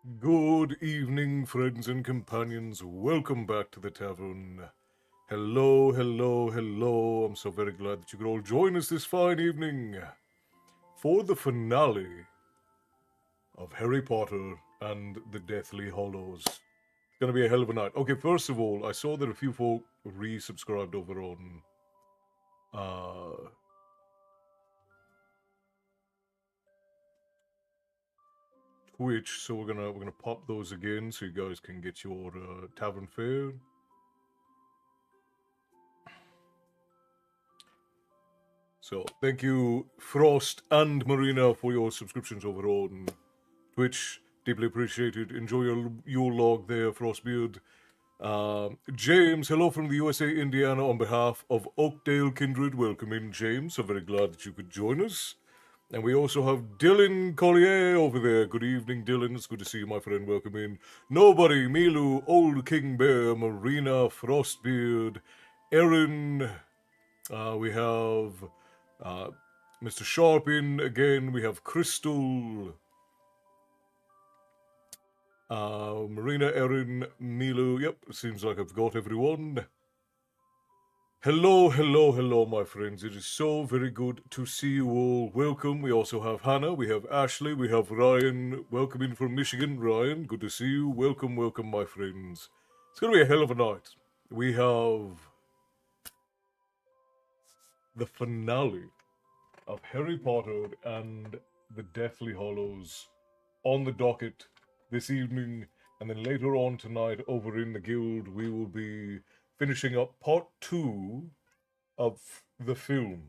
Good evening, friends and companions. Welcome back to the tavern. Hello, hello, hello. I'm so very glad that you could all join us this fine evening for the finale of Harry Potter and the Deathly Hollows. It's gonna be a hell of a night. Okay, first of all, I saw that a few folk resubscribed over on uh, Twitch, so we're gonna pop those again so you guys can get your tavern fare. So thank you, Frost and Marina, for your subscriptions over on Twitch. Deeply appreciated. Enjoy your log there, Frostbeard. James, hello from the USA, Indiana, on behalf of Oakdale Kindred. Welcome in, James. I'm very glad that you could join us. And we also have Dylan Collier over there. Good evening, Dylan. It's good to see you, my friend. Welcome in. Nobody, Milu, Old King Bear, Marina, Frostbeard, Erin. We have Mr. Sharpin again. We have Crystal, Marina, Erin, Milu. Yep, seems like I've got everyone. Hello, hello, hello, my friends. It is so very good to see you all. Welcome. We also have Hannah, we have Ashley, we have Ryan. Welcome in from Michigan, Ryan. Good to see you. Welcome, welcome, my friends. It's going to be a hell of a night. We have the finale of Harry Potter and the Deathly Hollows on the docket this evening, and then later on tonight over in the guild we will be finishing up part 2 of the film.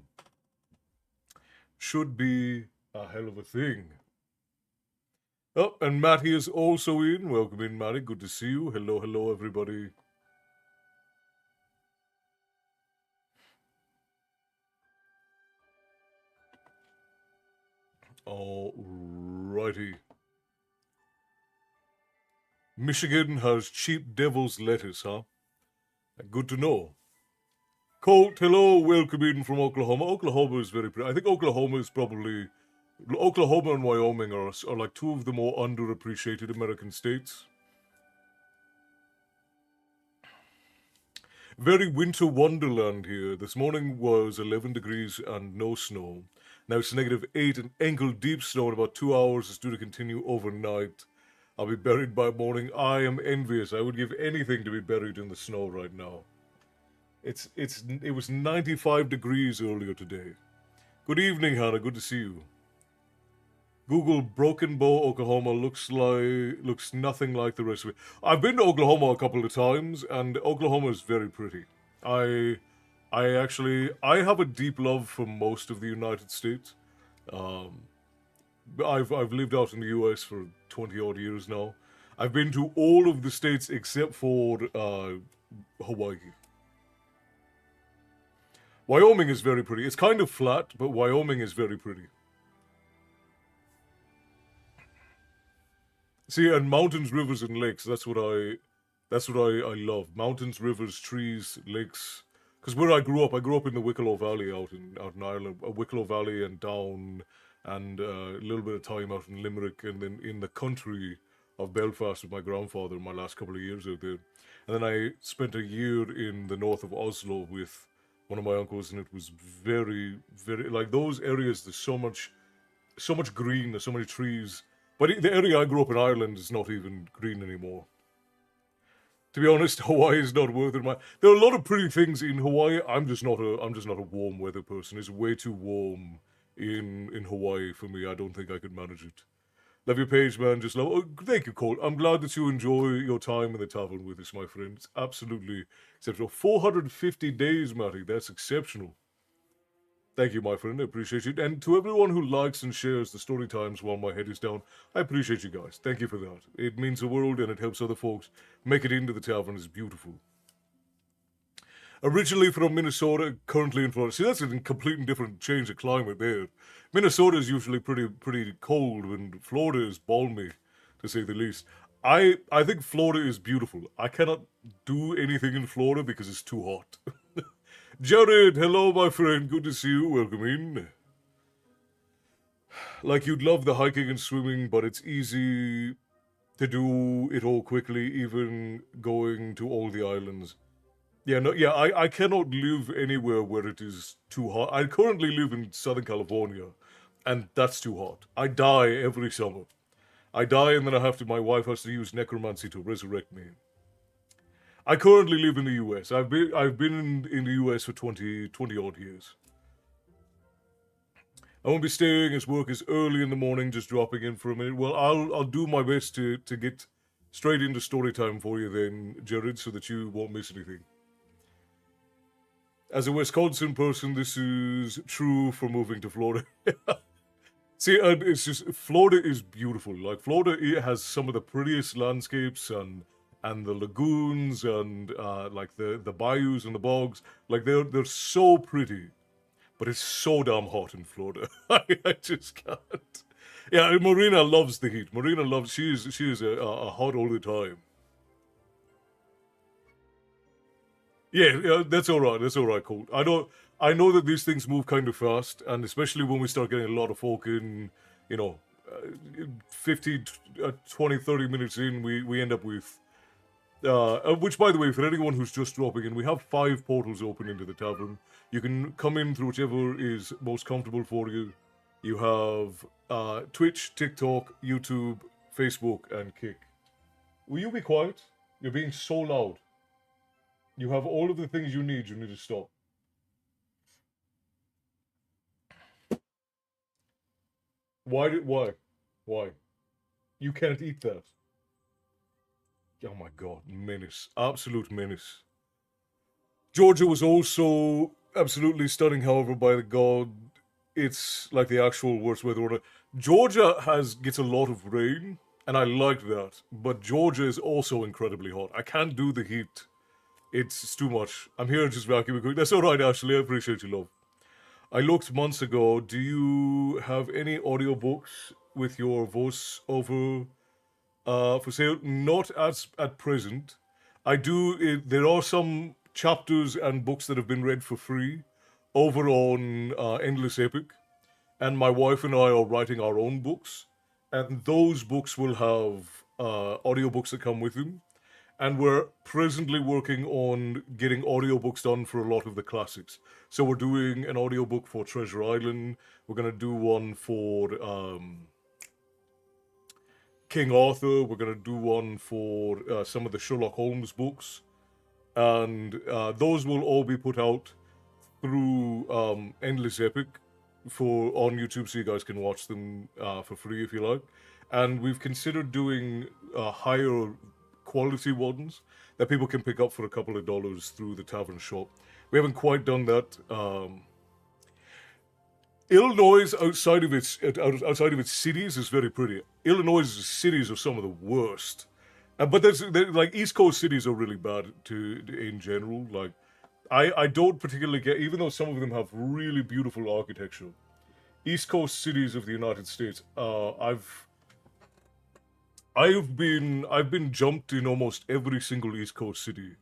Should be a hell of a thing. Oh, and Matty is also in. Welcome in, Matty. Good to see you. Hello, hello, everybody. Alrighty. Michigan has cheap devil's lettuce, huh? Good to know. Colt, hello, welcome in from Oklahoma. Oklahoma is very pretty. I think Oklahoma is probably Oklahoma and Wyoming are like two of the more underappreciated American states. Very winter wonderland here. This morning was 11 degrees and no snow. Now it's -8 and ankle deep snow in about 2 hours. It's due to continue overnight. I'll be buried by morning. I am envious. I would give anything to be buried in the snow right now. It was 95 degrees earlier today. Good evening, Hannah. Good to see you. Google Broken Bow, Oklahoma looks nothing like the rest of it. I've been to Oklahoma a couple of times, and Oklahoma is very pretty. I I have a deep love for most of the United States. Um, I've lived out in the U.S. for 20 odd years now. I've been to all of the states except for Hawaii. Wyoming is very pretty. It's kind of flat, but Wyoming is very pretty. See, and mountains, rivers, and lakes. That's what I love. Mountains, rivers, trees, lakes. Because where I grew up in the Wicklow Valley out in Ireland, Wicklow Valley and down, and a little bit of time out in Limerick, and then in the country of Belfast with my grandfather. My last couple of years out there, and then I spent a year in the north of Oslo with one of my uncles, and it was very, very like those areas. There's so much green. There's so many trees. But the area I grew up in Ireland is not even green anymore. To be honest, Hawaii is not worth it. There are a lot of pretty things in Hawaii. I'm just not a warm weather person. It's way too warm in Hawaii for me. I don't think I could manage it. Love your page, man. Just love. Oh, thank you, Cole. I'm glad that you enjoy your time in the tavern with us, my friend. It's absolutely exceptional. 450 days, Matty. That's exceptional. Thank you, my friend. I appreciate it. And to everyone who likes and shares the story times while my head is down, I appreciate you guys. Thank you for that. It means the world and it helps other folks make it into the tavern. It's beautiful. Originally from Minnesota, currently in Florida. See, that's a complete and different change of climate there. Minnesota is usually pretty cold, and Florida is balmy, to say the least. I think Florida is beautiful. I cannot do anything in Florida because it's too hot. Jared, hello, my friend. Good to see you. Welcome in. Like, you'd love the hiking and swimming, but it's easy. to do it all quickly, even going to all the islands. Yeah, no, yeah, I cannot live anywhere where it is too hot. I currently live in Southern California, and that's too hot. I die every summer. I die, and then my wife has to use necromancy to resurrect me. I currently live in the US. I've been in the US for 20 odd years. I won't be staying as work is early in the morning, just dropping in for a minute. Well, I'll do my best to get straight into story time for you then, Jared, so that you won't miss anything. As a Wisconsin person, this is true for moving to Florida. See, it's just Florida is beautiful. Like Florida, it has some of the prettiest landscapes and the lagoons and like the bayous and the bogs. Like they're so pretty, but it's so damn hot in Florida. I just can't. Yeah, Marina loves the heat. Marina loves. She is a hot all the time. Yeah, yeah, that's all right. That's all right, Colt. I know that these things move kind of fast, and especially when we start getting a lot of folk in, you know, 50, 20, 30 minutes in, we end up with. Which, by the way, for anyone who's just dropping in, we have 5 portals open into the tavern. You can come in through whichever is most comfortable for you. You have Twitch, TikTok, YouTube, Facebook, and Kick. Will you be quiet? You're being so loud. You have all of the things you need. You need to stop. Why? Why? You can't eat that. Oh my god, menace. Absolute menace. Georgia was also absolutely stunning, however, by the god. It's like the actual worst weather order. Georgia gets a lot of rain, and I like that. But Georgia is also incredibly hot. I can't do the heat. It's too much. I'm here just vacuuming quick. That's alright, Ashley. I appreciate you, love. I looked months ago. Do you have any audiobooks with your voiceover for sale? Not as at present. I do. There are some chapters and books that have been read for free over on Endless Epic, and my wife and I are writing our own books, and those books will have audiobooks that come with them. And we're presently working on getting audiobooks done for a lot of the classics. So we're doing an audiobook for Treasure Island. We're gonna do one for King Arthur. We're gonna do one for some of the Sherlock Holmes books, and those will all be put out through Endless Epic for on YouTube, so you guys can watch them for free if you like. And we've considered doing higher quality ones that people can pick up for a couple of dollars through the tavern shop. We haven't quite done that. Illinois, outside of its cities, is very pretty. Illinois' cities are some of the worst, but like East Coast cities are really bad in general. Like I don't particularly get, even though some of them have really beautiful architecture. East Coast cities of the United States, I've been jumped in almost every single East Coast city.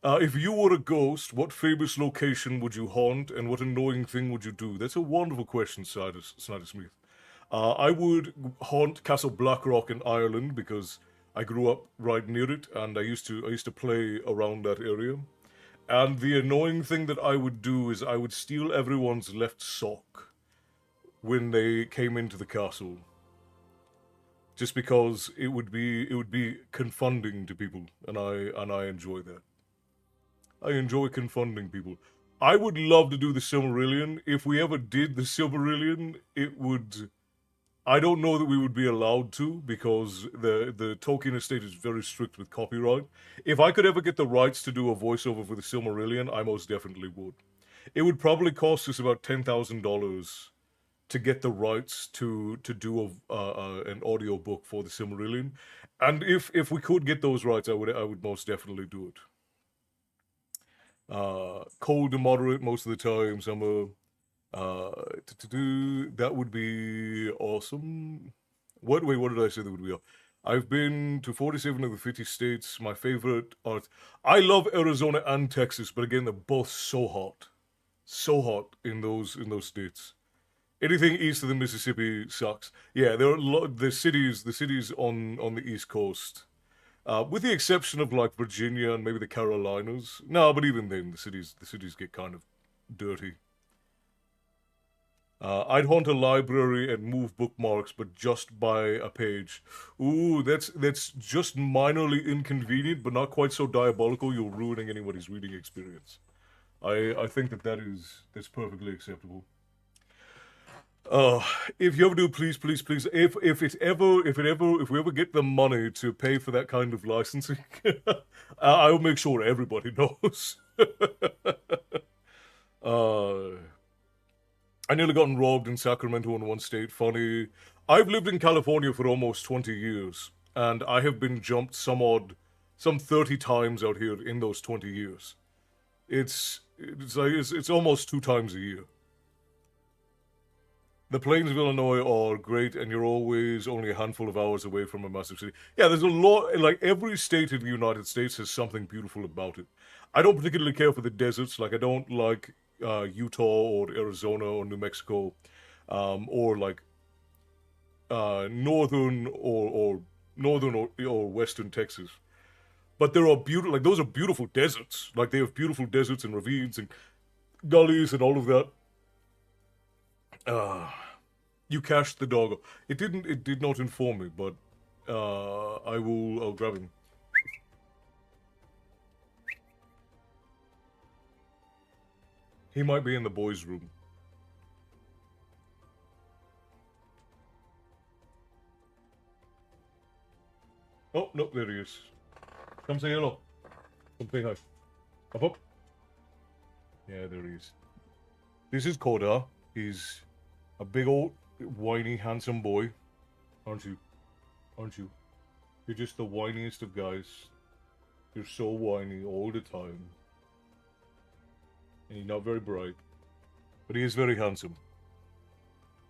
If you were a ghost, what famous location would you haunt, and what annoying thing would you do? That's a wonderful question, Snyder Smith. I would haunt Castle Blackrock in Ireland because I grew up right near it, and I used to play around that area. And the annoying thing that I would do is I would steal everyone's left sock when they came into the castle, just because it would be confunding to people, and I enjoy that. I enjoy confunding people. I would love to do the Silmarillion. If we ever did the Silmarillion, it would. I don't know that we would be allowed to because the Tolkien estate is very strict with copyright. If I could ever get the rights to do a voiceover for the Silmarillion, I most definitely would. It would probably cost us about $10,000 to get the rights to do an audio book for the Silmarillion, and if we could get those rights, I would most definitely do it. Cold to moderate most of the time. Summer. That would be awesome. What did I say that would be? I've been to 47 of the 50 states. My favorite art. I love Arizona and Texas, but again, they're both so hot in those states. Anything east of the Mississippi sucks. Yeah, there are the cities on the East Coast, with the exception of like Virginia and maybe the Carolinas. No, but even then, the cities get kind of dirty. I'd haunt a library and move bookmarks, but just by a page. Ooh, that's just minorly inconvenient, but not quite so diabolical. You're ruining anybody's reading experience. I think that's perfectly acceptable. Uh, if you ever do, please, if we ever get the money to pay for that kind of licensing, I'll make sure everybody knows. uh, I nearly gotten robbed in Sacramento in one state. Funny. I've lived in California for almost 20 years, and I have been jumped some 30 times out here in those 20 years. It's almost two times a year. The plains of Illinois are great, and you're always only a handful of hours away from a massive city. Yeah, there's a lot. Like every state in the United States has something beautiful about it. I don't particularly care for the deserts. Like I don't like Utah or Arizona or New Mexico, or like northern or western Texas. But there are beautiful. Like those are beautiful deserts. Like they have beautiful deserts and ravines and gullies and all of that. Uh, you cached the dog. It didn't. It did not inform me, but I will. I'll grab him. He might be in the boys' room. Oh no, there he is. Come say hello. Come say hi. Up up. Yeah, there he is. This is Koda. He's a big old whiny handsome boy, aren't you? Aren't you? You're just the whiniest of guys. You're so whiny all the time. And he's not very bright. But he is very handsome.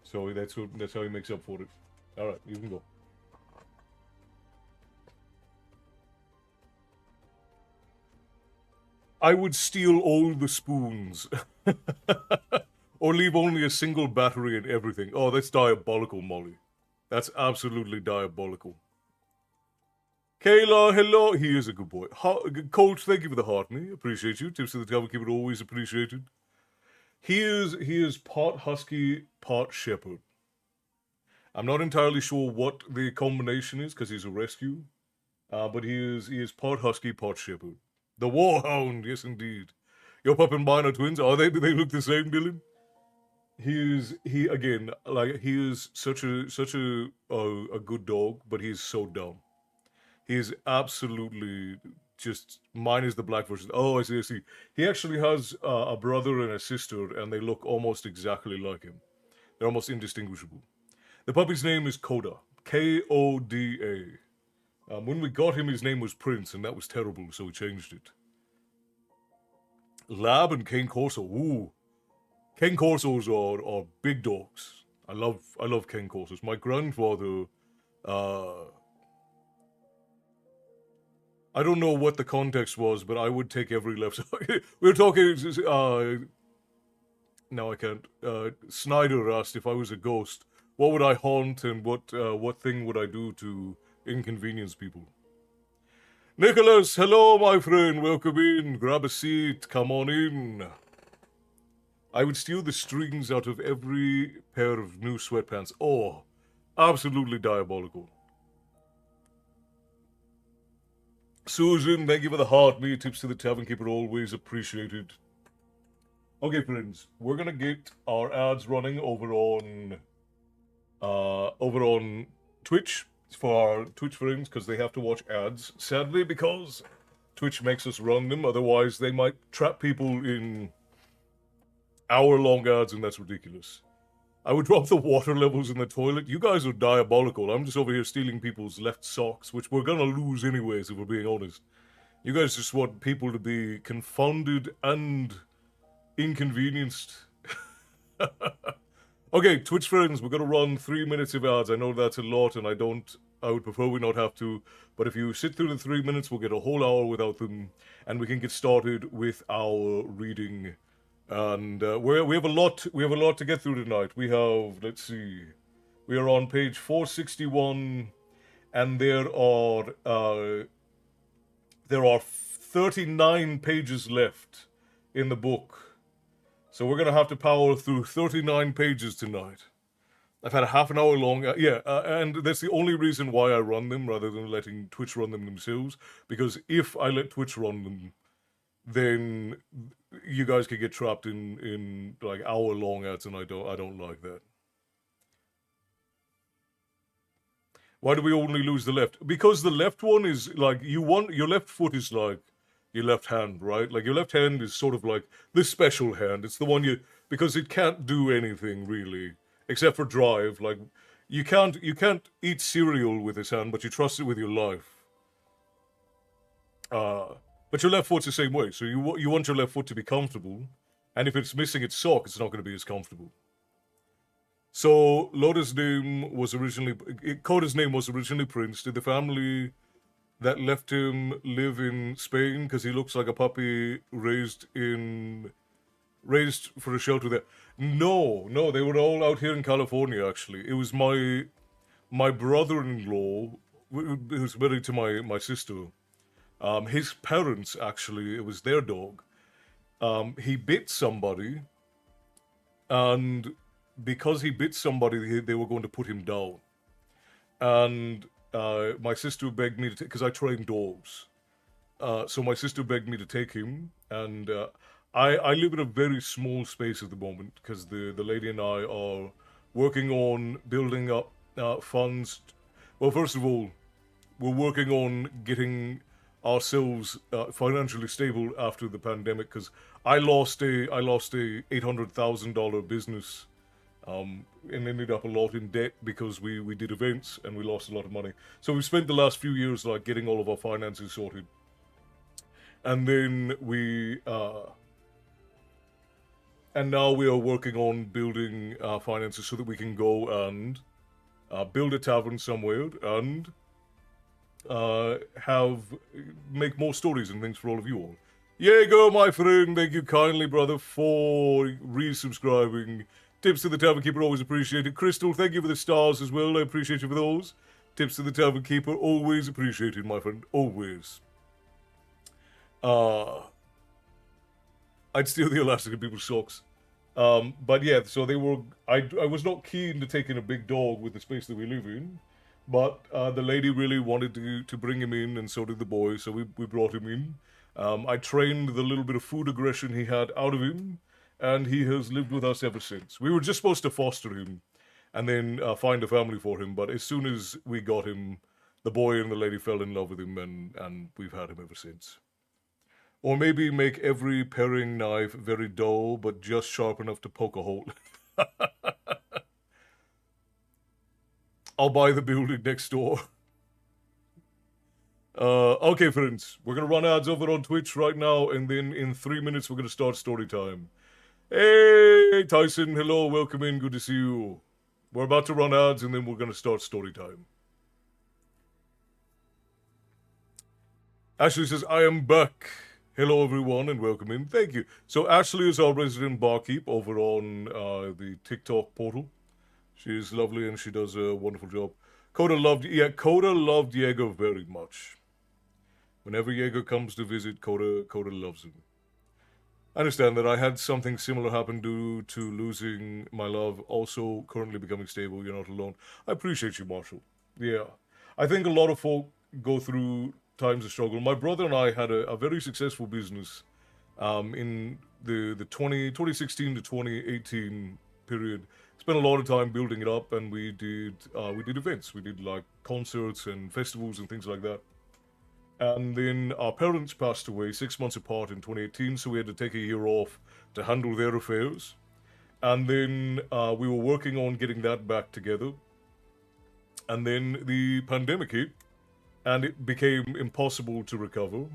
So that's how he makes up for it. Alright, you can go. I would steal all the spoons. Or leave only a single battery in everything. Oh, that's diabolical, Molly. That's absolutely diabolical. Kayla, hello. He is a good boy. Coach, thank you for the heart, me. Appreciate you. Tips to the table, keep it always appreciated. He is part husky, part shepherd. I'm not entirely sure what the combination is because he's a rescue, but he is part husky, part shepherd. The warhound, yes indeed. Your pup and mine are twins. Are they? Do they look the same, Dylan? He again, like he is such a good dog, but he's so dumb. He is absolutely just mine is the black version. Oh, I see, I see. He actually has a brother and a sister, and they look almost exactly like him. They're almost indistinguishable. The puppy's name is Koda. Koda. When we got him, his name was Prince, and that was terrible, so we changed it. Lab and Cane Corso. Ooh, Cane Corsos are big dogs. I love Cane Corsos. My grandfather, uh, I don't know what the context was, but I would take every left. We were talking. Now I can't. Snyder asked if I was a ghost, what would I haunt, and what thing would I do to inconvenience people? Nicholas, hello, my friend. Welcome in. Grab a seat. Come on in. I would steal the strings out of every pair of new sweatpants. Oh, absolutely diabolical. Susan, thank you for the heart. Me tips to the tavern keeper always appreciated. Okay, friends, we're gonna get our ads running over on Twitch for our Twitch friends because they have to watch ads. Sadly, because Twitch makes us run them. Otherwise, they might trap people in hour-long ads, and that's ridiculous. I would drop the water levels in the toilet. You guys are diabolical. I'm just over here stealing people's left socks, which we're gonna lose anyways, if we're being honest. You guys just want people to be confounded and inconvenienced. Okay, Twitch friends, we're gonna run 3 minutes of ads. I know that's a lot, and I would prefer we not have to, but if you sit through the 3 minutes, we'll get a whole hour without them, and we can get started with our reading And we have a lot. We have a lot to get through tonight. We have, let's see, we are on page 461, and there are 39 pages left in the book. So we're gonna have to power through 39 pages tonight. I've had a half an hour long, and that's the only reason why I run them rather than letting Twitch run them themselves. Because if I let Twitch run them, then you guys could get trapped in like hour long ads, and I don't like that. Why do we only lose the left? Because the left one is like your left foot is like your left hand, right? Like your left hand is sort of like the special hand. It's the one because it can't do anything really except for drive. Like you can't eat cereal with this hand, but you trust it with your life. But your left foot's the same way. So you want your left foot to be comfortable, and if it's missing its sock, it's not going to be as comfortable. So Coda's name was originally Prince. Did the family that left him live in Spain because he looks like a puppy raised for a shelter there? No, they were all out here in California. Actually, it was my brother-in-law who's married to my sister. His parents, actually, it was their dog. He bit somebody, and because he bit somebody, they were going to put him down. And my sister begged me to take, because I train dogs. So my sister begged me to take him, and I live in a very small space at the moment because the lady and I are working on building up funds. Well, first of all, we're working on getting ourselves financially stable after the pandemic because I lost a $800,000 business and ended up a lot in debt because we did events and we lost a lot of money. So we spent the last few years like getting all of our finances sorted, and then and now we are working on building finances so that we can go and build a tavern somewhere and make more stories and things for all of you all. Diego, my friend, thank you kindly, brother, for resubscribing. Tips to the Tavern Keeper, always appreciated. Crystal, thank you for the stars as well. I appreciate you for those. Tips to the Tavern Keeper, always appreciated, my friend. Always. I'd steal the elastic in people's socks. But yeah, so they were. I was not keen to take in a big dog with the space that we live in, but the lady really wanted to bring him in, and so did the boy. So we brought him in. I trained the little bit of food aggression he had out of him, and he has lived with us ever since. We were just supposed to foster him, and then find a family for him. But as soon as we got him, the boy and the lady fell in love with him, and we've had him ever since. Or maybe make every paring knife very dull, but just sharp enough to poke a hole. I'll buy the building next door. Okay, friends. We're gonna run ads over on Twitch right now, and then in 3 minutes we're gonna start story time. Hey, Tyson, hello, welcome in, good to see you. We're about to run ads, and then we're gonna start story time. Ashley says, I am back. Hello, everyone, and welcome in. Thank you. So Ashley is our resident barkeep over on the TikTok portal. She is lovely, and she does a wonderful job. Coda loved Diego very much. Whenever Diego comes to visit, Coda loves him. I understand that I had something similar happen due to losing my love, also currently becoming stable. You're not alone. I appreciate you, Marshall. Yeah. I think a lot of folk go through times of struggle. My brother and I had a very successful business in the 2016 to 2018 period. Spent a lot of time building it up, and we did events. We did like concerts and festivals and things like that. And then our parents passed away 6 months apart in 2018, so we had to take a year off to handle their affairs. And then we were working on getting that back together. And then the pandemic hit, and it became impossible to recover.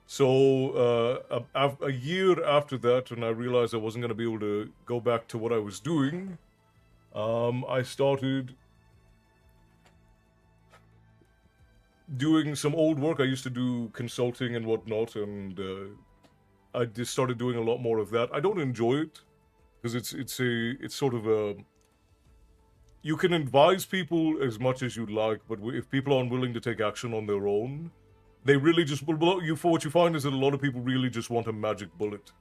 So a year after that, when I realized I wasn't going to be able to go back to what I was doing, I started doing some old work. I used to do consulting and whatnot, and I just started doing a lot more of that. I don't enjoy it because it's sort of a, you can advise people as much as you like, but if people aren't willing to take action on their own, they really just, well, you, for what you find is that a lot of people really just want a magic bullet,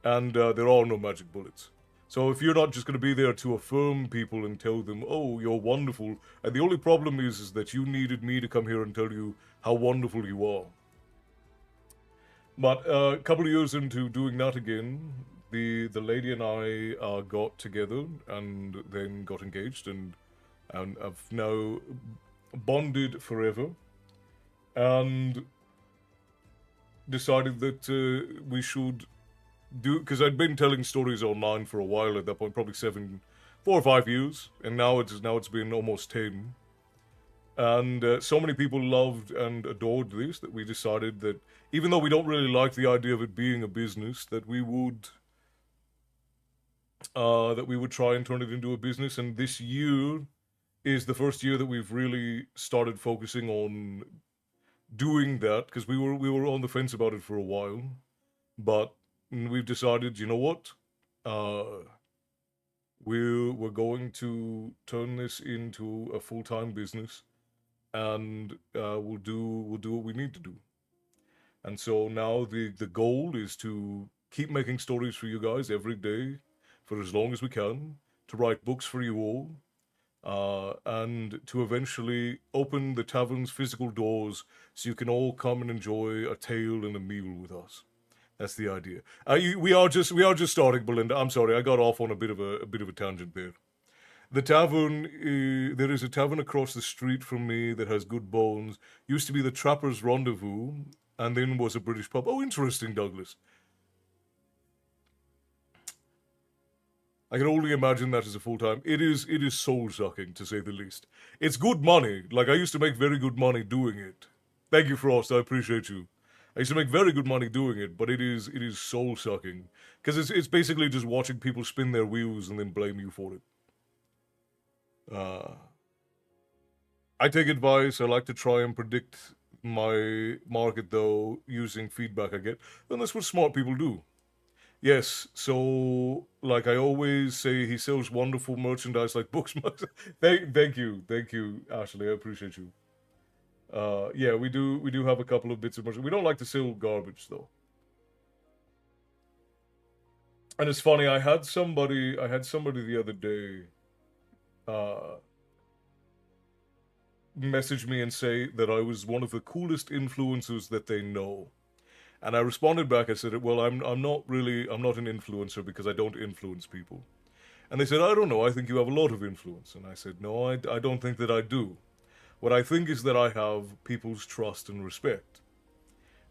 and there are no magic bullets. So if you're not just going to be there to affirm people and tell them, oh, you're wonderful, and the only problem is that you needed me to come here and tell you how wonderful you are. But a couple of years into doing that again, the lady and I got together and then got engaged, and have now bonded forever, and decided that we should do, because I'd been telling stories online for a while at that point, probably 4 or 5 years, and now it's been almost 10. And so many people loved and adored this that we decided that even though we don't really like the idea of it being a business, that we would try and turn it into a business. And this year is the first year that we've really started focusing on doing that, because we were on the fence about it for a while, but we've decided, you know what, we're going to turn this into a full-time business, and we'll do what we need to do. And so now the goal is to keep making stories for you guys every day for as long as we can, to write books for you all, and to eventually open the tavern's physical doors so you can all come and enjoy a tale and a meal with us. That's the idea. We are just starting, Belinda. I'm sorry, I got off on a bit of a tangent there. The tavern, there is a tavern across the street from me that has good bones. Used to be the Trapper's Rendezvous, and then was a British pub. Oh, interesting, Douglas. I can only imagine that as a full time. It is soul sucking, to say the least. It's good money. Like, I used to make very good money doing it. Thank you, Frost. I appreciate you. I used to make very good money doing it, but it is soul sucking, because it's basically just watching people spin their wheels and then blame you for it. Uh, I take advice. I like to try and predict my market, though, using feedback I get, and that's what smart people do. Yes, so like I always say, he sells wonderful merchandise like books. Thank you, Ashley. I appreciate you. Yeah, we do have a couple of bits of merchandise. We don't like to sell garbage though. And it's funny, I had somebody the other day uh message me and say that I was one of the coolest influencers that they know. And I responded back, I said, well, I'm not an influencer because I don't influence people. And they said, I don't know, I think you have a lot of influence. And I said, no, I don't think that I do. What I think is that I have people's trust and respect.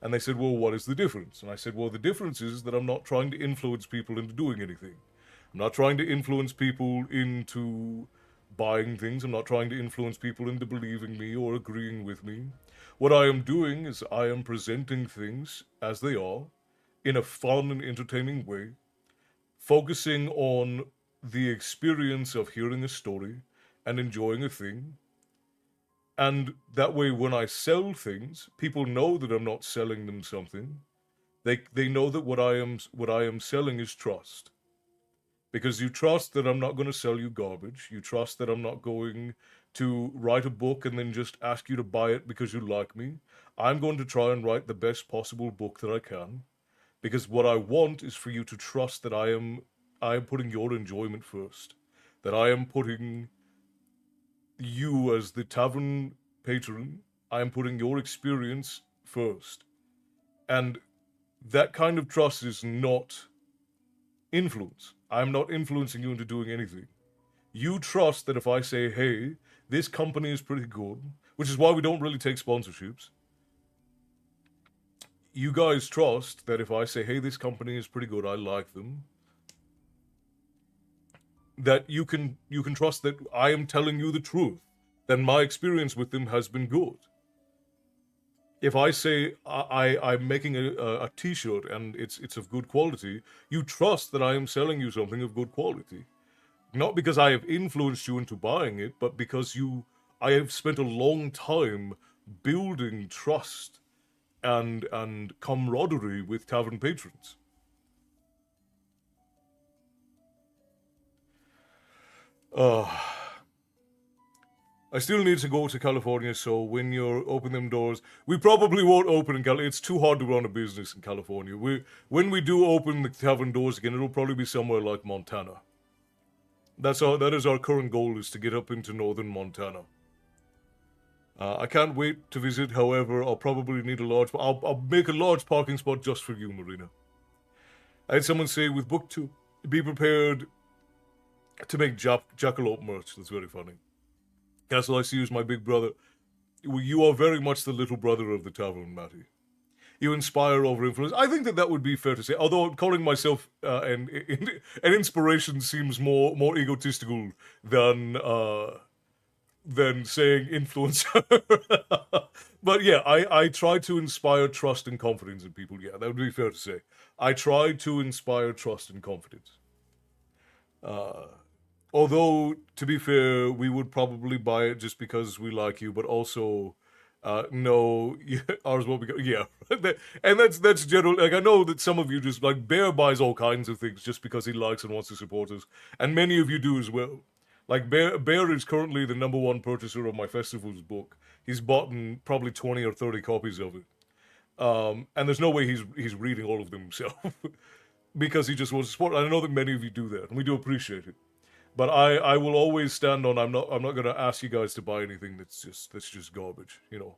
And they said, well, what is the difference? And I said, well, the difference is that I'm not trying to influence people into doing anything. I'm not trying to influence people into buying things. I'm not trying to influence people into believing me or agreeing with me. What I am doing is I am presenting things as they are in a fun and entertaining way, focusing on the experience of hearing a story and enjoying a thing. And that way, when I sell things, people know that I'm not selling them something. They know that what I am selling is trust, because you trust that I'm not going to sell you garbage. You trust that I'm not going to write a book and then just ask you to buy it because you like me. I'm going to try and write the best possible book that I can, because what I want is for you to trust that I am putting your enjoyment first, that I am putting you as the tavern patron, I am putting your experience first. And that kind of trust is not influence. I'm not influencing you into doing anything. You trust that if I say, hey, this company is pretty good, which is why we don't really take sponsorships. You guys trust that if I say, hey, this company is pretty good, I like them, that you can trust that I am telling you the truth. Then my experience with them has been good. If I say I'm making a T-shirt and it's of good quality, you trust that I am selling you something of good quality. Not because I have influenced you into buying it, but because I have spent a long time building trust and camaraderie with tavern patrons. Uh, I still need to go to California, so when you open them doors, we probably won't open in California. It's too hard to run a business in California. When we do open the tavern doors again, it'll probably be somewhere like Montana. That is our current goal, is to get up into northern Montana. I can't wait to visit. However, I'll probably need a large. I'll make a large parking spot just for you, Marina. I had someone say with book two, be prepared to make jackalope merch. That's very funny. Castle, I see you as my big brother. You are very much the little brother of the tavern, Matty. You inspire over influence. I think that would be fair to say. Although calling myself an inspiration seems more egotistical than saying influencer. But yeah, I try to inspire trust and confidence in people. Yeah, that would be fair to say. I try to inspire trust and confidence. Uh, Although, to be fair, we would probably buy it just because we like you, but also, no, ours won't be. Yeah, and that's general. Like, I know that some of you just like Bear buys all kinds of things just because he likes and wants to support us, and many of you do as well. Like Bear is currently the number one purchaser of my festival's book. He's bought probably 20 or 30 copies of it, and there's no way he's reading all of them himself because he just wants to support. I know that many of you do that, and we do appreciate it. But I will always stand on. I'm not gonna ask you guys to buy anything that's just garbage. You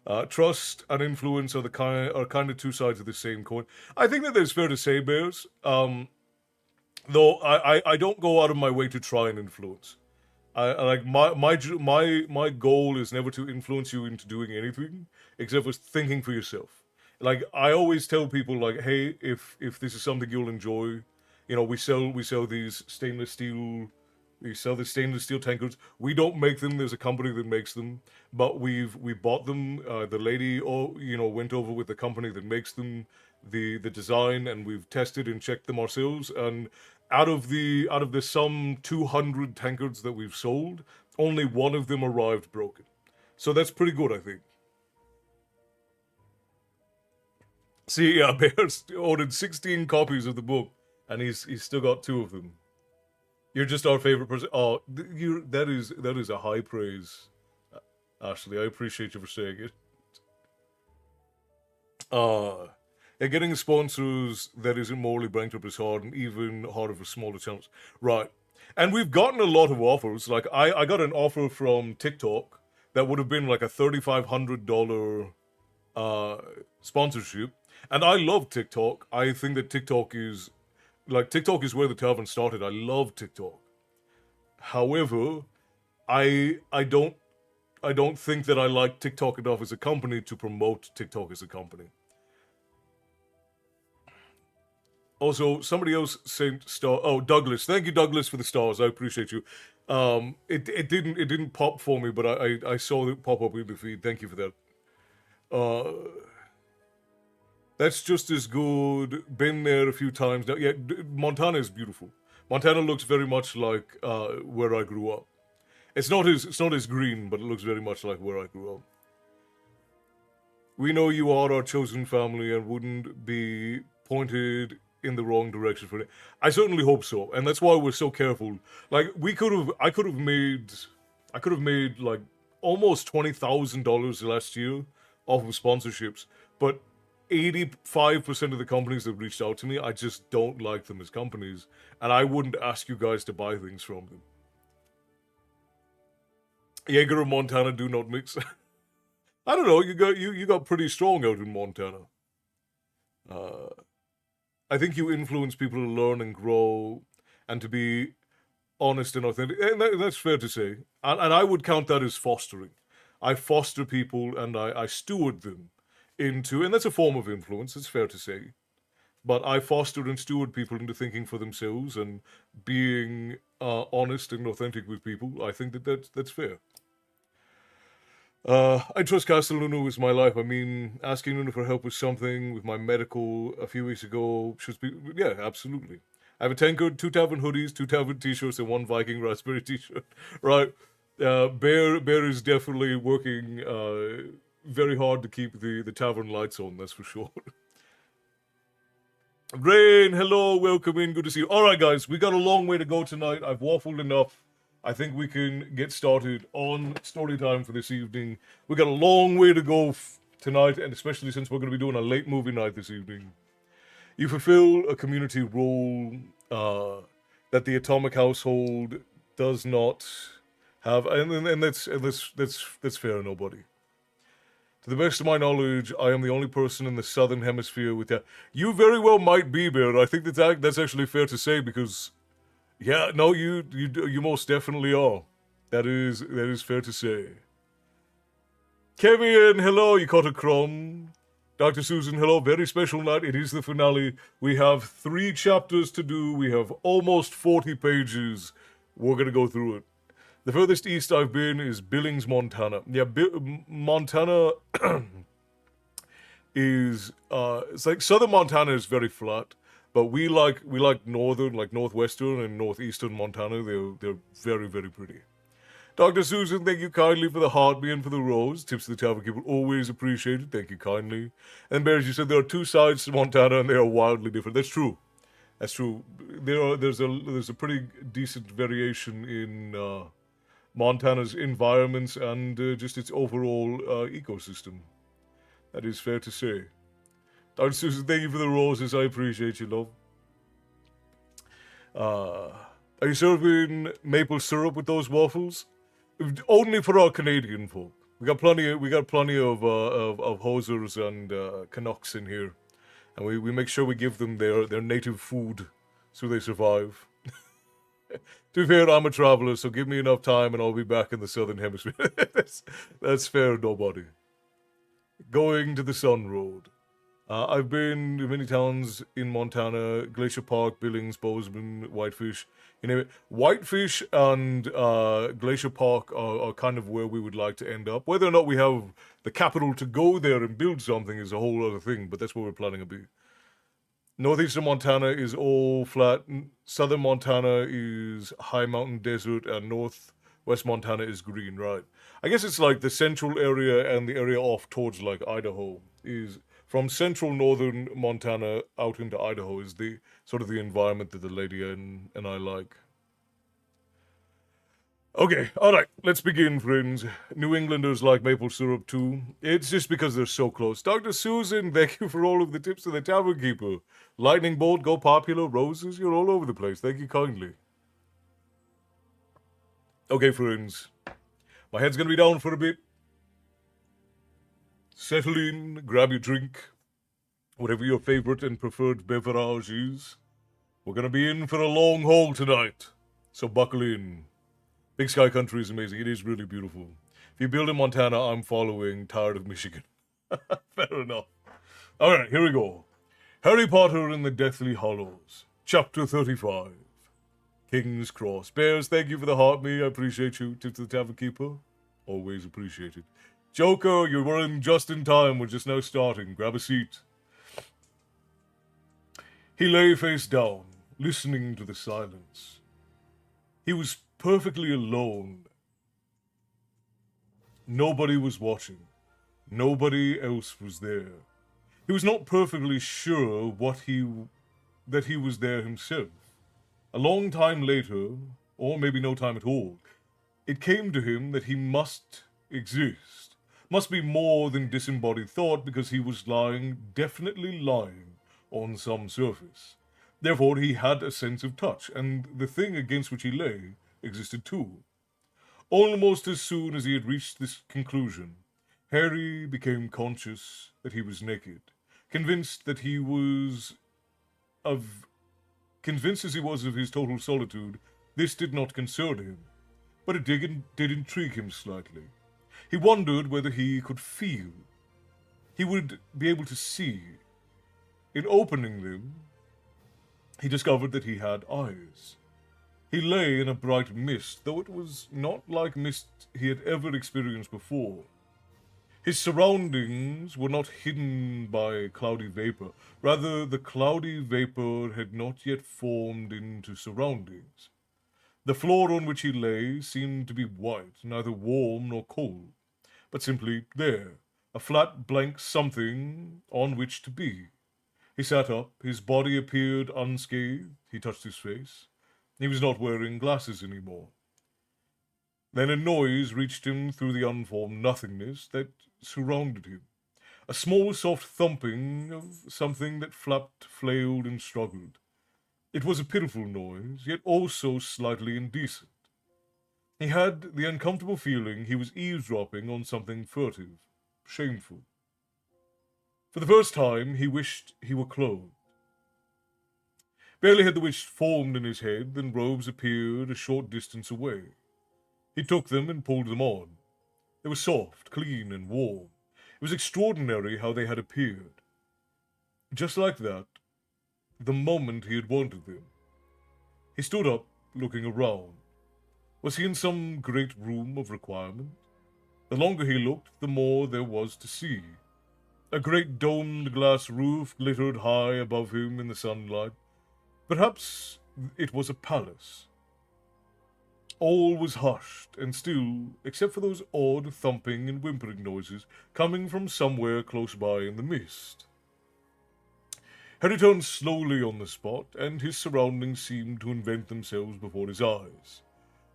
know. Trust and influence are kind of two sides of the same coin. I think that it's fair to say, Bears. Though I don't go out of my way to try and influence. I like my goal is never to influence you into doing anything except for thinking for yourself. Like I always tell people, like, hey, if this is something you'll enjoy, we sell these stainless steel. We sell the stainless steel tankards. We don't make them. There's a company that makes them, but we bought them. The lady, went over with the company that makes them, the design, and we've tested and checked them ourselves. And out of the some 200 tankards that we've sold, only one of them arrived broken. So that's pretty good, I think. See, yeah, Bears ordered 16 copies of the book, and he's still got two of them. You're just our favorite person. Oh, you that is a high praise, Ashley. I appreciate you for saying it. Uh yeah, getting sponsors that isn't morally bankrupt is hard, and even harder for smaller channels. Right. And we've gotten a lot of offers. Like I got an offer from TikTok that would have been like a $3,500 uh sponsorship. And I love TikTok. I think that TikTok is where the tavern started. I love TikTok. However, I don't I don't think that I like TikTok enough as a company to promote TikTok as a company. Also, somebody else sent star. Oh, Douglas, thank you, Douglas, for the stars. I appreciate you. It didn't pop for me, but I saw it pop up in the feed. Thank you for that. Uh, that's just as good. Been there a few times now. Yeah, Montana is beautiful. Montana looks very much like where I grew up. It's not as green, but it looks very much like where I grew up. We know you are our chosen family and wouldn't be pointed in the wrong direction for it. I certainly hope so, and that's why we're so careful. Like I could have made like almost $20,000 last year off of sponsorships, but 85% of the companies that reached out to me, I just don't like them as companies, and I wouldn't ask you guys to buy things from them. Jaeger and Montana do not mix. I don't know. You got pretty strong out in Montana. Uh, I think you influence people to learn and grow, and to be honest and authentic. And that's fair to say. And I would count that as fostering. I foster people and I steward them into, and that's a form of influence. It's fair to say. But I foster and steward people into thinking for themselves and being honest and authentic with people. I think that's fair. I trust Castelluno with my life. I mean, asking Luna for help with something with my medical a few weeks ago should be, yeah, absolutely. I have a tankard, two tavern hoodies, two tavern t-shirts, and one Viking raspberry t-shirt. Right. Bear is definitely working very hard to keep the tavern lights on, that's for sure. Rain, hello, welcome in, good to see you. Alright guys, we got a long way to go tonight. I've waffled enough. I think we can get started on story time for this evening. We got a long way to go tonight, and especially since we're going to be doing a late movie night this evening. You fulfill a community role that the Atomic Household does not have, and that's fair to nobody. To the best of my knowledge, I am the only person in the Southern Hemisphere with that. You very well might be, Bear. I think that's actually fair to say because, yeah, no, you most definitely are. That is fair to say. Kevin, hello, you caught a crumb. Dr. Susan, hello, very special night. It is the finale. We have 3 chapters to do. We have almost 40 pages. We're going to go through it. The furthest east I've been is Billings, Montana. Yeah, Montana is it's like southern Montana is very flat, but we like northern, like northwestern and northeastern Montana. They're very, very pretty. Dr. Susan, thank you kindly for the heartbeat and for the rose. Tips to the tavern keeper, always appreciated. Thank you kindly. And Bears, you said there are 2 sides to Montana and they are wildly different. That's true. That's true. There's a pretty decent variation in Montana's environments and just its overall ecosystem. That is fair to say. Dr. Susan, thank you for the roses. I appreciate you, love. Are you serving maple syrup with those waffles? Only for our Canadian folk. We got plenty of hosers and Canucks in here, and we make sure we give them their native food so they survive. To be fair, I'm a traveler, so give me enough time and I'll be back in the Southern Hemisphere. That's fair, nobody. Going to the Sun Road. I've been to many towns in Montana, Glacier Park, Billings, Bozeman, Whitefish. You know, Whitefish and Glacier Park are kind of where we would like to end up. Whether or not we have the capital to go there and build something is a whole other thing, but that's where we're planning to be. Northeastern Montana is all flat. Southern Montana is high mountain desert, and northwest Montana is green, right? I guess it's like the central area and the area off towards like Idaho is from central northern Montana out into Idaho is the sort of the environment that the lady and I like. Okay, alright, let's begin, friends. New Englanders like maple syrup too. It's just because they're so close. Dr. Susan, thank you for all of the tips to the tavern keeper. Lightning bolt, go popular, roses, you're all over the place. Thank you kindly. Okay, friends. My head's gonna be down for a bit. Settle in, grab your drink, whatever your favorite and preferred beverage is. We're gonna be in for a long haul tonight, so buckle in. Big Sky Country is amazing. It is really beautiful. If you build in Montana, I'm following. Tired of Michigan. Fair enough. Alright, here we go. Harry Potter and the Deathly Hallows. Chapter 35. King's Cross. Bears, thank you for the heart me. I appreciate you. Tip to the Tavern Keeper. Always appreciated. Joker, you were in just in time. We're just now starting. Grab a seat. He lay face down, listening to the silence. He was perfectly alone. Nobody was watching. Nobody else was there. He was not perfectly sure that he was there himself. A long time later, or maybe no time at all, it came to him that he must exist. Must be more than disembodied thought because he was definitely lying on some surface. Therefore, he had a sense of touch, and the thing against which he lay existed too. Almost as soon as he had reached this conclusion, Harry became conscious that he was naked, convinced as he was of his total solitude. This did not concern him, but it did intrigue him slightly. He wondered whether he could feel. He would be able to see. In opening them, he discovered that he had eyes. He lay in a bright mist, though it was not like mist he had ever experienced before. His surroundings were not hidden by cloudy vapor. Rather, the cloudy vapor had not yet formed into surroundings. The floor on which he lay seemed to be white, neither warm nor cold, but simply there, a flat blank something on which to be. He sat up, his body appeared unscathed, he touched his face. He was not wearing glasses anymore. Then a noise reached him through the unformed nothingness that surrounded him. A small, soft thumping of something that flapped, flailed, and struggled. It was a pitiful noise, yet also slightly indecent. He had the uncomfortable feeling he was eavesdropping on something furtive, shameful. For the first time, he wished he were clothed. Barely had the wish formed in his head than robes appeared a short distance away. He took them and pulled them on. They were soft, clean, and warm. It was extraordinary how they had appeared. Just like that, the moment he had wanted them. He stood up, looking around. Was he in some great room of requirement? The longer he looked, the more there was to see. A great domed glass roof glittered high above him in the sunlight. Perhaps it was a palace. All was hushed and still, except for those odd thumping and whimpering noises coming from somewhere close by in the mist. Harry turned slowly on the spot, and his surroundings seemed to invent themselves before his eyes.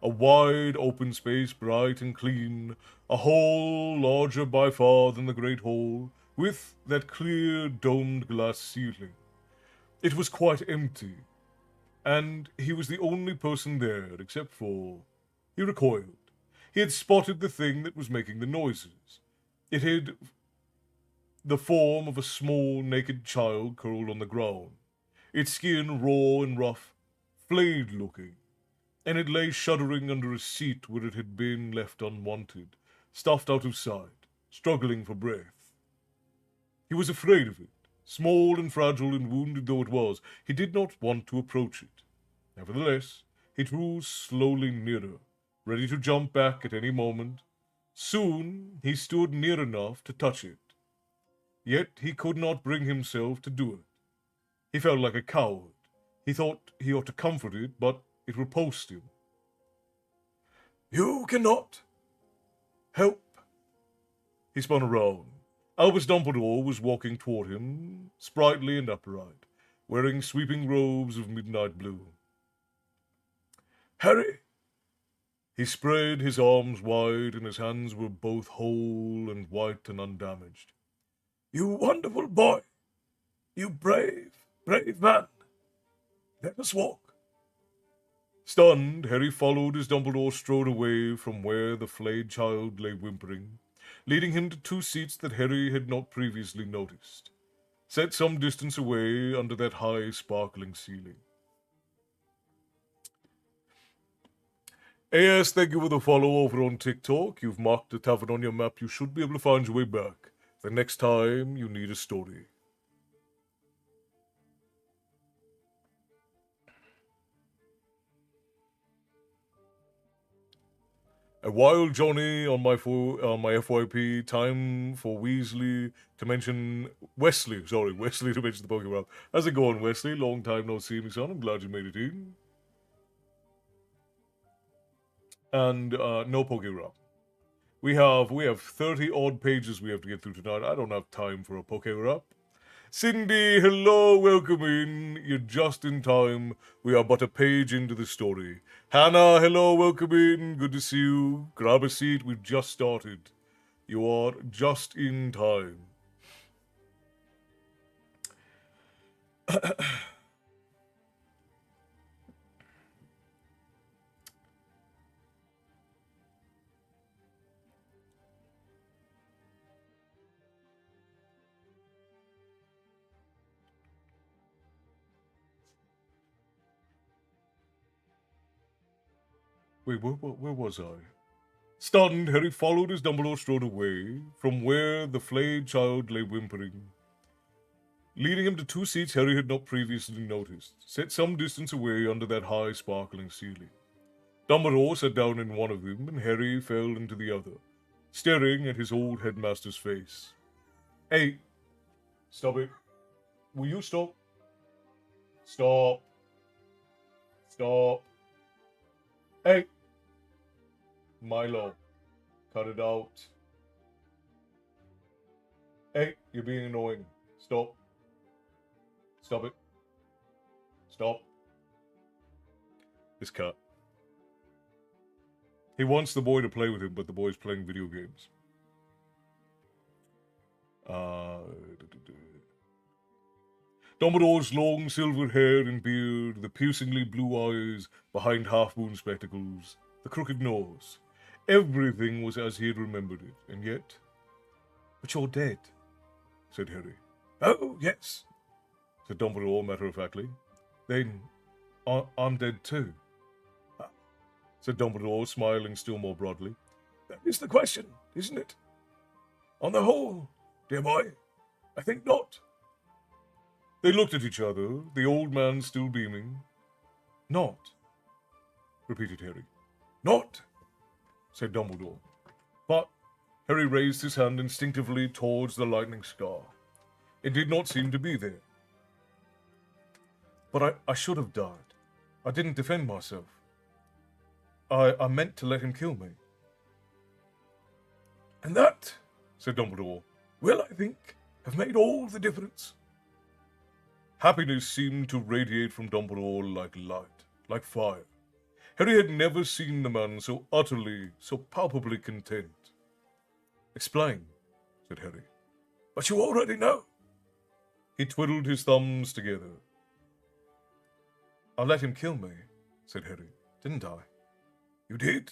A wide open space, bright and clean, a hall larger by far than the great hall, with that clear domed glass ceiling. It was quite empty, and he was the only person there except for... He recoiled. He had spotted the thing that was making the noises. It had the form of a small, naked child curled on the ground, its skin raw and rough, flayed-looking, and it lay shuddering under a seat where it had been left unwanted, stuffed out of sight, struggling for breath. He was afraid of it. Small and fragile and wounded though it was, he did not want to approach it. Nevertheless, he drew slowly nearer, ready to jump back at any moment. Soon he stood near enough to touch it. Yet he could not bring himself to do it. He felt like a coward. He thought he ought to comfort it, but it repulsed him. "You cannot help." He spun around. Albus Dumbledore was walking toward him, sprightly and upright, wearing sweeping robes of midnight blue. "Harry!" He spread his arms wide, and his hands were both whole and white and undamaged. "You wonderful boy! You brave, brave man! Let us walk." Stunned, Harry followed as Dumbledore strode away from where the flayed child lay whimpering, leading him to two seats that Harry had not previously noticed, set some distance away under that high, sparkling ceiling. AS, thank you for the follow over on TikTok. You've marked the tavern on your map. You should be able to find your way back the next time you need a story. A wild Johnny on my FYP. Time for Weasley to mention Wesley. Sorry, Wesley to mention the Pokemon. How's it going, Wesley? Long time no see, me son. I'm glad you made it in. And no Pokérap. We have 30 odd pages we have to get through tonight. I don't have time for a Pokérap. Cindy, hello, welcome in. You're just in time. We are but a page into the story. Hannah, hello, welcome in. Good to see you. Grab a seat. We've just started. You are just in time. Wait, where was I? Stunned, Harry followed as Dumbledore strode away from where the flayed child lay whimpering, leading him to two seats Harry had not previously noticed, set some distance away under that high, sparkling ceiling. Dumbledore sat down in one of them, and Harry fell into the other, staring at his old headmaster's face. "Hey, stop it. Will you stop? Stop. Stop. Hey! Milo, cut it out." Hey, you're being annoying. Stop. Stop it. Stop. This cat. He wants the boy to play with him, but the boy's playing video games. Dumbledore's long silver hair and beard, the piercingly blue eyes behind half-moon spectacles, the crooked nose. Everything was as he had remembered it, and yet... But you're dead, said Harry. Oh, yes, said Dumbledore matter-of-factly. Then I'm dead too, said Dumbledore, smiling still more broadly. That is the question, isn't it? On the whole, dear boy, I think not. They looked at each other, the old man still beaming. Not, repeated Harry. Not, said Dumbledore. But Harry raised his hand instinctively towards the lightning scar. It did not seem to be there. But I should have died. I didn't defend myself. I meant to let him kill me. And that, said Dumbledore, will, I think, have made all the difference. Happiness seemed to radiate from Dumbledore like light, like fire. Harry had never seen the man so utterly, so palpably content. Explain, said Harry. But you already know. He twiddled his thumbs together. I let him kill me, said Harry, didn't I? You did,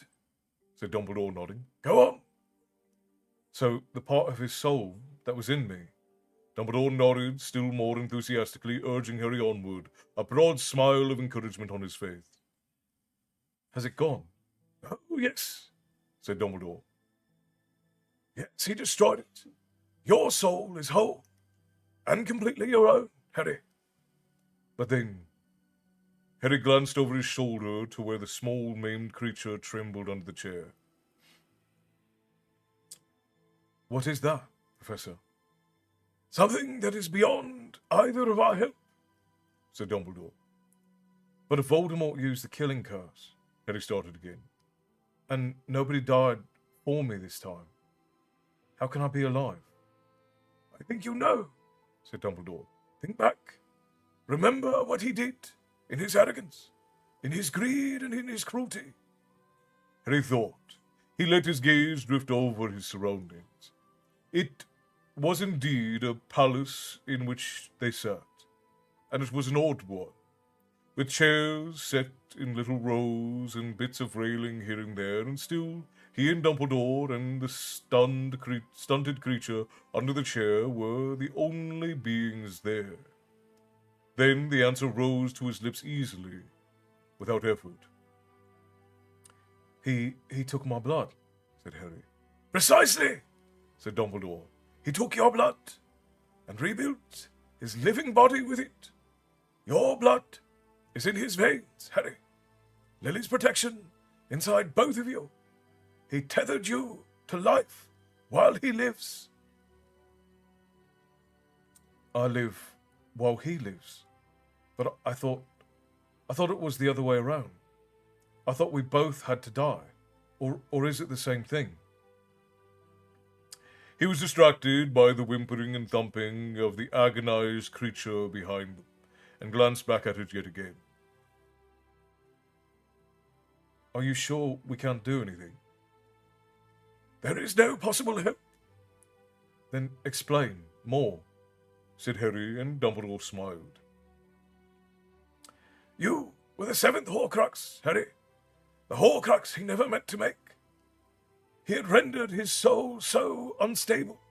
said Dumbledore, nodding. Go on. So the part of his soul that was in me. Dumbledore nodded, still more enthusiastically, urging Harry onward, a broad smile of encouragement on his face. Has it gone? Oh, yes, said Dumbledore. Yes, he destroyed it. Your soul is whole, and completely your own, Harry. But then, Harry glanced over his shoulder to where the small, maimed creature trembled under the chair. What is that, Professor? Something that is beyond either of our help, said Dumbledore. But if Voldemort used the killing curse, Harry started again, and nobody died for me this time, how can I be alive? I think you know, said Dumbledore. Think back. Remember what he did in his arrogance, in his greed, and in his cruelty. Harry thought. He let his gaze drift over his surroundings. It was indeed a palace in which they sat, and it was an odd one, with chairs set in little rows and bits of railing here and there, and still he and Dumbledore and the stunted creature under the chair were the only beings there. Then the answer rose to his lips easily, without effort. He took my blood, said Harry. Precisely, said Dumbledore. He took your blood and rebuilt his living body with it. Your blood is in his veins, Harry. Lily's protection inside both of you. He tethered you to life while he lives. I live while he lives. But I thought it was the other way around. I thought we both had to die. Or is it the same thing? He was distracted by the whimpering and thumping of the agonized creature behind them, and glanced back at it yet again. Are you sure we can't do anything? There is no possible help. Then explain more, said Harry, and Dumbledore smiled. You were the seventh Horcrux, Harry. The Horcrux he never meant to make. He had rendered his soul so unstable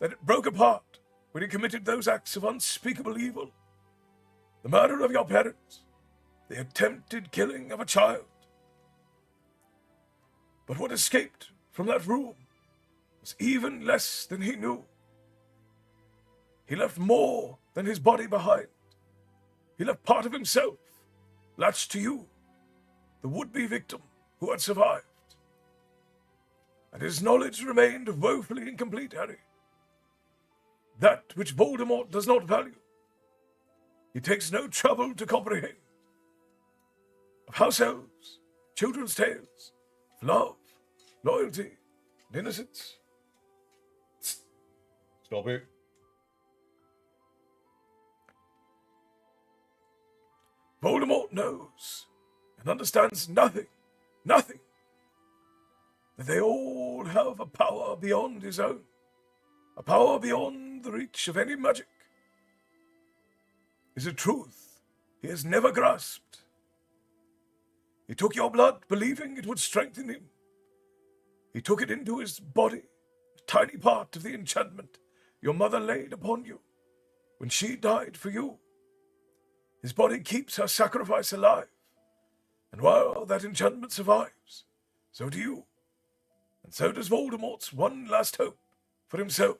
that it broke apart when he committed those acts of unspeakable evil. The murder of your parents, the attempted killing of a child. But what escaped from that room was even less than he knew. He left more than his body behind. He left part of himself, latched to you, the would-be victim who had survived. And his knowledge remained woefully incomplete, Harry. That which Voldemort does not value, he takes no trouble to comprehend. Of house elves, children's tales, of love, loyalty, and innocence. Stop Stop it. Voldemort knows and understands nothing, nothing. That they all have a power beyond his own, a power beyond the reach of any magic. Is a truth he has never grasped. He took your blood, believing it would strengthen him. He took it into his body, a tiny part of the enchantment your mother laid upon you when she died for you. His body keeps her sacrifice alive, and while that enchantment survives, so do you, and so does Voldemort's one last hope for himself.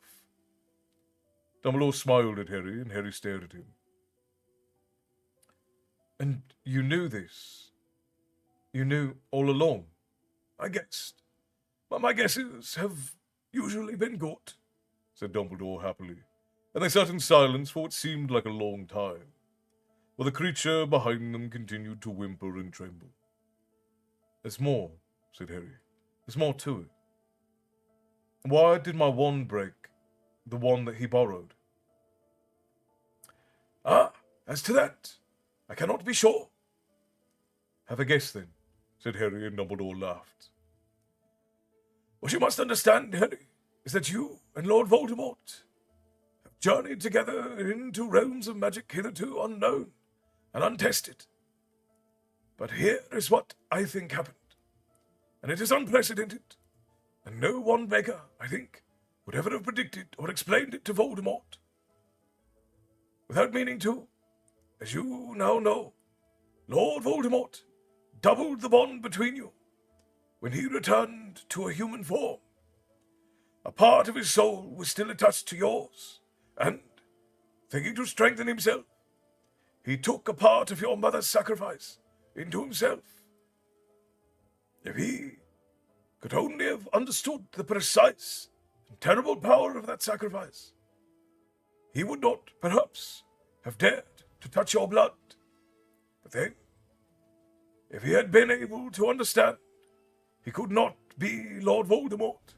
Dumbledore smiled at Harry, and Harry stared at him. And you knew this? You knew all along? I guessed. But my guesses have usually been good, said Dumbledore happily, and they sat in silence for what seemed like a long time, while the creature behind them continued to whimper and tremble. There's more, said Harry. There's more to it. Why did my wand break? The one that he borrowed? As to that, I cannot be sure. Have a guess then, said Harry, and Dumbledore laughed. What you must understand, Harry, is that you and Lord Voldemort have journeyed together into realms of magic hitherto unknown and untested. But here is what I think happened, and it is unprecedented, and no wand maker, I think, would ever have predicted or explained it to Voldemort. Without meaning to, as you now know, Lord Voldemort doubled the bond between you when he returned to a human form. A part of his soul was still attached to yours, and, thinking to strengthen himself, he took a part of your mother's sacrifice into himself. If he could only have understood the precise and terrible power of that sacrifice, he would not, perhaps, have dared to touch your blood. But then, if he had been able to understand, he could not be Lord Voldemort,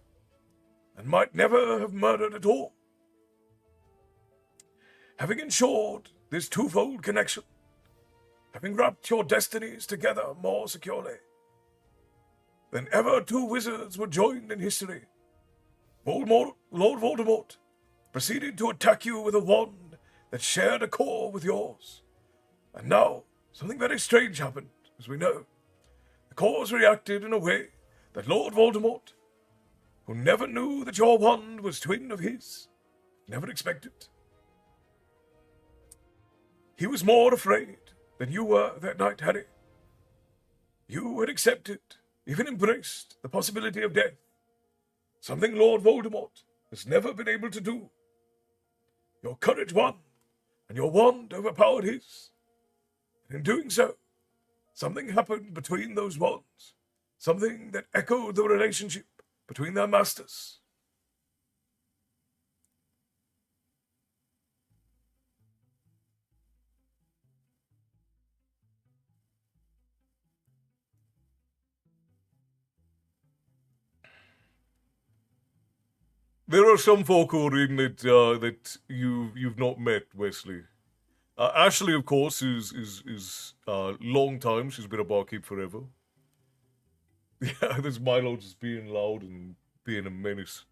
and might never have murdered at all. Having ensured this twofold connection, having wrapped your destinies together more securely than ever two wizards were joined in history, Lord Voldemort proceeded to attack you with a wand that shared a core with yours. And now, something very strange happened, as we know. The cores reacted in a way that Lord Voldemort, who never knew that your wand was twin of his, never expected. He was more afraid than you were that night, Harry. You had accepted, even embraced, the possibility of death, something Lord Voldemort has never been able to do. Your courage won, and your wand overpowered his. And in doing so, something happened between those wands, something that echoed the relationship between their masters. There are some folk, Orin, that you've not met, Wesley. Ashley, of course, is long time. She's been a barkeep forever. Yeah, there's Milo just being loud and being a menace.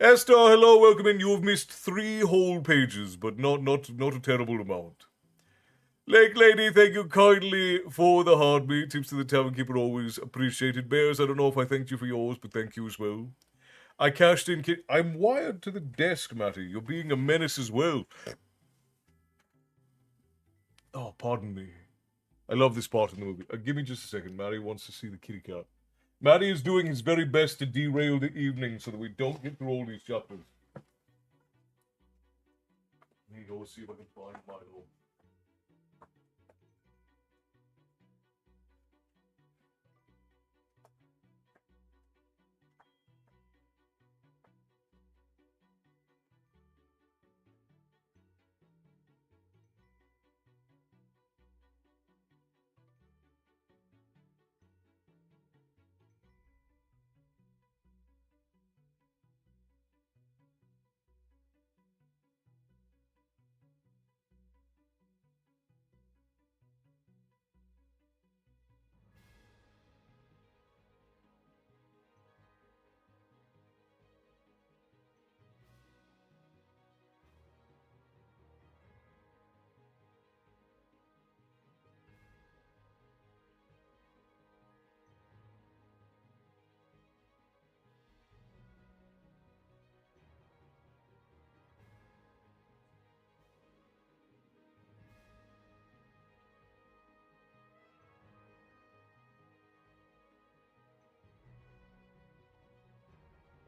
Esther, hello, welcome in. You have missed 3 whole pages, but not a terrible amount. Lake Lady, thank you kindly for the hard meat. Tips to the tavern keeper, always appreciated. Bears, I don't know if I thanked you for yours, but thank you as well. I cashed in. I'm wired to the desk, Matty. You're being a menace as well. Oh, pardon me. I love this part in the movie. Give me just a second. Matty wants to see the kitty cat. Matty is doing his very best to derail the evening so that we don't get through all these chapters. Let me go see if I can find Milo.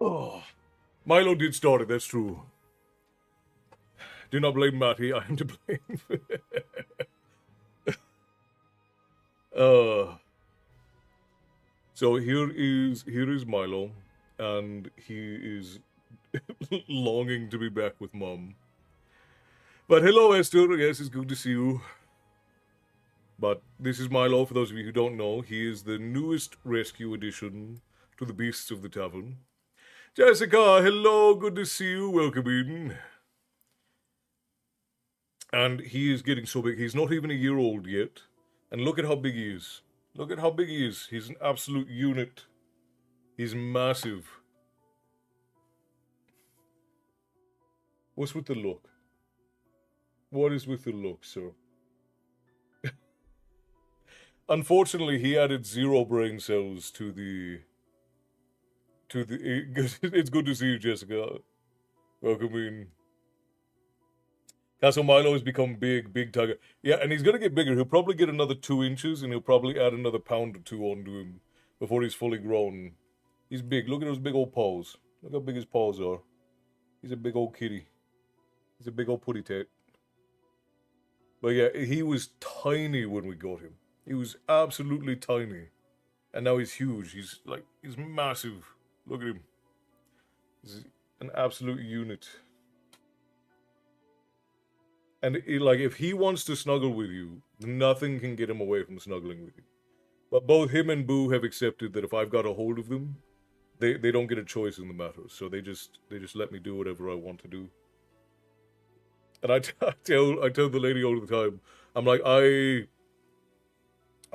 Oh, Milo did start it. That's true. Do not blame Matty. I am to blame. uh, so here is Milo, and he is longing to be back with Mom. But hello, Esther. Yes, it's good to see you. But this is Milo. For those of you who don't know, he is the newest rescue addition to the Beasts of the Tavern. Jessica, hello. Good to see you. Welcome in. And he is getting so big. He's not even a year old yet. And look at how big he is. Look at how big he is. He's an absolute unit. He's massive. What's with the look? What is with the look, sir? Unfortunately, he added 0 brain cells to the. It's good to see you, Jessica. Welcome in. Castle Milo has become big tiger. Yeah, and he's gonna get bigger. He'll probably get another 2 inches, and he'll probably add another pound or 2 onto him before he's fully grown. He's big. Look at those big old paws. Look how big his paws are. He's a big old kitty. He's a big old putty tat. But yeah, he was tiny when we got him. He was absolutely tiny. And now he's huge. He's massive. Look at him. He's an absolute unit. And if he wants to snuggle with you, nothing can get him away from snuggling with you. But both him and Boo have accepted that if I've got a hold of them, they don't get a choice in the matter. So they just let me do whatever I want to do. And I tell the lady all the time, I'm like, I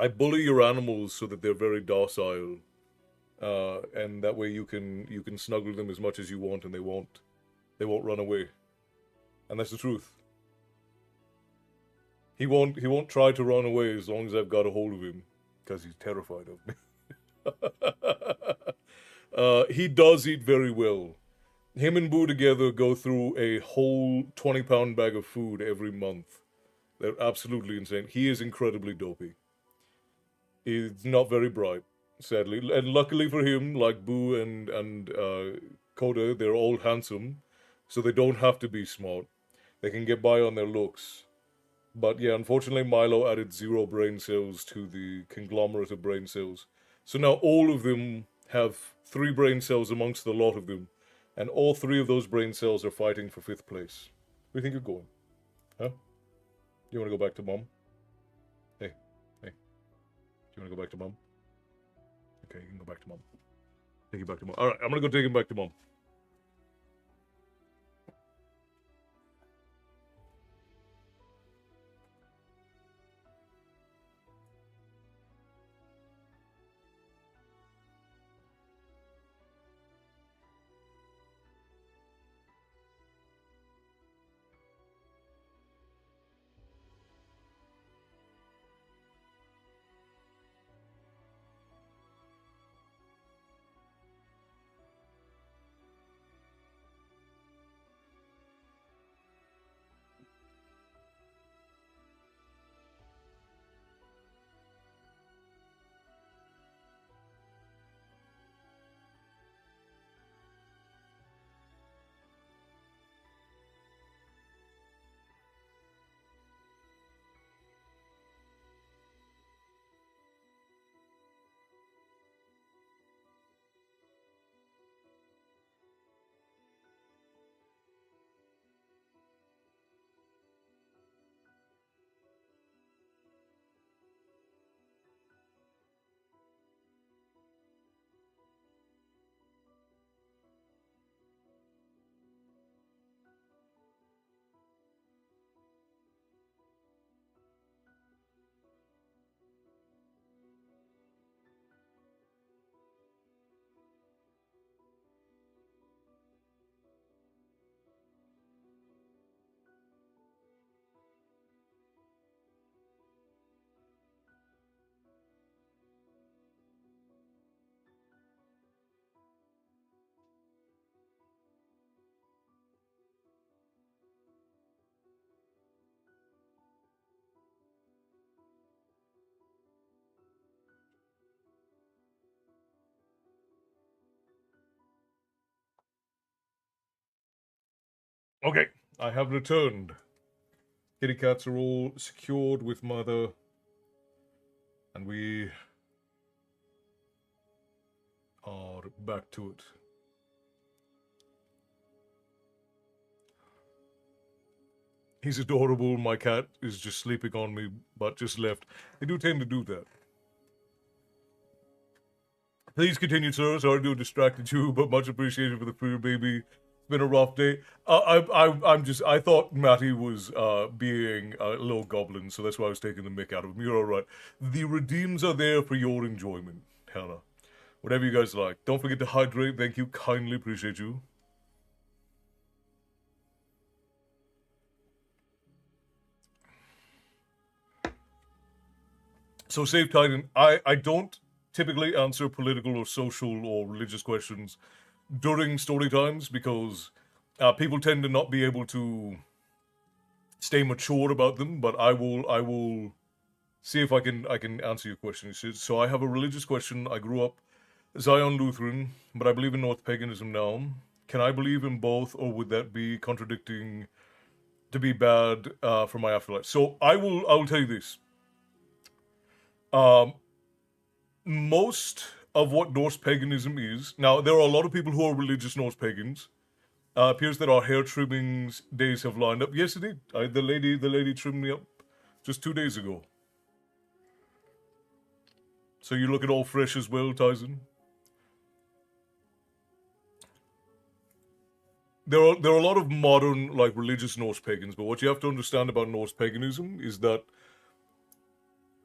bully your animals so that they're very docile, and that way you can snuggle them as much as you want, and they won't run away. And that's the truth. He won't try to run away as long as I've got a hold of him, because he's terrified of me. He does eat very well. Him and Boo together go through a whole 20-pound bag of food every month. They're absolutely insane. He is incredibly dopey. He's not very bright, sadly. And luckily for him, like Boo and Coda, they're all handsome, so they don't have to be smart. They can get by on their looks. But yeah, unfortunately, Milo added 0 brain cells to the conglomerate of brain cells. So now all of them have 3 brain cells amongst the lot of them. And all 3 of those brain cells are fighting for 5th place. Where do you think you're going? Huh? You want to go back to Mom? Hey. Do you want to go back to Mom? Okay, you can go back to Mom. Take you back to Mom. Alright, I'm going to go take him back to Mom. Okay, I have returned. Kitty cats are all secured with mother, and we are back to it. He's adorable. My cat is just sleeping on me, but just left. They do tend to do that. Please continue, sir. Sorry to have distracted you, but much appreciated for the food, baby. It's been a rough day. I thought Matty was being a little goblin, so that's why I was taking the mick out of him. You're all right. The redeems are there for your enjoyment, Hannah. Whatever you guys like. Don't forget to hydrate. Thank you. Kindly appreciate you. So, Save Titan, I don't typically answer political or social or religious questions during story times because people tend to not be able to stay mature about them. But I will see if I can answer your question. So I have a religious question. I grew up Zion Lutheran, but I believe in North paganism now. Can I believe in both, or would that be contradicting to be bad for my afterlife? So I will tell you this. Most of what Norse paganism is now, there are a lot of people who are religious Norse pagans. Appears that our hair trimmings days have lined up. Yes, it did. The lady trimmed me up just 2 days ago. So you looking all fresh as well, Tyson. There are a lot of modern like religious Norse pagans, but what you have to understand about Norse paganism is that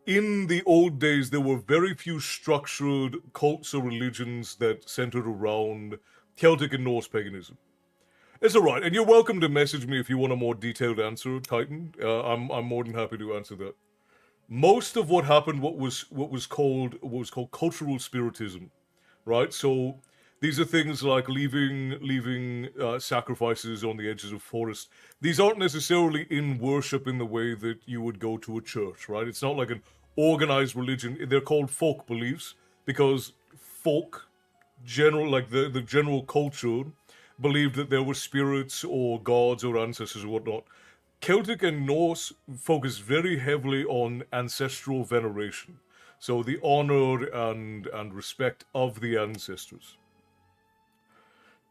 in the old days there were very few structured cults or religions that centered around Celtic and Norse paganism. It's all right, and you're welcome to message me if you want a more detailed answer, Titan. I'm more than happy to answer that. Most of what happened, what was called cultural spiritism, right? So these are things like leaving sacrifices on the edges of forest. These aren't necessarily in worship in the way that you would go to a church, right? It's not like an organized religion. They're called folk beliefs because folk, like the general culture, believed that there were spirits or gods or ancestors or whatnot. Celtic and Norse focus very heavily on ancestral veneration, so the honor and respect of the ancestors.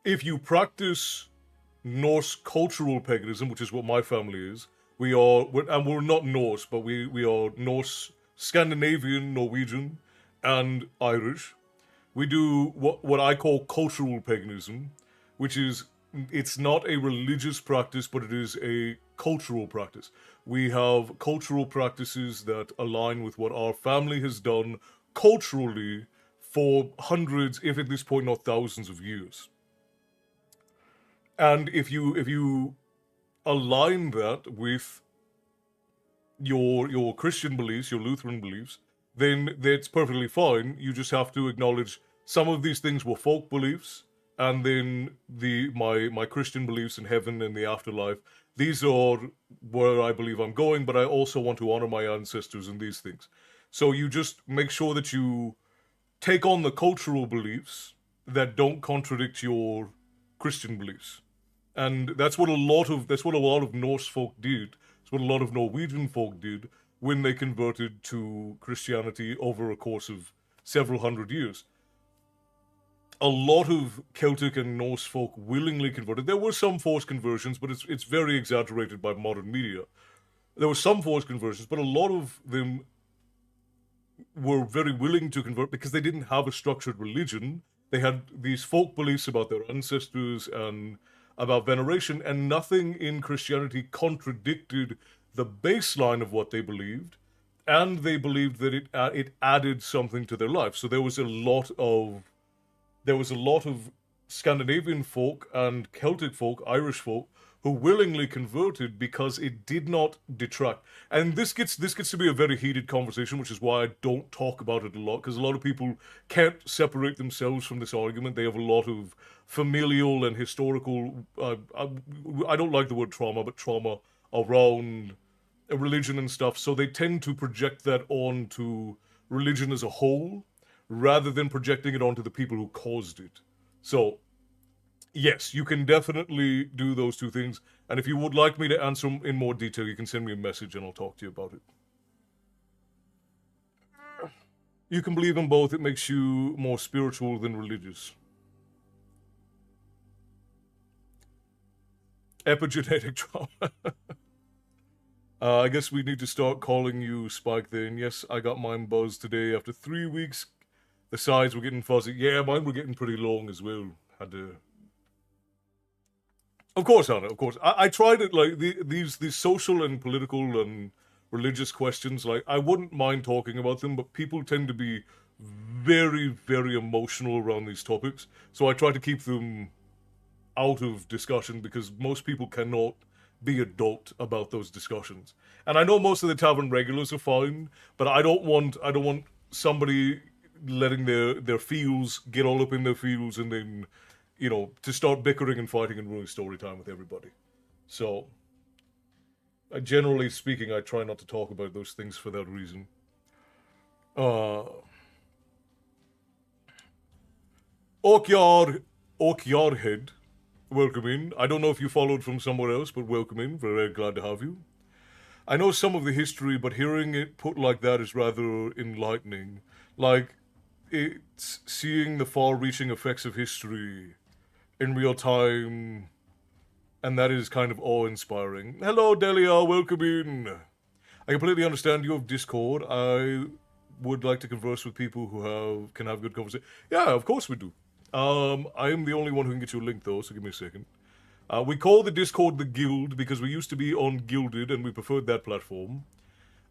If you practice Norse cultural paganism, which is what my family is, we're not Norse, but we are Norse, Scandinavian, Norwegian, and Irish. We do what I call cultural paganism, which is it's not a religious practice, but it is a cultural practice. We have cultural practices that align with what our family has done culturally for hundreds, if at this point not thousands of years. And if you align that with your Christian beliefs, your Lutheran beliefs, then that's perfectly fine. You just have to acknowledge some of these things were folk beliefs, and then my Christian beliefs in heaven and the afterlife. These are where I believe I'm going, but I also want to honor my ancestors in these things. So you just make sure that you take on the cultural beliefs that don't contradict your Christian beliefs. And that's what a lot of Norse folk did. It's what a lot of Norwegian folk did when they converted to Christianity over a course of several hundred years. A lot of Celtic and Norse folk willingly converted. There were some forced conversions, but it's very exaggerated by modern media. There were some forced conversions, but a lot of them were very willing to convert because they didn't have a structured religion. They had these folk beliefs about their ancestors and about veneration, and nothing in Christianity contradicted the baseline of what they believed, and they believed that it added something to their life. So there was a lot of Scandinavian folk and Celtic folk, Irish folk, who willingly converted because it did not detract. And this gets to be a very heated conversation, which is why I don't talk about it a lot, because a lot of people can't separate themselves from this argument. They have a lot of familial and historical. I don't like the word trauma, but trauma around religion and stuff. So they tend to project that onto religion as a whole, rather than projecting it onto the people who caused it. So Yes, you can definitely do those two things. And if you would like me to answer in more detail, you can send me a message and I'll talk to you about it. You can believe in both. It makes you more spiritual than religious. Epigenetic trauma. I guess we need to start calling you Spike then. Yes, I got mine buzzed today after 3 weeks. The sides were getting fuzzy. Yeah, mine were getting pretty long as well. Had to. Of course, Anna. Of course, I tried it. Like these social and political and religious questions. Like I wouldn't mind talking about them, but people tend to be very, very emotional around these topics. So I try to keep them out of discussion because most people cannot be adult about those discussions. And I know most of the tavern regulars are fine, but I don't want somebody letting their feels get all up in their feels and then, to start bickering and fighting and ruining story time with everybody. So, generally speaking, I try not to talk about those things for that reason. Uh, Okyarhead, welcome in. I don't know if you followed from somewhere else, but welcome in. Very glad to have you. I know some of the history, but hearing it put like that is rather enlightening. Like, it's seeing the far reaching effects of history in real time, and that is kind of awe inspiring. Hello, Delia, welcome in. I completely understand you have Discord. I would like to converse with people who can have good conversation. Yeah, of course we do. I am the only one who can get you a link though, so give me a second. We call the Discord the Guild because we used to be on Guilded and we preferred that platform.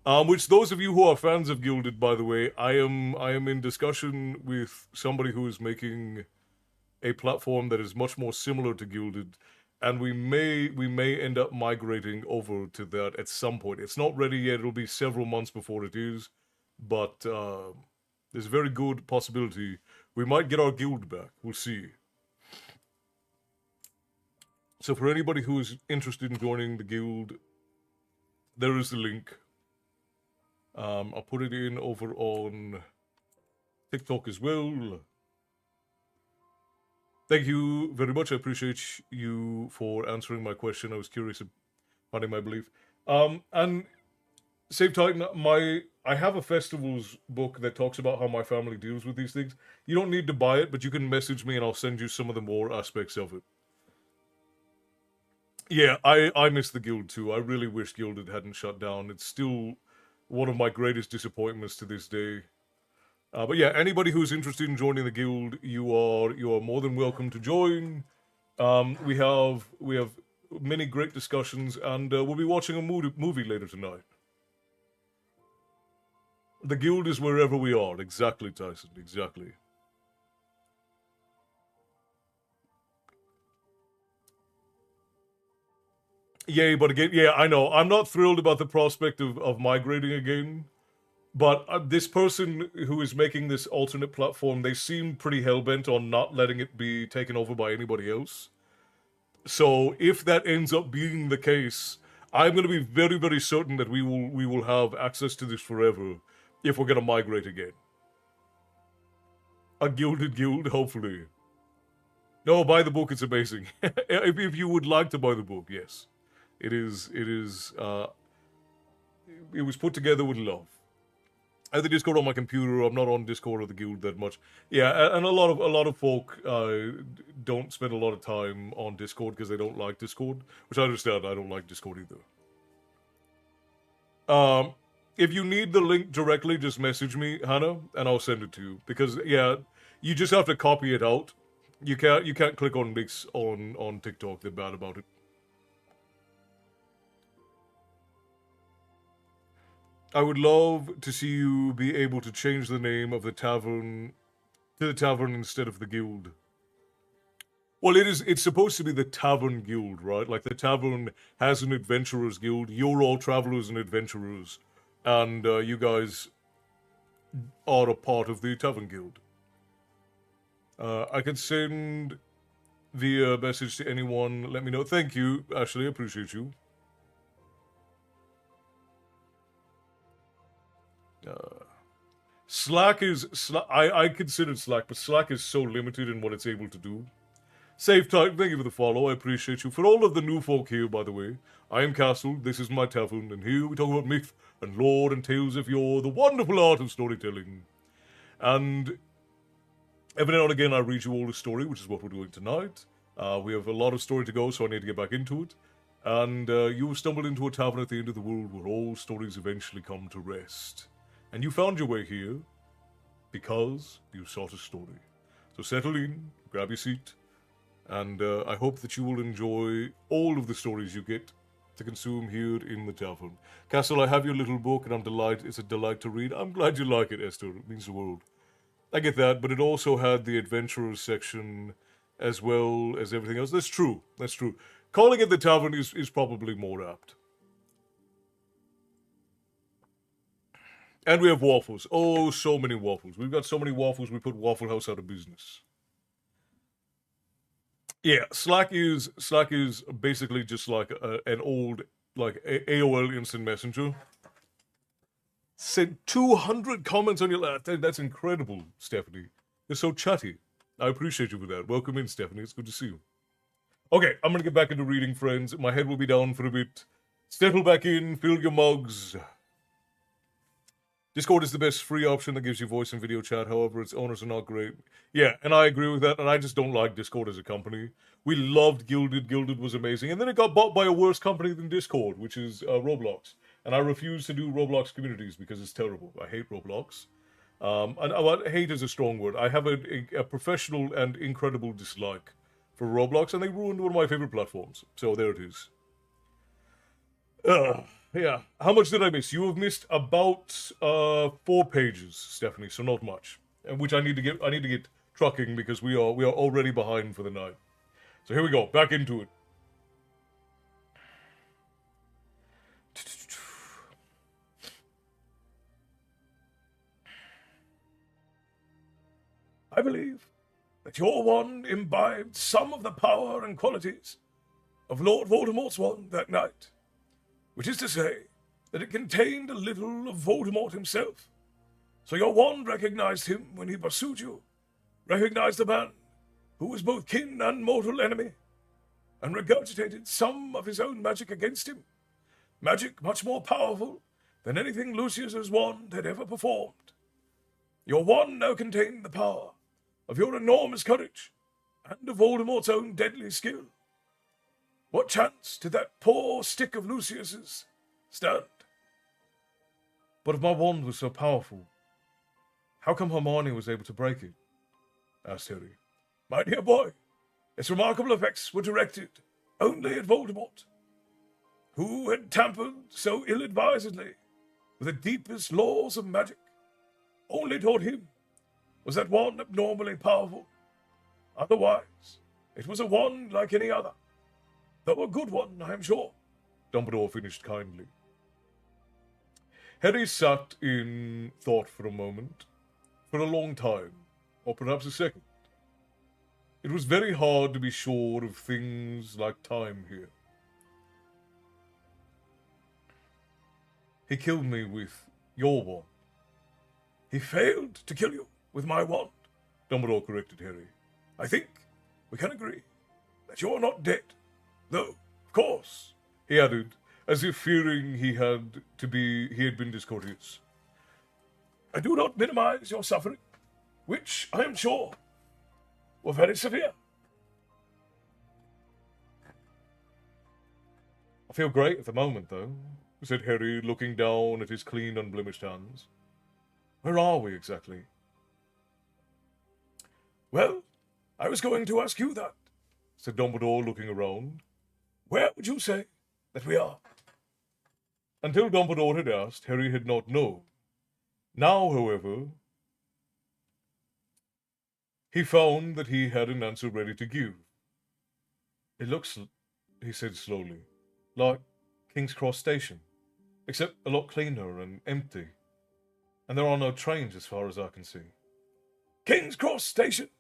Which those of you who are fans of Guilded, by the way, I am in discussion with somebody who is making a platform that is much more similar to Guilded, and we may end up migrating over to that at some point. It's not ready yet. It'll be several months before it is, but there's a very good possibility we might get our guild back. We'll see. So for anybody who is interested in joining the guild, there is the link. I'll put it in over on TikTok as well. Thank you very much. I appreciate you for answering my question. I was curious about finding my belief. And same time, I have a festivals book that talks about how my family deals with these things. You don't need to buy it, but you can message me and I'll send you some of the more aspects of it. Yeah, I miss the guild too. I really wish Guilded hadn't shut down. It's still one of my greatest disappointments to this day. But yeah, anybody who's interested in joining the guild, you are more than welcome to join. We have many great discussions, and we'll be watching a movie later tonight. The guild is wherever we are. Exactly, Tyson. Exactly. Yay, but again, yeah, I know. I'm not thrilled about the prospect of migrating again. But this person who is making this alternate platform, they seem pretty hellbent on not letting it be taken over by anybody else. So if that ends up being the case, I'm going to be very, very certain that we will have access to this forever if we're going to migrate again. A gilded guild, hopefully. No, buy the book. It's amazing. if you would like to buy the book, yes, it is. It is. It was put together with love. I have the Discord on my computer. I'm not on Discord or the guild that much. Yeah, and a lot of folk don't spend a lot of time on Discord because they don't like Discord, which I understand. I don't like Discord either. If you need the link directly, just message me, Hannah, and I'll send it to you. Because yeah, you just have to copy it out. You can't click on links on TikTok. They're bad about it. I would love to see you be able to change the name of the tavern to the tavern instead of the guild. Well, it's supposed to be the tavern guild, right? Like the tavern has an adventurers guild. You're all travelers and adventurers, and you guys are a part of the tavern guild. I can send the message to anyone. Let me know. Thank you, Ashley. I appreciate you. Slack is I considered Slack, but Slack is so limited in what it's able to do. Safe time, thank you for the follow, I appreciate you. For all of the new folk here, by the way, I am Castle, this is my tavern, and here we talk about myth and lore and tales of yore, the wonderful art of storytelling. And every now and again I read you all a story, which is what we're doing tonight. We have a lot of story to go, so I need to get back into it. And you have stumbled into a tavern at the end of the world where all stories eventually come to rest. And you found your way here because you sought a story. So settle in, grab your seat, and I hope that you will enjoy all of the stories you get to consume here in the tavern. Castle, I have your little book, and it's a delight to read. I'm glad you like it, Esther. It means the world. I get that, but it also had the adventurers section as well as everything else. That's true. Calling it the tavern is probably more apt. And we have waffles. Oh, so many waffles. We've got so many waffles, we put Waffle House out of business. Yeah, Slack is basically just like an old AOL Instant Messenger. Sent 200 comments on your that's incredible, Stephanie. You're so chatty. I appreciate you for that. Welcome in, Stephanie. It's good to see you. Okay, I'm gonna get back into reading, friends. My head will be down for a bit. Settle back in, fill your mugs. Discord is the best free option that gives you voice and video chat. However, its owners are not great. Yeah, and I agree with that, and I just don't like Discord as a company. We loved Gilded. Gilded was amazing. And then it got bought by a worse company than Discord, which is Roblox. And I refuse to do Roblox communities because it's terrible. I hate Roblox. Hate is a strong word. I have a professional and incredible dislike for Roblox, and they ruined one of my favorite platforms. So there it is. Yeah. How much did I miss? You have missed about 4 pages, Stephanie. So not much. Which I need to get trucking because we are already behind for the night. So here we go. Back into it. I believe that your wand imbibed some of the power and qualities of Lord Voldemort's wand that night, which is to say that it contained a little of Voldemort himself. So your wand recognized him when he pursued you, recognized the man who was both kin and mortal enemy, and regurgitated some of his own magic against him, magic much more powerful than anything Lucius's wand had ever performed. Your wand now contained the power of your enormous courage and of Voldemort's own deadly skill. What chance did that poor stick of Lucius's stand? But if my wand was so powerful, how come Hermione was able to break it? Asked Harry. My dear boy, its remarkable effects were directed only at Voldemort, who had tampered so ill-advisedly with the deepest laws of magic. Only toward him was that wand abnormally powerful. Otherwise, it was a wand like any other, though a good one, I am sure. Dumbledore finished kindly. Harry sat in thought for a moment, for a long time, or perhaps a second. It was very hard to be sure of things like time here. He killed me with your wand. He failed to kill you with my wand, Dumbledore corrected Harry. I think we can agree that you're not dead, though, of course, he added, as if fearing he had been discourteous. I do not minimize your suffering, which, I am sure, were very severe. I feel great at the moment, though, said Harry, looking down at his clean, unblemished hands. Where are we exactly? Well, I was going to ask you that, said Dumbledore, looking around. Where would you say that we are? Until Dumbledore had asked, Harry had not known. Now, however, he found that he had an answer ready to give. It looks, he said slowly, like King's Cross Station, except a lot cleaner and empty. And there are no trains as far as I can see. King's Cross Station?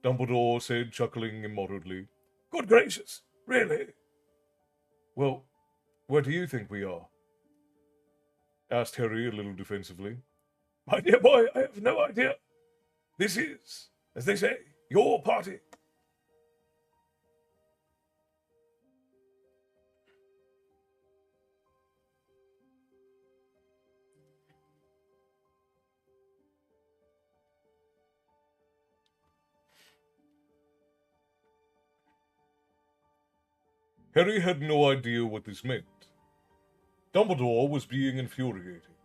Dumbledore said, chuckling immoderately. Good gracious, really? Well, where do you think we are? Asked Harry a little defensively. My dear boy, I have no idea. This is, as they say, your party. Harry had no idea what this meant. Dumbledore was being infuriating.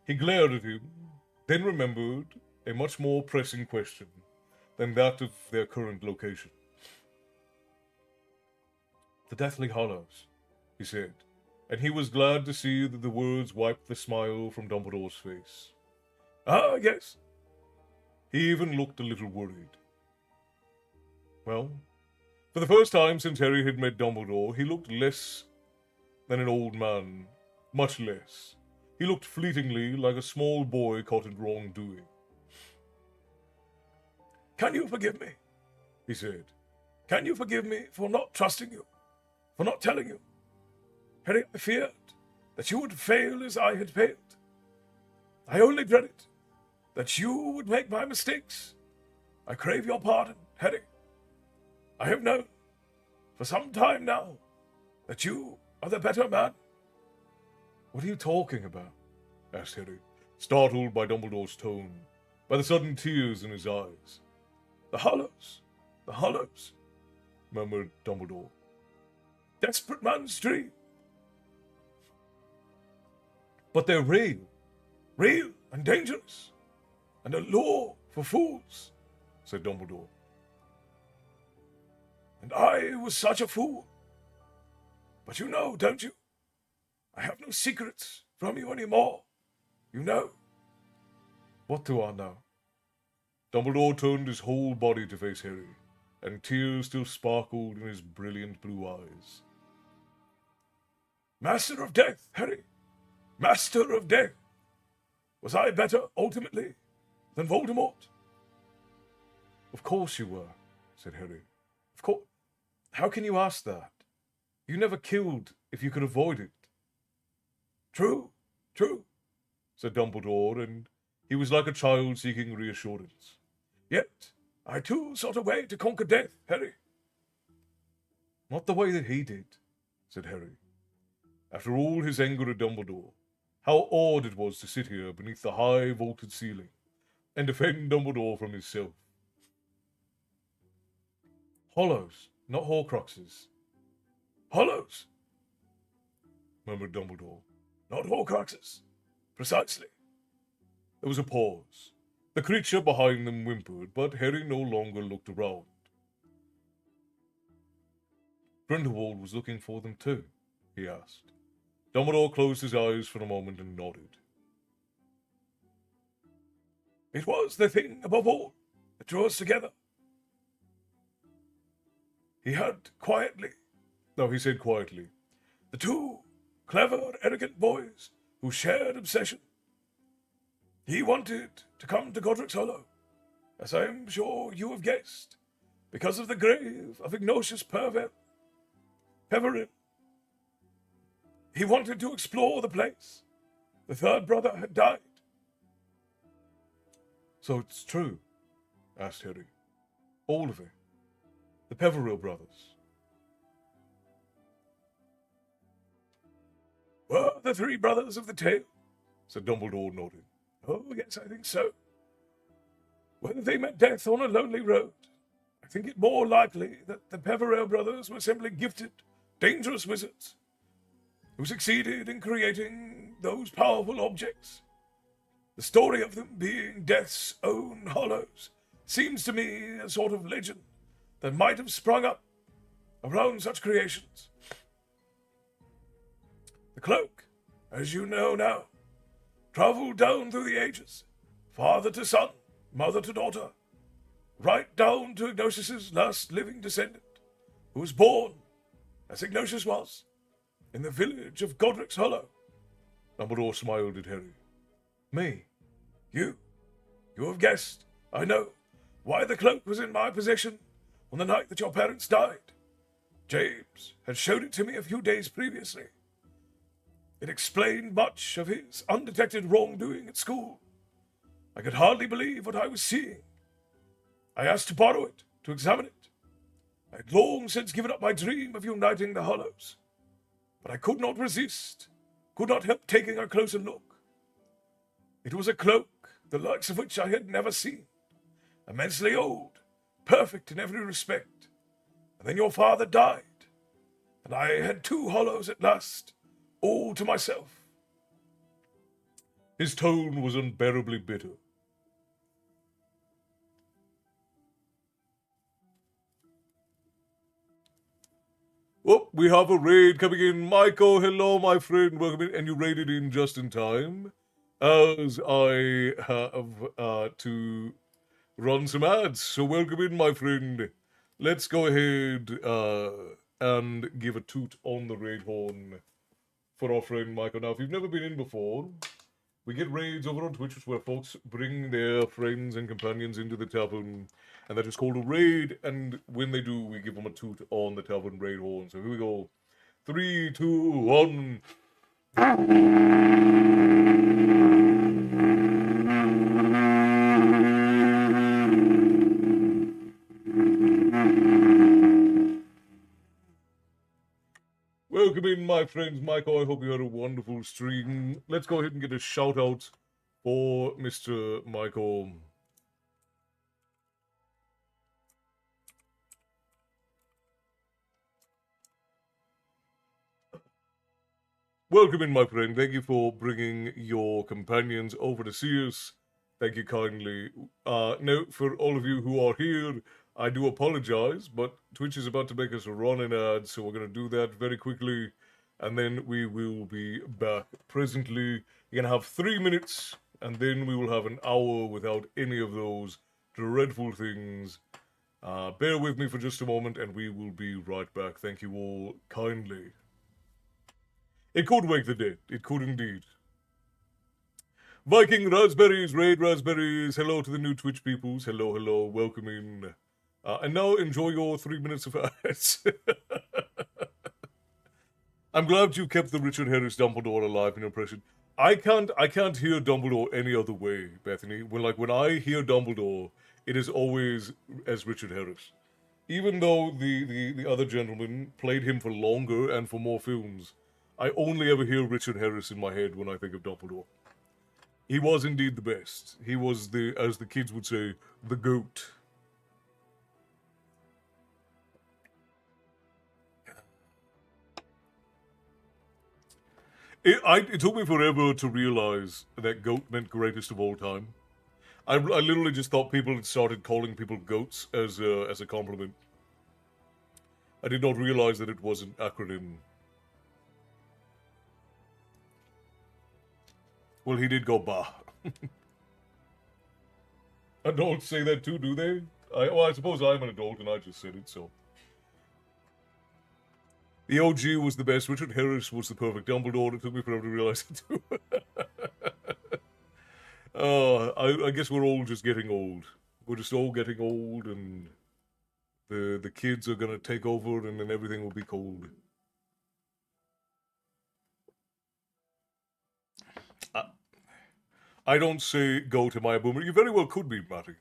He glared at him, then remembered a much more pressing question than that of their current location. The Deathly Hallows, he said, and he was glad to see that the words wiped the smile from Dumbledore's face. Ah, yes. He even looked a little worried. Well, for the first time since Harry had met Dumbledore, he looked less than an old man, much less. He looked fleetingly like a small boy caught in wrongdoing. Can you forgive me? He said. Can you forgive me for not trusting you? For not telling you? Harry, I feared that you would fail as I had failed. I only dreaded that you would make my mistakes. I crave your pardon, Harry. I have known for some time now that you are the better man. What are you talking about? Asked Harry, startled by Dumbledore's tone, by the sudden tears in his eyes. The Hallows, murmured Dumbledore. Desperate man's dream. But they're real. Real and dangerous, and a law for fools, said Dumbledore. And I was such a fool. But you know, don't you? I have no secrets from you anymore. You know. What do I know? Dumbledore turned his whole body to face Harry, and tears still sparkled in his brilliant blue eyes. Master of Death, Harry. Master of Death. Was I better, ultimately, than Voldemort? Of course you were, said Harry. Of course. How can you ask that? You never killed if you could avoid it. True, said Dumbledore, and he was like a child seeking reassurance. Yet, I too sought a way to conquer death, Harry. Not the way that he did, said Harry. After all his anger at Dumbledore, how odd it was to sit here beneath the high vaulted ceiling and defend Dumbledore from himself. Hollows, not Horcruxes. Hollows, murmured Dumbledore. Not Horcruxes. Precisely. There was a pause. The creature behind them whimpered, but Harry no longer looked around. Grindelwald was looking for them too, he asked. Dumbledore closed his eyes for a moment and nodded. It was the thing above all that drew us together. He said quietly, the two clever, arrogant boys who shared obsession. He wanted to come to Godric's Hollow, as I am sure you have guessed, because of the grave of Ignatius Peveril. He wanted to explore the place. The third brother had died. So it's true? Asked Harry. All of it? The Peveril brothers? Were the three brothers of the tale? Said Dumbledore, nodding. Oh, yes, I think so. Whether they met death on a lonely road, I think it more likely that the Peveril brothers were simply gifted, dangerous wizards who succeeded in creating those powerful objects. The story of them being Death's own hollows seems to me a sort of legend that might have sprung up around such creations. The cloak, as you know now, traveled down through the ages, father to son, mother to daughter, right down to Ignatius's last living descendant, who was born, as Ignatius was, in the village of Godric's Hollow. Dumbledore smiled at Harry. Me? You have guessed, I know, why the cloak was in my possession on the night that your parents died. James had showed it to me a few days previously. It explained much of his undetected wrongdoing at school. I could hardly believe what I was seeing. I asked to borrow it, to examine it. I had long since given up my dream of uniting the Hallows, but I could not resist, could not help taking a closer look. It was a cloak, the likes of which I had never seen, immensely old, perfect in every respect. And then your father died. and I had 2 hollows at last, all to myself. His tone was unbearably bitter. Oh, we have a raid coming in. Michael, hello, my friend. Welcome in. And you raided in just in time, as I have to run some ads. So welcome in, my friend. Let's go ahead and give a toot on the raid horn for our friend Michael. Now, if you've never been in before, we get raids over on Twitch where folks bring their friends and companions into the tavern, and that is called a raid. And when they do, we give them a toot on the tavern raid horn. So here we go. 3, 2, 1. Welcome in, my friends. Michael, I hope you had a wonderful stream. Let's go ahead and get a shout out for Mr. Michael. Welcome in, my friend. Thank you for bringing your companions over to see us. Thank you kindly. Now, for all of you who are here, I do apologize, but Twitch is about to make us run an ad, so we're going to do that very quickly, and then we will be back presently. You're going to have 3 minutes, and then we will have an hour without any of those dreadful things. Bear with me for just a moment, and we will be right back. Thank you all kindly. It could wake the dead. It could indeed. Viking Raspberries, Raid Raspberries, hello to the new Twitch peoples. Hello, hello, welcome in. And now enjoy your 3 minutes of ads. I'm glad you kept the Richard Harris Dumbledore alive in your impression. I can't hear Dumbledore any other way, Bethany. When I hear Dumbledore, it is always as Richard Harris. Even though the other gentleman played him for longer and for more films, I only ever hear Richard Harris in my head when I think of Dumbledore. He was indeed the best. He was as the kids would say, the GOAT. It took me forever to realize that GOAT meant greatest of all time. I literally just thought people had started calling people goats as a compliment. I did not realize that it was an acronym. Well, he did go bah. Adults say that too, do they? I suppose I'm an adult and I just said it, so. The OG was the best. Richard Harris was the perfect Dumbledore. It took me forever to realize it too. I guess we're all just getting old. We're just all getting old, and the kids are gonna take over, and then everything will be cold. I don't say go to my boomer. You very well could be, Matty.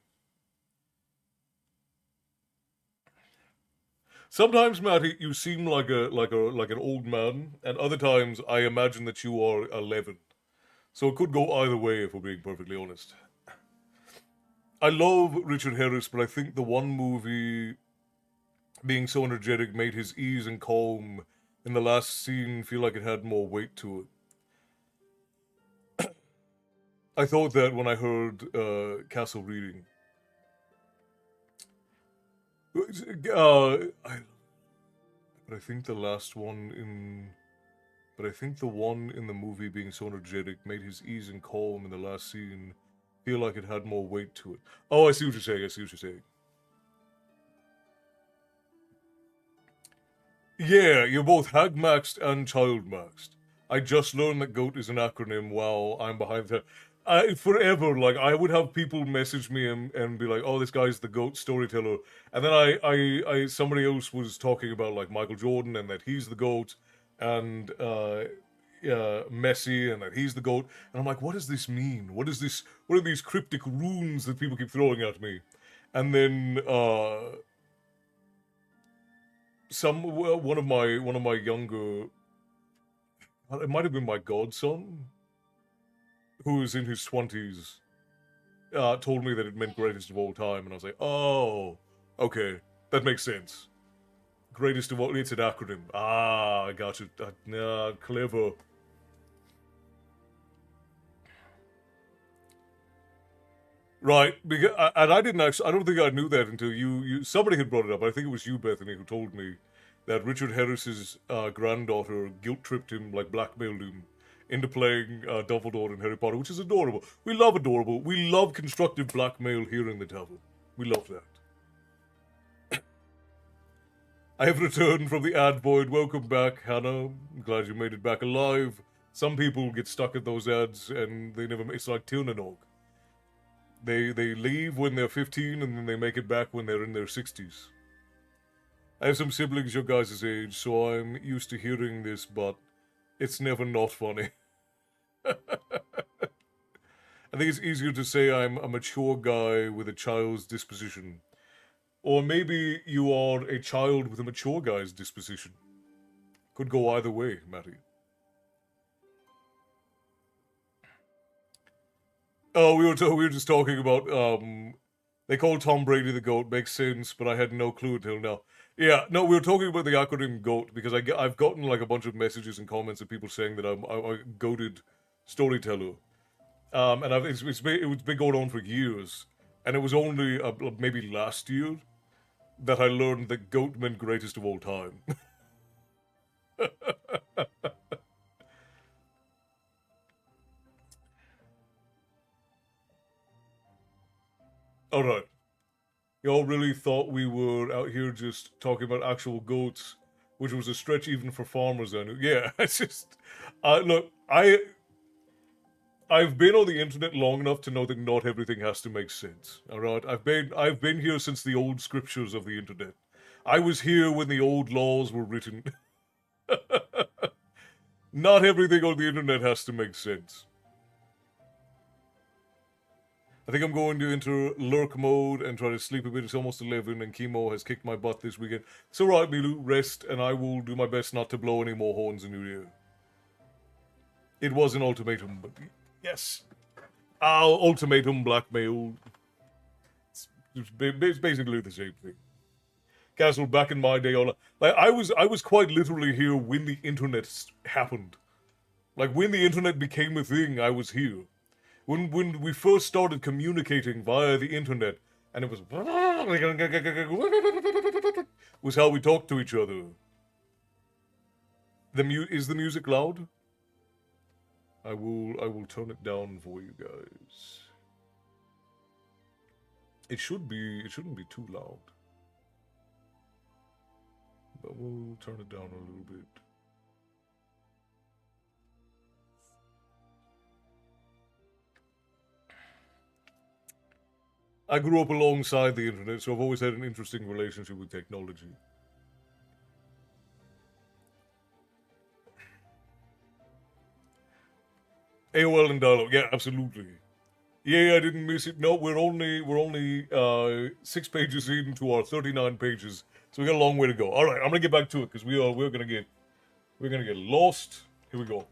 Sometimes, Matty, you seem like an old man, and other times I imagine that you are 11. So it could go either way, if we're being perfectly honest. I love Richard Harris, but I think the one movie being so energetic made his ease and calm in the last scene feel like it had more weight to it. I thought that when I heard Castle reading. But I think the last one in. But I think the one in the movie being so energetic made his ease and calm in the last scene feel like it had more weight to it. Oh, I see what you're saying. I see what you're saying. Yeah, you're both hag-maxed and child-maxed. I just learned that GOAT is an acronym while I'm behind the... forever, like, I would have people message me and be like, oh, this guy's the GOAT storyteller. And then somebody else was talking about, like, Michael Jordan and that he's the GOAT, and Messi and that he's the GOAT. And I'm like, what does this mean? What are these cryptic runes that people keep throwing at me? And then, one of my younger, it might have been my godson, who is in his 20s, told me that it meant greatest of all time, and I was like, oh, okay, that makes sense. Greatest of all. It's an acronym. Ah, I got you. Clever. Right, because, and I didn't actually. I don't think I knew that until you. Somebody had brought it up. I think it was you, Bethany, who told me that Richard Harris's granddaughter guilt tripped him, like blackmailed him, into playing Dumbledore in Harry Potter, which is adorable. We love adorable. We love constructive blackmail here in the Tavern. We love that. I have returned from the ad void. Welcome back, Hannah. I'm glad you made it back alive. Some people get stuck at those ads and they never. It's like Tirnanog. They leave when they're 15 and then they make it back when they're in their 60s. I have some siblings your guys' age, so I'm used to hearing this, but it's never not funny. I think it's easier to say I'm a mature guy with a child's disposition. Or maybe you are a child with a mature guy's disposition. Could go either way, Matty. Oh, we were just talking about, they call Tom Brady the GOAT, makes sense, but I had no clue until now. Yeah, no, we were talking about the acronym GOAT, because I've gotten like a bunch of messages and comments of people saying that I'm a goated storyteller. And it's been going on for years, and it was only maybe last year that I learned that GOAT meant greatest of all time. Alright. Y'all really thought we were out here just talking about actual goats, which was a stretch even for farmers I knew. Yeah, it's just... look, I've been on the internet long enough to know that not everything has to make sense. Alright? I've been here since the old scriptures of the internet. I was here when the old laws were written. Not everything on the internet has to make sense. I think I'm going to enter lurk mode and try to sleep a bit. It's almost 11 and chemo has kicked my butt this weekend. It's alright, Milu. Rest, and I will do my best not to blow any more horns in your ear. It was an ultimatum, but yes. Ultimatum, blackmail. It's basically the same thing. Castle, back in my day, like I was quite literally here when the internet happened. Like when the internet became a thing, I was here. When we first started communicating via the internet, and it was how we talked to each other. Is the music loud? I will turn it down for you guys. It shouldn't be too loud. But we'll turn it down a little bit. I grew up alongside the internet, so I've always had an interesting relationship with technology. AOL and dialogue, yeah, absolutely. Yeah, I didn't miss it. No, we're only 6 pages into our 39 pages, so we got a long way to go. All right, I'm gonna get back to it because we're gonna get lost. Here we go.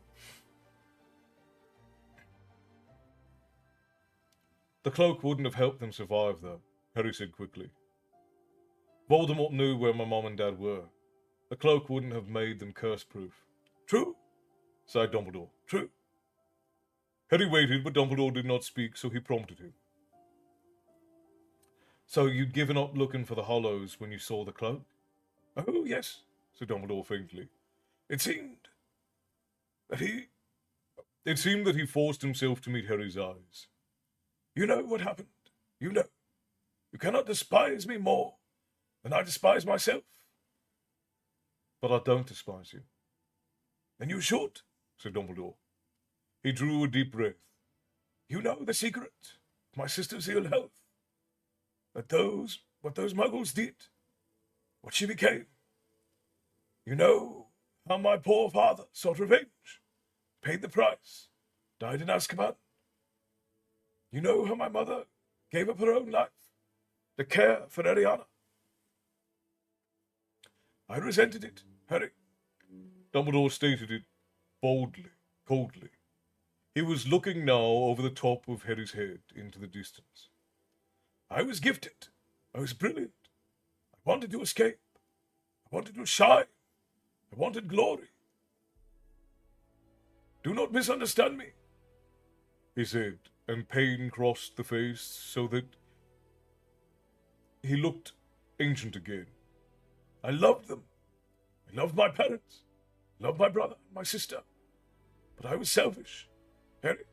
The cloak wouldn't have helped them survive, though, Harry said quickly. Voldemort knew where my mom and dad were. The cloak wouldn't have made them curse-proof. True, sighed Dumbledore. True. Harry waited, but Dumbledore did not speak, so he prompted him. So you'd given up looking for the Hallows when you saw the cloak? Oh, yes, said Dumbledore faintly. It seemed that he forced himself to meet Harry's eyes. You know what happened. You know. You cannot despise me more than I despise myself. But I don't despise you. Then you should, said Dumbledore. He drew a deep breath. You know the secret of my sister's ill health. What those muggles did. What she became. You know how my poor father sought revenge. Paid the price. Died in Azkaban. You know how my mother gave up her own life to care for Ariana. I resented it, Harry. Dumbledore stated it boldly, coldly. He was looking now over the top of Harry's head into the distance. I was gifted. I was brilliant. I wanted to escape. I wanted to shine. I wanted glory. Do not misunderstand me. he said, and pain crossed the face so that he looked ancient again. I loved them. I loved my parents. I loved my brother and my sister. But I was selfish. Harry,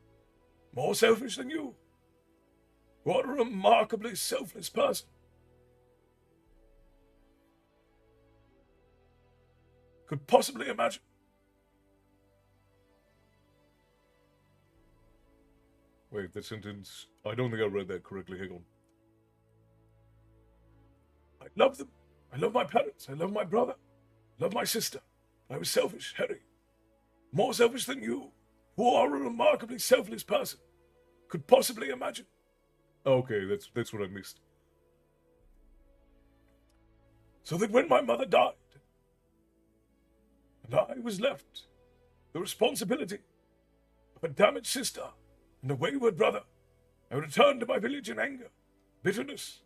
more selfish than you. What a remarkably selfless person. Could possibly imagine. Wait, that sentence, I don't think I read that correctly. Hang on. I love them. I love my parents. I love my brother. I love my sister. I was selfish, Harry. More selfish than you, who are a remarkably selfless person, could possibly imagine. Okay, that's what I missed. So that when my mother died, and I was left the responsibility of a damaged sister and a wayward brother, I returned to my village in anger, bitterness,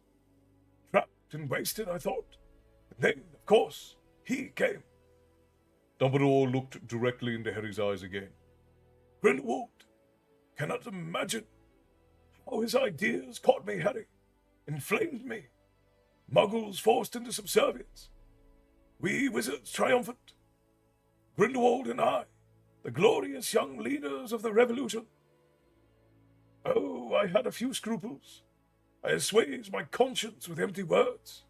trapped and wasted, I thought. And then, of course, he came. Dumbledore looked directly into Harry's eyes again. Grindelwald cannot imagine how his ideas caught me, Harry, inflamed me. Muggles forced into subservience. We wizards triumphant. Grindelwald and I, the glorious young leaders of the revolution. Oh, I had a few scruples. I assuaged my conscience with empty words.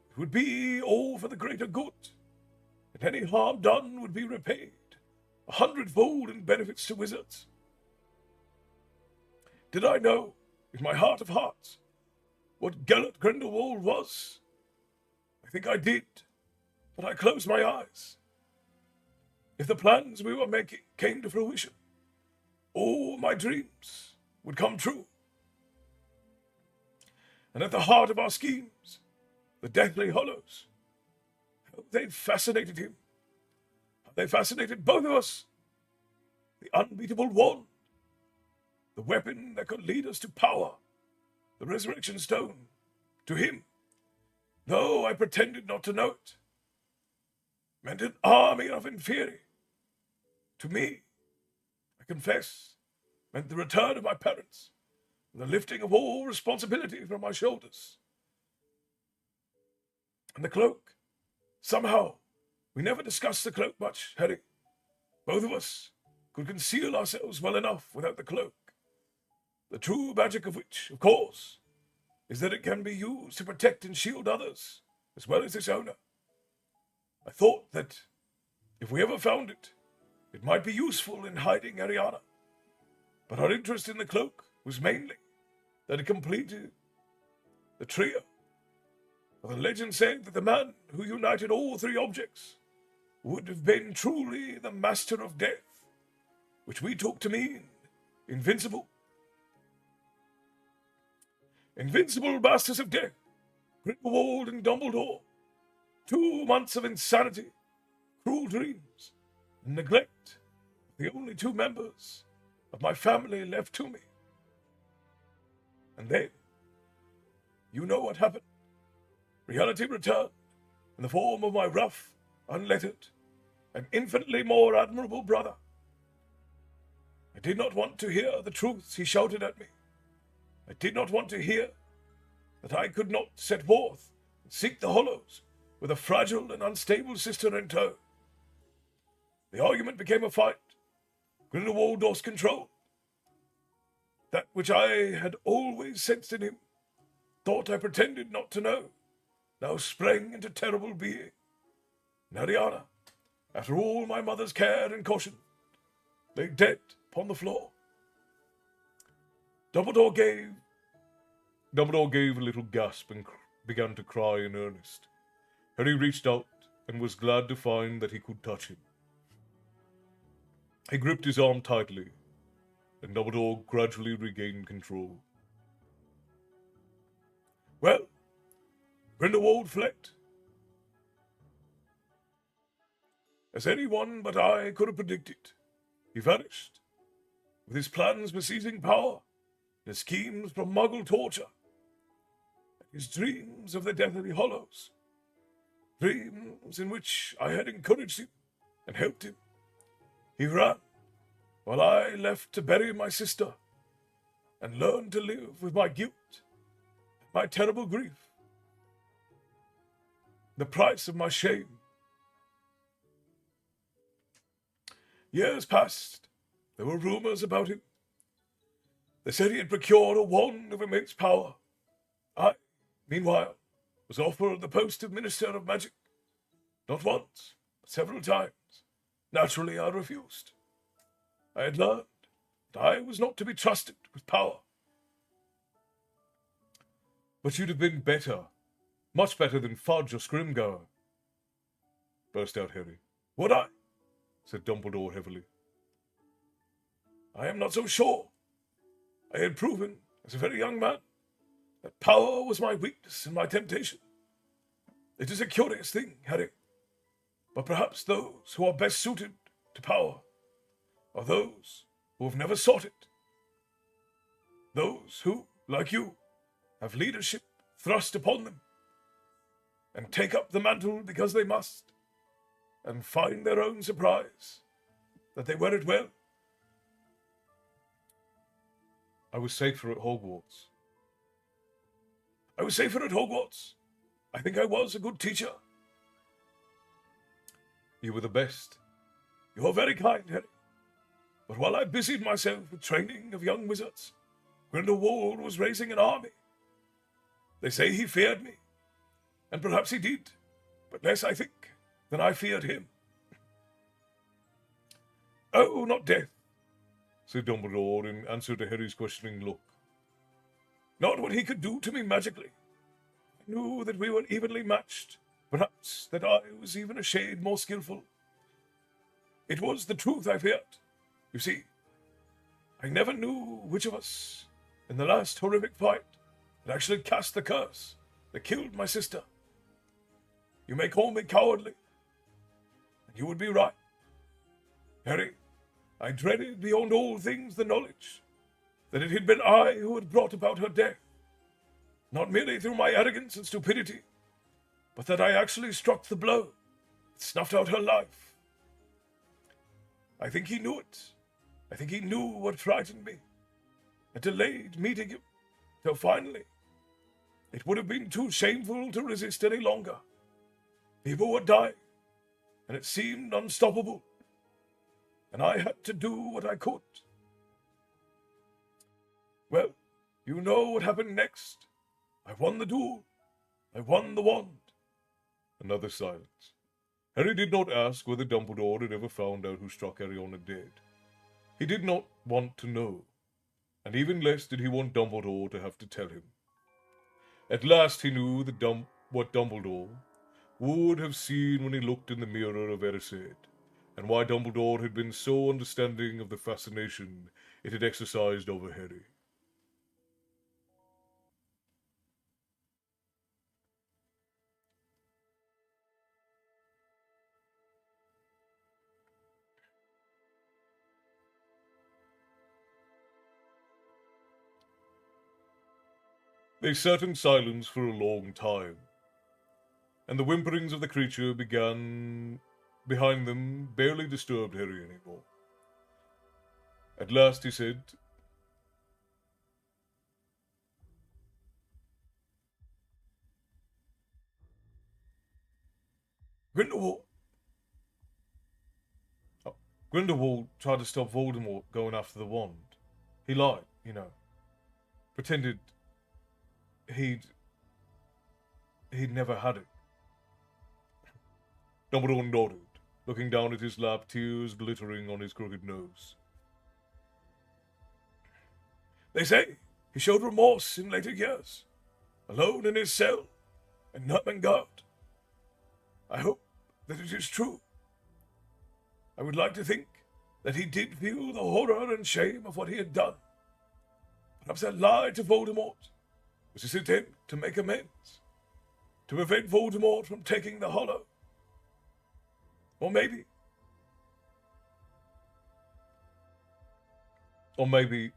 It would be all for the greater good, and any harm done would be repaid 100-fold in benefits to wizards. Did I know, in my heart of hearts, what Gellert Grindelwald was? I think I did, but I closed my eyes. If the plans we were making came to fruition, all my dreams would come true. And at the heart of our schemes, the Deathly Hallows, how they fascinated him, how they fascinated both of us. The unbeatable wand, the weapon that could lead us to power, the resurrection stone, to him, though I pretended not to know it, meant an army of inferi. To me, I confess, meant the return of my parents, and the lifting of all responsibility from my shoulders. And the cloak, somehow, we never discussed the cloak much, Harry. Both of us could conceal ourselves well enough without the cloak. The true magic of which, of course, is that it can be used to protect and shield others, as well as its owner. I thought that, if we ever found it, it might be useful in hiding Ariana. But our interest in the cloak was mainly that it completed the trio. For the legend said that the man who united all three objects would have been truly the master of death, which we took to mean invincible. Invincible masters of death, Grindelwald and Dumbledore. 2 months of insanity, cruel dreams, and neglect, the only 2 members of my family left to me. And then, you know what happened. Reality returned in the form of my rough, unlettered, and infinitely more admirable brother. I did not want to hear the truths he shouted at me. I did not want to hear that I could not set forth and seek the Hallows with a fragile and unstable sister in tow. The argument became a fight. Grindelwald lost control. That which I had always sensed in him, thought I pretended not to know, now sprang into terrible being. And Ariana, after all my mother's care and caution, lay dead upon the floor. Dumbledore gave a little gasp and began to cry in earnest. Harry reached out and was glad to find that he could touch him. He gripped his arm tightly, and Dumbledore gradually regained control. Well, Grindelwald fled. As anyone but I could have predicted, he vanished, with his plans for seizing power, his schemes for Muggle torture, and his dreams of the Deathly Hallows. dreams in which I had encouraged him and helped him. He ran, while I left to bury my sister and learn to live with my guilt, my terrible grief, the price of my shame. Years passed. There were rumors about him. They said he had procured a wand of immense power. I, meanwhile, was offered the post of Minister of Magic. Not once, but several times. Naturally, I refused. I had learned that I was not to be trusted with power. But you'd have been better. Much better than Fudge or Scrimgeour, burst out Harry. Would I? Said Dumbledore heavily. I am not so sure. I had proven, as a very young man, that power was my weakness and my temptation. It is a curious thing, Harry, but perhaps those who are best suited to power are those who have never sought it. Those who, like you, have leadership thrust upon them, and take up the mantle because they must, and find their own surprise that they wear it well. I was safer at Hogwarts. I was safer at Hogwarts. I think I was a good teacher. You were the best. You are very kind, Harry. But while I busied myself with training of young wizards, Grindelwald was raising an army. They say he feared me, and perhaps he did, but less, I think, than I feared him. Oh, not death, said Dumbledore in answer to Harry's questioning look. Not what he could do to me magically. I knew that we were evenly matched, perhaps that I was even a shade more skillful. It was the truth I feared. You see, I never knew which of us, in the last horrific fight, had actually cast the curse that killed my sister. You may call me cowardly, and you would be right. Harry, I dreaded beyond all things the knowledge that it had been I who had brought about her death, not merely through my arrogance and stupidity, but that I actually struck the blow that snuffed out her life. I think he knew it. I think he knew what frightened me, and delayed meeting him till finally it would have been too shameful to resist any longer. People were dying, and it seemed unstoppable, and I had to do what I could. Well, you know what happened next. I won the duel. I won the wand. Another silence. Harry did not ask whether Dumbledore had ever found out who struck Ariana dead. He did not want to know, and even less did he want Dumbledore to have to tell him. At last he knew what Dumbledore would have seen when he looked in the mirror of Erised, and why Dumbledore had been so understanding of the fascination it had exercised over Harry. They sat in silence for a long time, and the whimperings of the creature began behind them barely disturbed Harry anymore. At last he said, Grindelwald. Grindelwald tried to stop Voldemort going after the wand. He lied, pretended he'd never had it. Dumbledore nodded, looking down at his lap, tears glittering on his crooked nose. They say he showed remorse in later years, alone in his cell in Nurmengard. I hope that it is true. I would like to think that he did feel the horror and shame of what he had done. Perhaps that lie to Voldemort was his attempt to make amends, to prevent Voldemort from taking the Hollow. Or maybe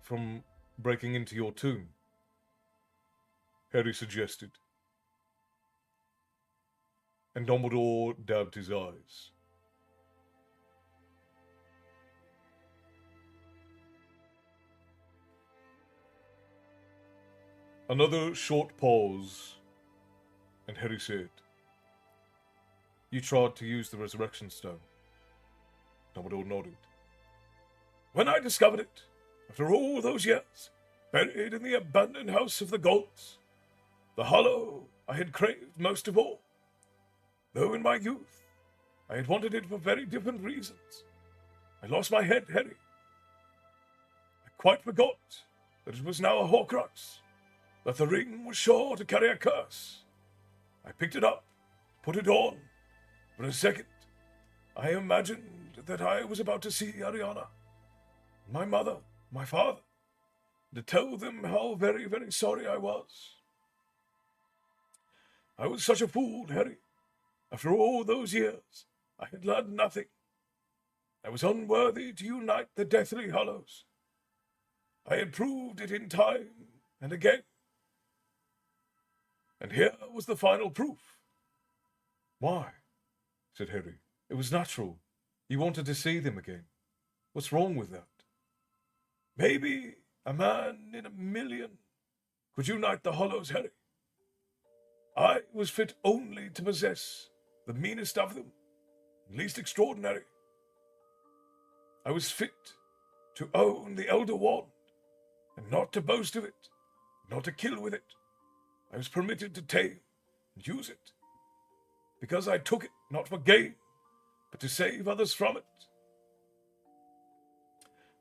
from breaking into your tomb, Harry suggested. And Dumbledore dabbed his eyes. Another short pause, and Harry said, "You tried to use the Resurrection Stone." Dumbledore nodded. When I discovered it, after all those years, buried in the abandoned house of the gods, the hollow I had craved most of all, though in my youth I had wanted it for very different reasons. I lost my head, Harry. I quite forgot that it was now a Horcrux, that the ring was sure to carry a curse. I picked it up, put it on. For a second, I imagined that I was about to see Ariana, my mother, my father, to tell them how very, very sorry I was. I was such a fool, Harry. After all those years, I had learned nothing. I was unworthy to unite the Deathly Hallows. I had proved it in time and again. And here was the final proof. "Why?" said Harry. "It was natural. You wanted to see them again. What's wrong with that?" Maybe a man in a million could unite the Hallows, Harry. I was fit only to possess the meanest of them, least extraordinary. I was fit to own the Elder Wand, and not to boast of it, not to kill with it. I was permitted to tame and use it, because I took it not for gain, but to save others from it.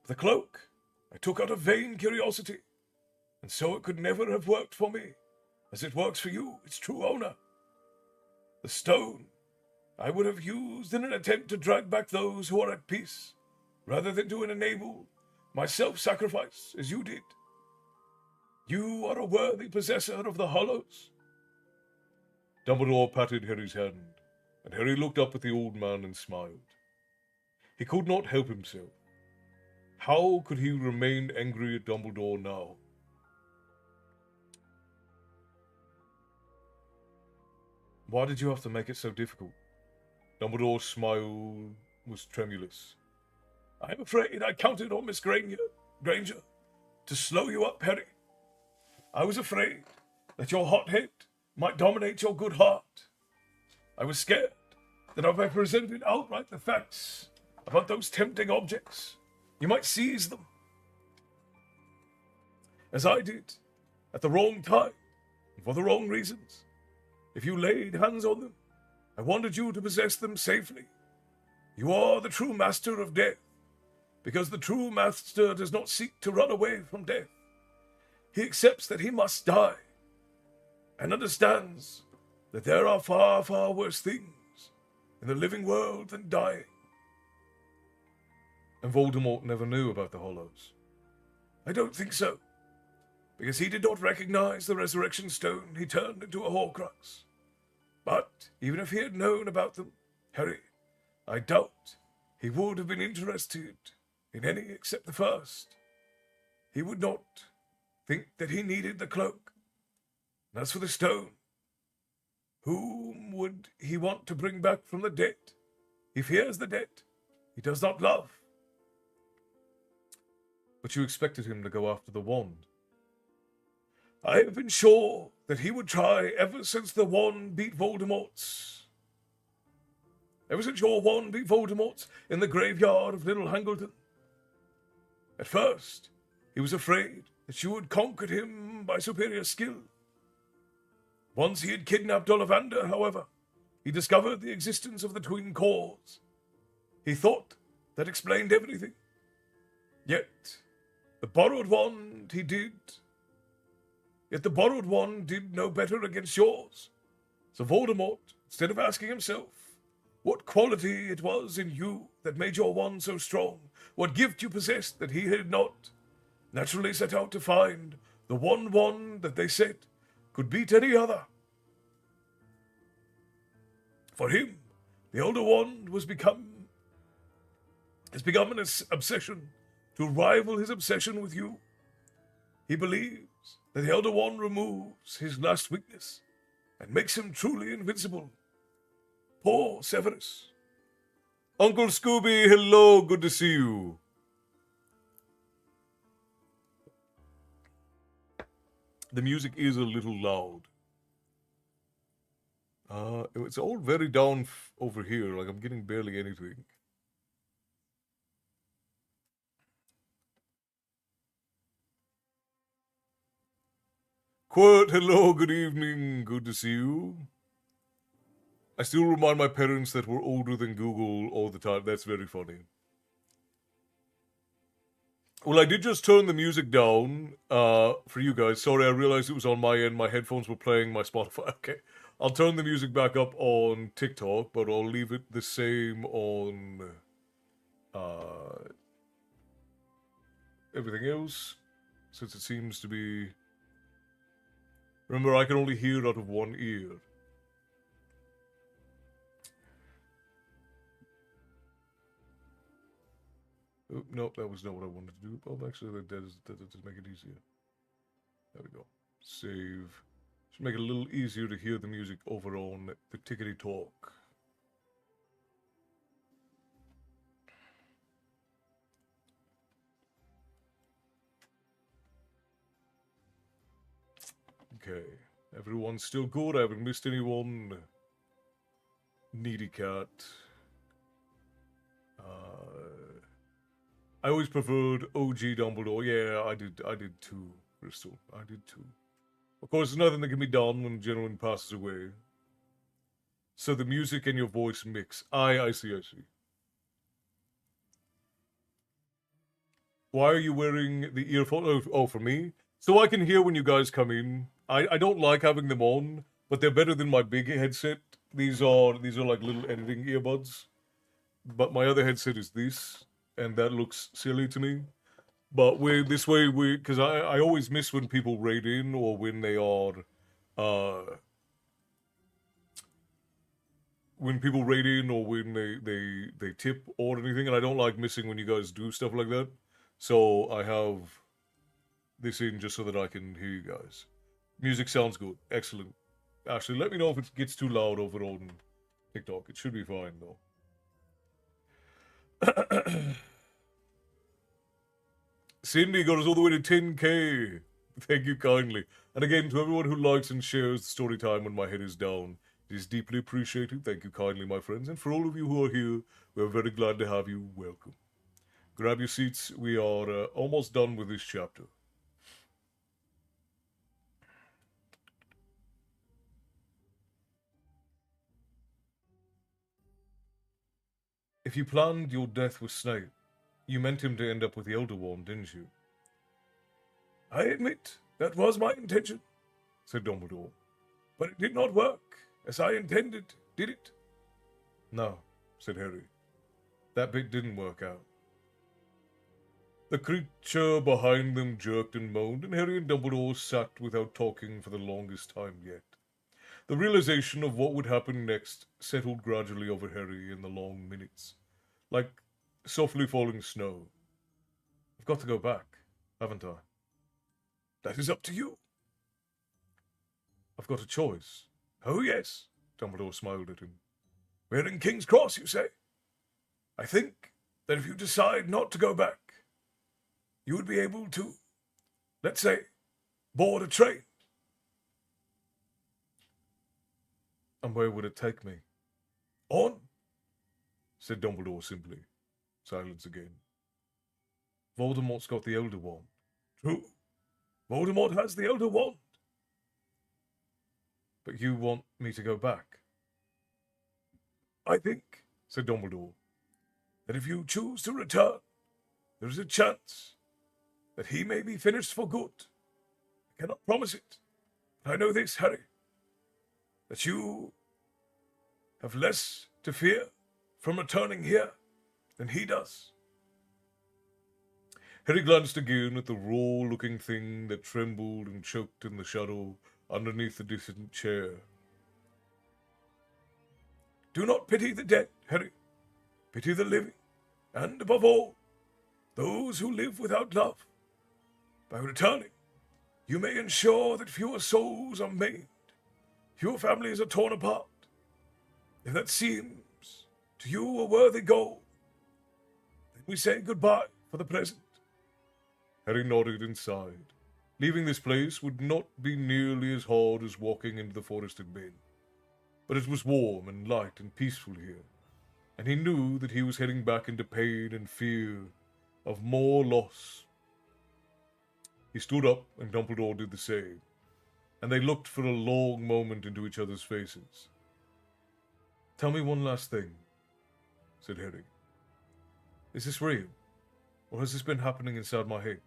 The cloak I took out of vain curiosity, and so it could never have worked for me, as it works for you, its true owner. The stone I would have used in an attempt to drag back those who are at peace, rather than to enable my self-sacrifice, as you did. You are a worthy possessor of the Hallows." Dumbledore patted Harry's hand, and Harry looked up at the old man and smiled. He could not help himself. How could he remain angry at Dumbledore now? "Why did you have to make it so difficult?" Dumbledore's smile was tremulous. I am afraid I counted on Miss Granger to slow you up, Harry. I was afraid that your hot head might dominate your good heart. I was scared that if I presented outright the facts about those tempting objects, you might seize them, as I did, at the wrong time and for the wrong reasons. If you laid hands on them, I wanted you to possess them safely. You are the true master of death, because the true master does not seek to run away from death. He accepts that he must die, and understands that there are far, far worse things in the living world than dying. And Voldemort never knew about the Hallows. I don't think so, because he did not recognize the Resurrection Stone he turned into a Horcrux. But even if he had known about them, Harry, I doubt he would have been interested in any except the first. He would not think that he needed the cloak. And as for the stone, whom would he want to bring back from the dead? He fears the dead. He does not love. But you expected him to go after the wand. I have been sure that he would try ever since the wand beat Voldemort's. Ever since your wand beat Voldemort's in the graveyard of Little Hangleton. At first, he was afraid that you had conquered him by superior skill. Once he had kidnapped Ollivander, however, he discovered the existence of the twin cores. He thought that explained everything. Yet the borrowed wand did no better against yours. So Voldemort, instead of asking himself what quality it was in you that made your wand so strong, what gift you possessed that he had not, naturally set out to find the one wand that they said could beat any other. For him, the Elder Wand has become an obsession to rival his obsession with you. He believes that the Elder Wand removes his last weakness and makes him truly invincible. Poor Severus. Uncle Scooby, hello, good to see you. The music is a little loud. It's all very down over here, like I'm getting barely anything. Quirt, hello, good evening, good to see you. I still remind my parents that we're older than Google all the time. That's very funny. Well, I did just turn the music down for you guys. Sorry, I realized it was on my end. My headphones were playing my Spotify. Okay. I'll turn the music back up on TikTok, but I'll leave it the same on everything else, since it seems to be... Remember, I can only hear out of one ear. Oh, nope, that was not what I wanted to do. Oh, actually, that does make it easier. There we go. Save. Should make it a little easier to hear the music over on the Tickety Talk. Okay. Everyone's still good. I haven't missed anyone. Needy Cat. I always preferred OG Dumbledore. Yeah, I did too, Bristol. I did too. Of course, there's nothing that can be done when a gentleman passes away. So the music and your voice mix. I see. Why are you wearing the earphone? Oh, for me? So I can hear when you guys come in. I don't like having them on, but they're better than my big headset. These are like little editing earbuds. But my other headset is this, and that looks silly to me. But because I always miss when people raid in or when they are, when people raid in or when they tip or anything, and I don't like missing when you guys do stuff like that. So I have this in just so that I can hear you guys. Music sounds good. Excellent. Actually, let me know if it gets too loud over on TikTok. It should be fine, though. Cindy got us all the way to 10K. Thank you kindly. And again, to everyone who likes and shares the story time when my head is down, it is deeply appreciated. Thank you kindly, my friends. And for all of you who are here, we are very glad to have you. Welcome. Grab your seats. We are almost done with this chapter. If you planned your death with Snape, you meant him to end up with the Elder Wand, didn't you? I admit that was my intention, Said Dumbledore. but it did not work as I intended, did it? No, said Harry. That bit didn't work out. The creature behind them jerked and moaned, and Harry and Dumbledore sat without talking for the longest time yet. The realization of what would happen next settled gradually over Harry in the long minutes, like softly falling snow. I've got to go back, haven't I? That is up to you. I've got a choice. Oh, yes. Dumbledore smiled at him. We're in King's Cross, you say? I think that if you decide not to go back, you would be able to, let's say, board a train. And where would it take me? On? Said Dumbledore simply. Silence again. Voldemort's got the Elder Wand. True. Voldemort has the Elder Wand. But you want me to go back? I think, Said Dumbledore. that if you choose to return, there is a chance that he may be finished for good. I cannot promise it. But I know this, Harry, that you have less to fear from returning here than he does. Harry glanced again at the raw-looking thing that trembled and choked in the shadow underneath the distant chair. Do not pity the dead, Harry. Pity the living, and above all, those who live without love. By returning, you may ensure that fewer souls are maimed, fewer families are torn apart. if that seems to you a worthy goal, then we say goodbye for the present. Harry nodded and sighed. Leaving this place would not be nearly as hard as walking into the forest had been. But it was warm and light and peaceful here, and he knew that he was heading back into pain and fear of more loss. He stood up, and Dumbledore did the same, and they looked for a long moment into each other's faces. "Tell me one last thing," said Harry. "Is this real, or has this been happening inside my head?"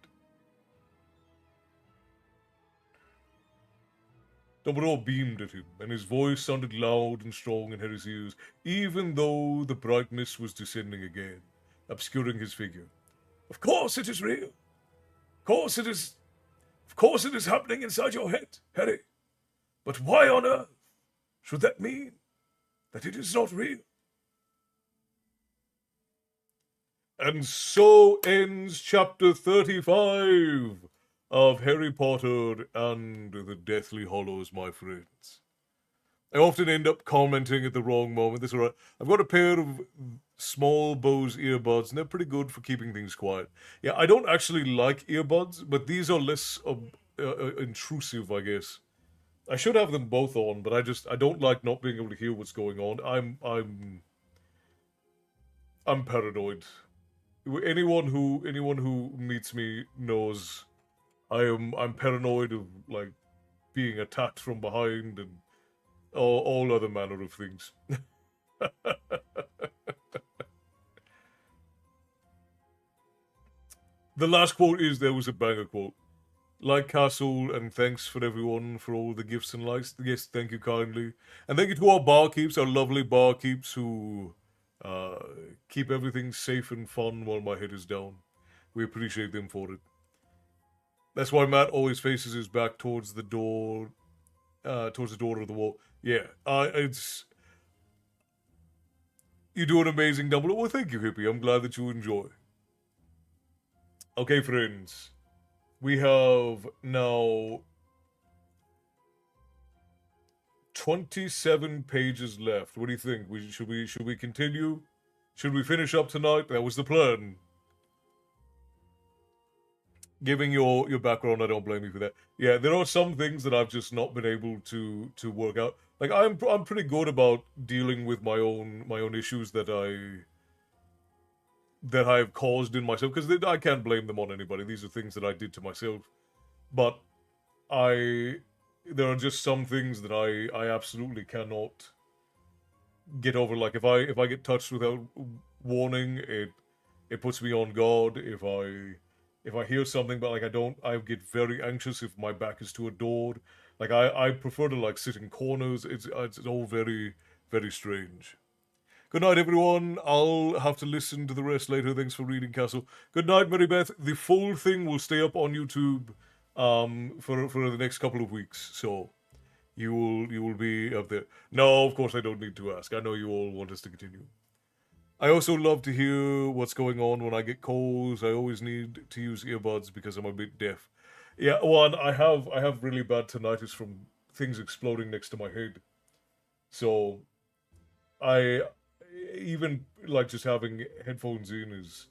Dumbledore beamed at him, and his voice sounded loud and strong in Harry's ears, even though the brightness was descending again, obscuring his figure. Of course it is real. Of course it is. Of course it is happening inside your head, Harry. But why on earth should that mean that it is not real? And so ends chapter 35 of Harry Potter and the Deathly Hallows, my friends. I often end up commenting at the wrong moment. That's all right. I've got a pair of small Bose earbuds, and they're pretty good for keeping things quiet. Yeah, I don't actually like earbuds, but these are less intrusive, I guess. I should have them both on, but I don't like not being able to hear what's going on. I'm paranoid. Anyone who meets me knows I'm paranoid of like being attacked from behind and all other manner of things. The last quote is there was a banger quote. Like Castle, and thanks for everyone for all the gifts and likes. Yes, thank you kindly. And thank you to our barkeeps, our lovely barkeeps who keep everything safe and fun while my head is down. We appreciate them for it. That's why Matt always faces his back towards the door of the wall. Yeah, it's... You do an amazing Dumbledore. Well, thank you, Hippie. I'm glad that you enjoy. Okay, friends. We have now 27 pages left. What do you think? Should we continue? Should we finish up tonight? That was the plan. Giving your background, I don't blame you for that. Yeah, there are some things that I've just not been able to work out. Like I'm pretty good about dealing with my own issues that I've caused in myself, because I can't blame them on anybody. These are things that I did to myself. But there are just some things that I absolutely cannot get over. Like if I get touched without warning, it puts me on guard. If I hear something, but like I get very anxious if my back is to a door. Like I prefer to like sit in corners. It's all very, very strange. Good night, everyone. I'll have to listen to the rest later. Thanks for reading, Castle. Good night, Mary Beth. The full thing will stay up on YouTube for the next couple of weeks, so you will be up there. No, of course I don't need to ask. I know you all want us to continue. I also love to hear what's going on when I get calls. I always need to use earbuds because I'm a bit deaf. Yeah, one, I have really bad tinnitus from things exploding next to my head. So I even like just having headphones in is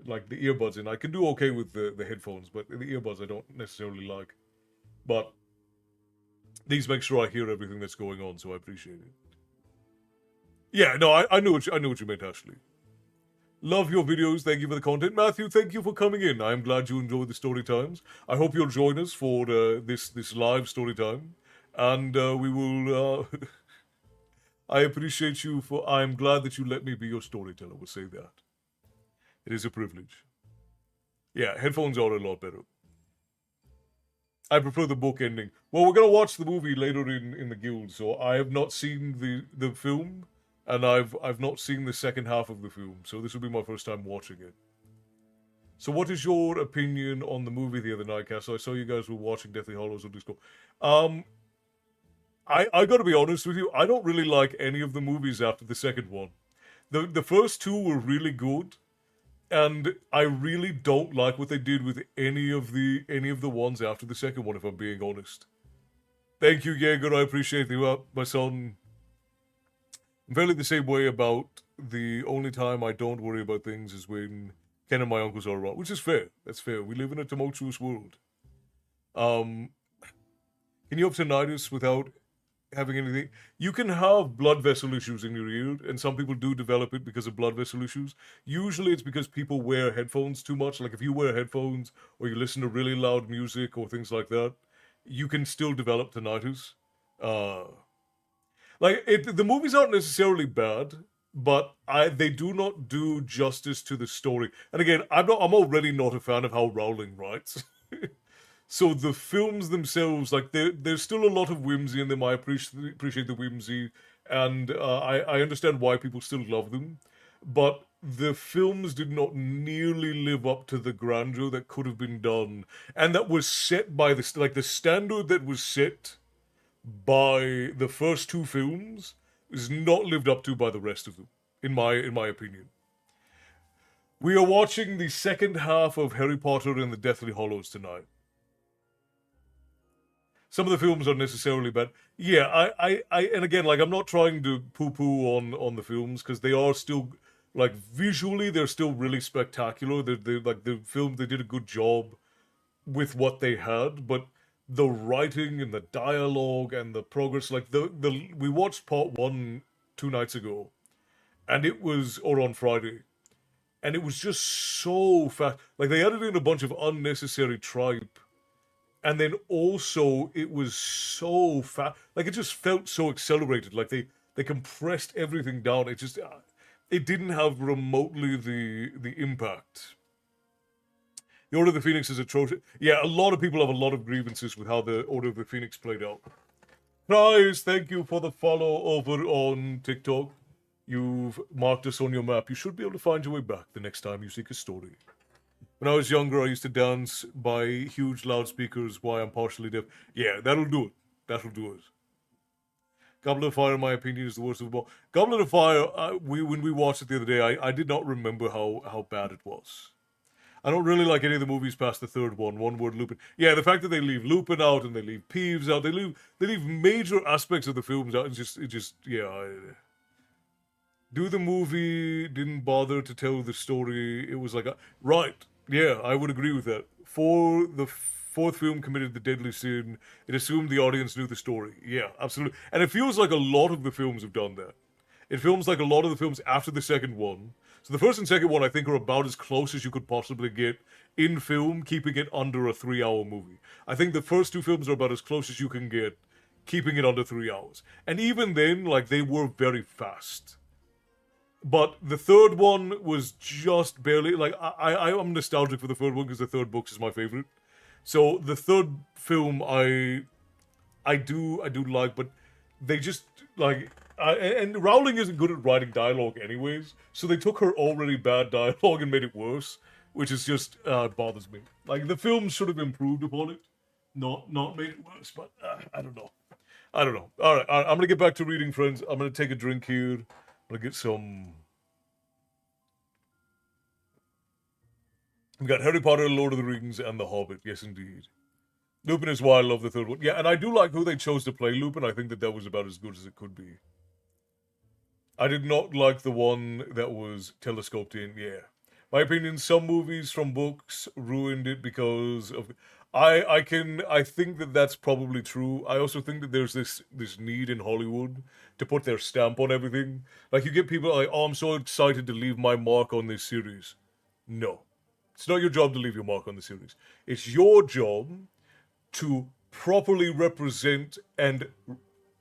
like the earbuds in. I can do okay with the headphones, but the earbuds I don't necessarily like. But these make sure I hear everything that's going on, so I appreciate it. Yeah, no, I know what you meant, Ashley. Love your videos. Thank you for the content. Matthew, thank you for coming in. I'm glad you enjoyed the story times. I hope you'll join us for this live story time. And we will... I appreciate you for... I'm glad that you let me be your storyteller. We'll say that. It is a privilege. Yeah, headphones are a lot better. I prefer the book ending. Well, we're going to watch the movie later in the guild, so I have not seen the film... And I've not seen the second half of the film, so this will be my first time watching it. So what is your opinion on the movie the other night, Cass? I saw you guys were watching Deathly Hallows on Discord. I gotta be honest with you, I don't really like any of the movies after the second one. The first two were really good, and I really don't like what they did with any of the ones after the second one, if I'm being honest. Thank you, Jaeger, I appreciate you, my son. I'm fairly the same way about the only time I don't worry about things is when Ken and my uncles are around, which is fair. That's fair. We live in a tumultuous world. Um, can you have tinnitus without having anything? You can have blood vessel issues in your ear, and some people do develop it because of blood vessel issues. Usually, it's because people wear headphones too much. Like if you wear headphones or you listen to really loud music or things like that, you can still develop tinnitus. Uh, the movies aren't necessarily bad, but they do not do justice to the story. And again, I'm already not a fan of how Rowling writes. So the films themselves, like there's still a lot of whimsy in them. I appreciate the whimsy, and I understand why people still love them, but the films did not nearly live up to the grandeur that could have been done, and that was set by the standard that was set by the first two films is not lived up to by the rest of them, in my opinion. We are watching the second half of Harry Potter and the Deathly Hallows tonight. Some of the films aren't necessarily bad. Yeah, and again, like I'm not trying to poo-poo on the films because they are still like visually they're still really spectacular. They're like the film they did a good job with what they had, but the writing and the dialogue and the progress, like the we watched part one 2 nights ago, and it was or on Friday, and it was just so fast. Like they added in a bunch of unnecessary tripe, and then also it was so fast. Like it just felt so accelerated. Like they compressed everything down. It just it didn't have remotely the impact. The Order of the Phoenix is atrocious. Yeah, a lot of people have a lot of grievances with how the Order of the Phoenix played out. Prize, thank you for the follow over on TikTok. You've marked us on your map. You should be able to find your way back the next time you seek a story. When I was younger, I used to dance by huge loudspeakers while I'm partially deaf. Yeah, that'll do it. That'll do it. Goblet of Fire, in my opinion, is the worst of them all. Goblet of Fire, when we watched it the other day, I did not remember how bad it was. I don't really like any of the movies past the third one. One word Lupin. Yeah, the fact that they leave Lupin out and they leave Peeves out, they leave major aspects of the films out. It just yeah. Do the movie didn't bother to tell the story. It was like right. Yeah, I would agree with that. For the fourth film committed the deadly sin, it assumed the audience knew the story. Yeah, absolutely. And it feels like a lot of the films have done that. It feels like a lot of the films after the second one. So the first and second one, I think, are about as close as you could possibly get in film, keeping it under a 3-hour movie. I think the first two films are about as close as you can get, keeping it under 3 hours. And even then, like, they were very fast. But the third one was just barely like I'm nostalgic for the third one because the third book is my favorite. So the third film I do like, but they just like and Rowling isn't good at writing dialogue anyways, so they took her already bad dialogue and made it worse, which is just bothers me. Like the film should have improved upon it, not made it worse. But I don't know. I don't know. All right, I'm gonna get back to reading, friends. I'm gonna take a drink here. I'm gonna get some. We got Harry Potter, Lord of the Rings, and The Hobbit. Yes, indeed. Lupin is why I love the third one. Yeah, and I do like who they chose to play Lupin. I think that was about as good as it could be. I did not like the one that was telescoped in. Yeah, my opinion. Some movies from books ruined it because of. I think that that's probably true. I also think that there's this need in Hollywood to put their stamp on everything. Like you get people like, oh, I'm so excited to leave my mark on this series. No, it's not your job to leave your mark on the series. It's your job to properly represent and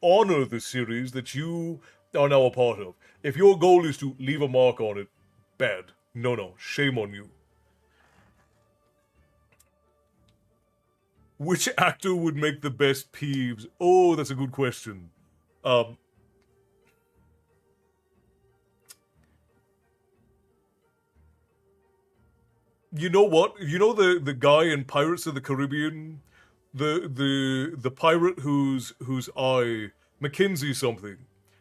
honor the series that you are now a part of. If your goal is to leave a mark on it, bad. No, shame on you. Which actor would make the best Peeves? Oh, that's a good question. Um, you know what? You know the guy in Pirates of the Caribbean, the pirate whose eye Mackenzie something,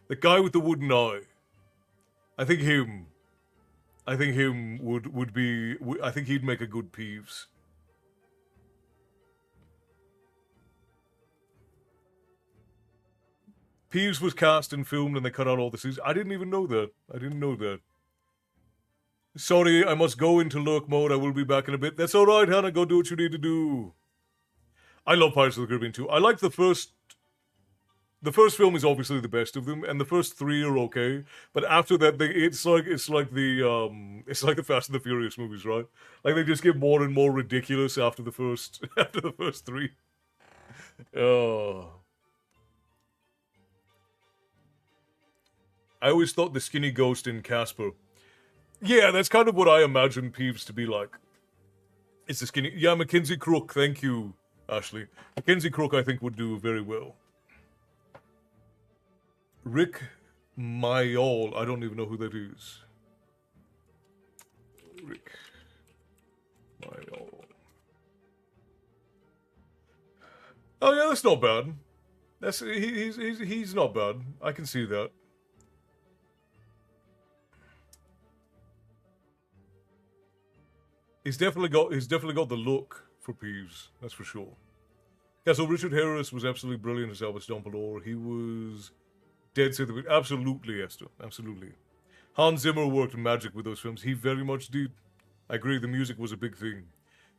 the guy with the wooden eye. I think him. I think him would be. I think he'd make a good Peeves. Peeves was cast and filmed and they cut out all the scenes. I didn't even know that. I didn't know that. Sorry, I must go into lurk mode. I will be back in a bit. That's alright, Hannah. Go do what you need to do. I love Pirates of the Caribbean too. I like the first. The first film is obviously the best of them, and the first three are okay. But after that, it's like the Fast and the Furious movies, right? Like they just get more and more ridiculous after the first three. Oh. I always thought the skinny ghost in Casper. Yeah, that's kind of what I imagine Peeves to be like. It's the skinny. Yeah, Mackenzie Crook. Thank you, Ashley. Mackenzie Crook, I think, would do very well. Rick Mayall. I don't even know who that is. Rick Mayall. Oh yeah, that's not bad. He's not bad. I can see that. He's definitely got the look for Peeves. That's for sure. Yeah, so Richard Harris was absolutely brilliant as Albus Dumbledore. He was dead set. Absolutely, Esther. Absolutely. Hans Zimmer worked magic with those films. He very much did. I agree. The music was a big thing.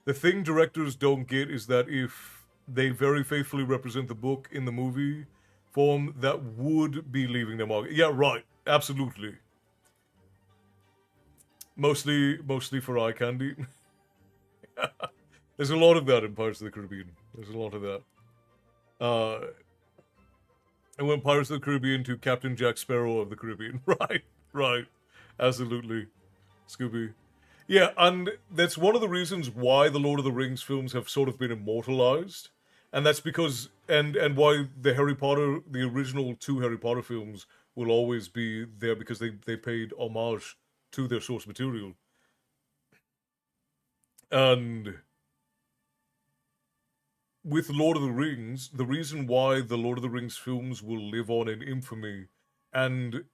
The thing directors don't get is that if they very faithfully represent the book in the movie form, that would be leaving them out. Yeah, right. Absolutely. Mostly for eye candy. There's a lot of that in Pirates of the Caribbean. There's a lot of that. And when Pirates of the Caribbean to Captain Jack Sparrow of the Caribbean. Right. Absolutely. Scooby. Yeah, and that's one of the reasons why the Lord of the Rings films have sort of been immortalized. And that's because, and why the original 2 Harry Potter films will always be there, because they paid homage to their source material. And with Lord of the Rings, the reason why the Lord of the Rings films will live on in infamy and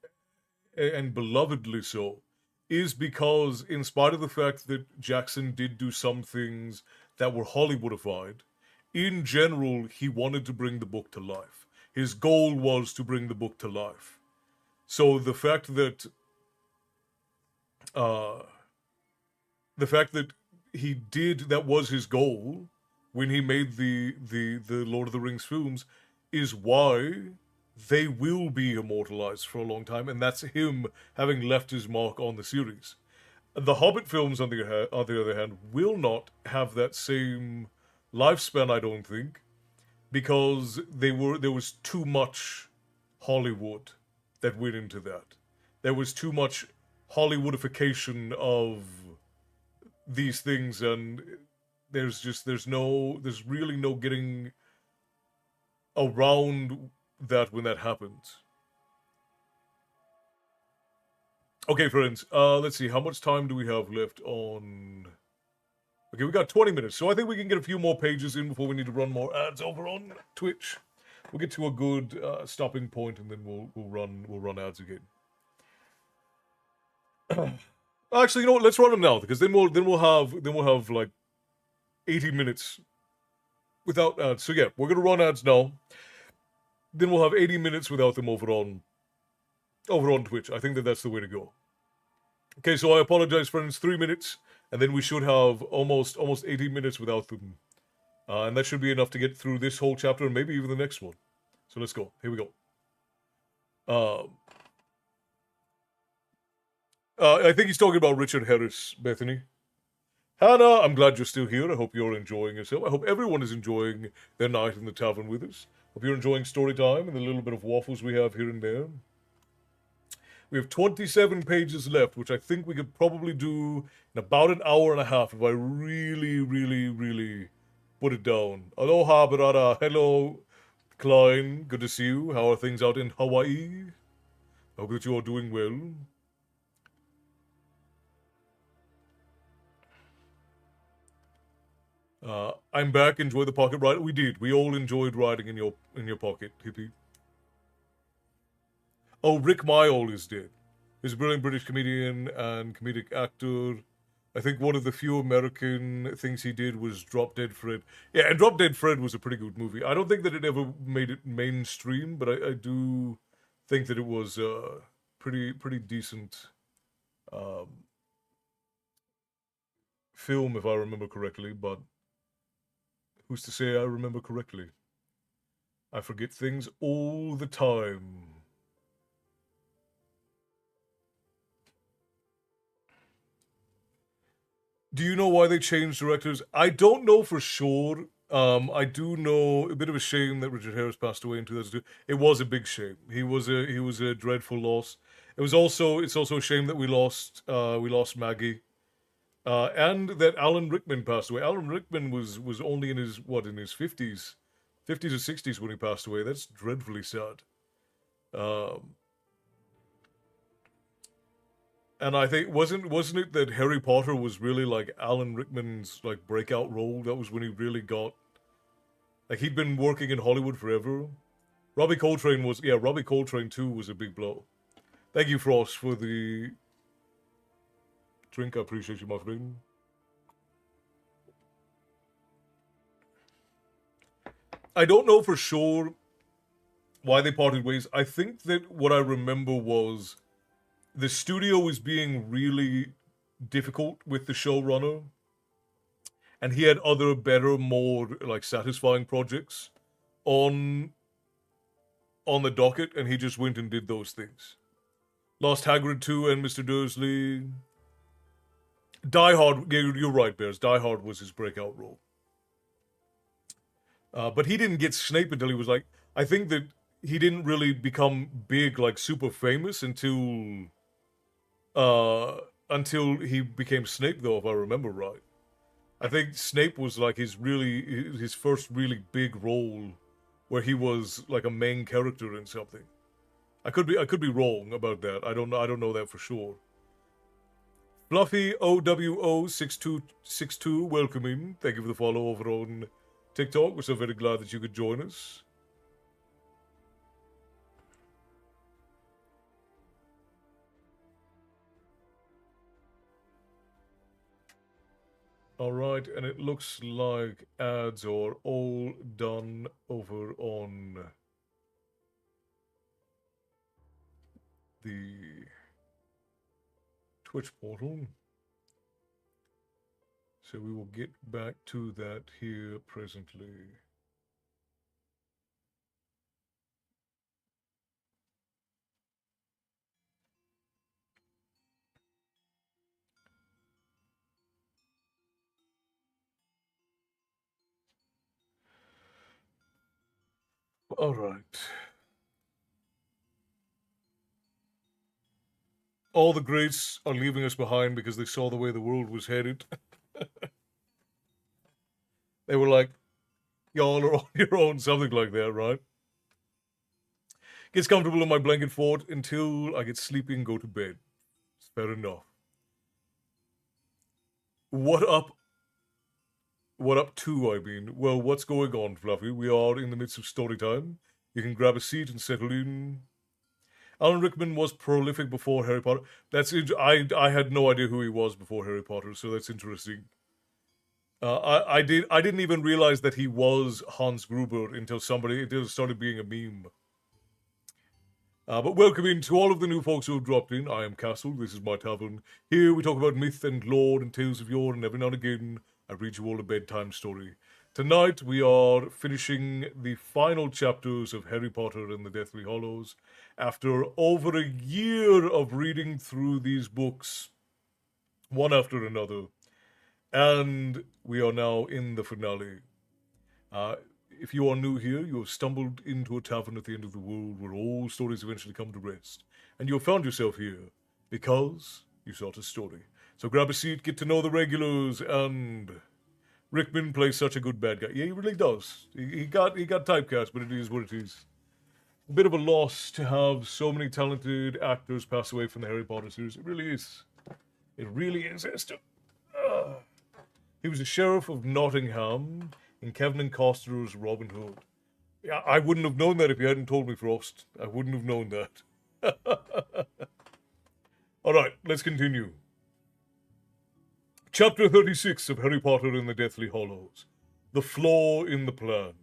belovedly so is because, in spite of the fact that Jackson did do some things that were Hollywoodified, in general, he wanted to bring the book to life. His goal was to bring the book to life. So the fact that he did, that was his goal when he made the Lord of the Rings films, is why they will be immortalized for a long time, and that's him having left his mark on the series. The Hobbit films, on the other hand, will not have that same lifespan, I don't think, because there was too much Hollywood that went into that. There was too much Hollywoodification of these things, and there's really no getting around that when that happens. Okay, friends, let's see, how much time do we have left on... Okay, we got 20 minutes, so I think we can get a few more pages in before we need to run more ads over on Twitch. We'll get to a good stopping point, and then we'll run ads again. Actually, you know what? Let's run them now, because then we'll have like 80 minutes without ads. So yeah, we're gonna run ads now. Then we'll have 80 minutes without them over on Twitch. I think that's the way to go. Okay, so I apologize, friends. 3 minutes, and then we should have almost 80 minutes without them, and that should be enough to get through this whole chapter and maybe even the next one. So let's go. Here we go. I think he's talking about Richard Harris, Bethany. Hannah, I'm glad you're still here. I hope you're enjoying yourself. I hope everyone is enjoying their night in the tavern with us. Hope you're enjoying story time and the little bit of waffles we have here and there. We have 27 pages left, which I think we could probably do in about an hour and a half if I really, really, really put it down. Aloha, brother. Hello, Klein. Good to see you. How are things out in Hawaii? I hope that you are doing well. I'm back. Enjoy the pocket ride. We did. We all enjoyed riding in your pocket, hippie. Oh, Rick Mayall is dead. He's a brilliant British comedian and comedic actor I think one of the few American things he did was Drop Dead Fred. Yeah, and Drop Dead Fred was a pretty good movie. I don't think that it ever made it mainstream, but I do think that it was pretty decent um, film, if I remember correctly. But who's to say I remember correctly? I forget things all the time. Do you know why they changed directors? I don't know for sure. I do know a bit of a shame that Richard Harris passed away in 2002. It was a big shame. He was a dreadful loss. It's also a shame that we lost Maggie, and that Alan Rickman passed away. Alan Rickman was only in his fifties or sixties when he passed away. That's dreadfully sad. Um, And I think wasn't it that Harry Potter was really like Alan Rickman's like breakout role? That was when he really got like he'd been working in Hollywood forever. Robbie Coltrane too was a big blow. Thank you, Frost, for the drink. I appreciate you, my friend. I don't know for sure why they parted ways. I think that what I remember was the studio was being really difficult with the showrunner, and he had other better, more like satisfying projects on on the docket, and he just went and did those things. Lost Hagrid 2 and Mr. Dursley. Die Hard, you're right, Bears. Die Hard was his breakout role. But he didn't get Snape until he was like, I think that he didn't really become big, like super famous until he became Snape, though, if I remember right. I think Snape was like his first really big role where he was like a main character in something. I could be wrong about that. I don't know that for sure. Fluffy OWO6262, welcome in. Thank you for the follow over on TikTok. We're so very glad that you could join us. Alright, and it looks like ads are all done over on the Twitch portal. So we will get back to that here presently. Alright. All the greats are leaving us behind because they saw the way the world was headed. They were like, y'all are on your own, something like that, right? Gets comfortable in my blanket fort until I get sleepy and go to bed. It's fair enough. What up? What up to, I mean? Well, what's going on, Fluffy? We are in the midst of story time. You can grab a seat and settle in. Alan Rickman was prolific before Harry Potter. I had no idea who he was before Harry Potter, so that's interesting. I didn't even realize that he was Hans Gruber until it started being a meme. But welcome in to all of the new folks who have dropped in. I am Castle. This is my tavern. Here we talk about myth and lore and tales of yore, and every now and again I read you all a bedtime story. Tonight we are finishing the final chapters of Harry Potter and the Deathly Hallows. After over a year of reading through these books, one after another, and we are now in the finale. If you are new here, you have stumbled into a tavern at the end of the world where all stories eventually come to rest. And you have found yourself here because you sought a story. So grab a seat, get to know the regulars, and Rickman plays such a good bad guy. Yeah, he really does. He got typecast, but it is what it is. A bit of a loss to have so many talented actors pass away from the Harry Potter series. It really is. It really is, Esther. He was the sheriff of Nottingham in Kevin and Costner's Robin Hood. Yeah, I wouldn't have known that if you hadn't told me, Frost. I wouldn't have known that. All right, let's continue. Chapter 36 of Harry Potter and the Deathly Hallows. The Flaw in the Plan.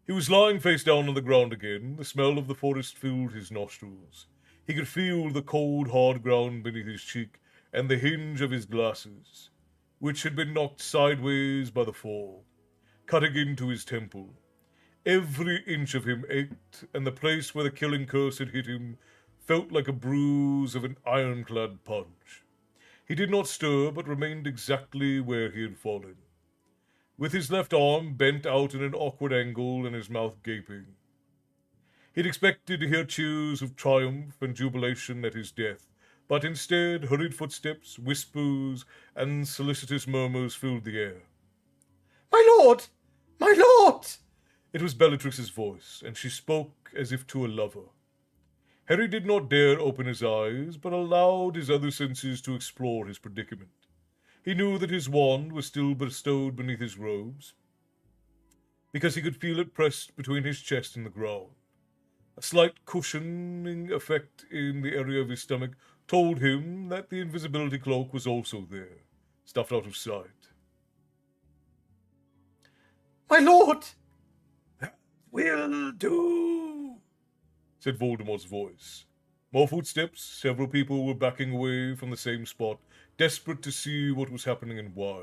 He was lying face down on the ground again. The smell of the forest filled his nostrils. He could feel the cold, hard ground beneath his cheek and the hinge of his glasses, which had been knocked sideways by the fall, cutting into his temple. Every inch of him ached, and the place where the killing curse had hit him felt like a bruise of an ironclad punch. He did not stir, but remained exactly where he had fallen, with his left arm bent out in an awkward angle and his mouth gaping. He'd expected to hear cheers of triumph and jubilation at his death, but instead hurried footsteps, whispers, and solicitous murmurs filled the air. My lord! My lord! It was Bellatrix's voice, and she spoke as if to a lover. Harry did not dare open his eyes, but allowed his other senses to explore his predicament. He knew that his wand was still bestowed beneath his robes, because he could feel it pressed between his chest and the ground. A slight cushioning effect in the area of his stomach told him that the invisibility cloak was also there, stuffed out of sight. My lord! Will do, said Voldemort's voice. More footsteps. Several people were backing away from the same spot, desperate to see what was happening and why.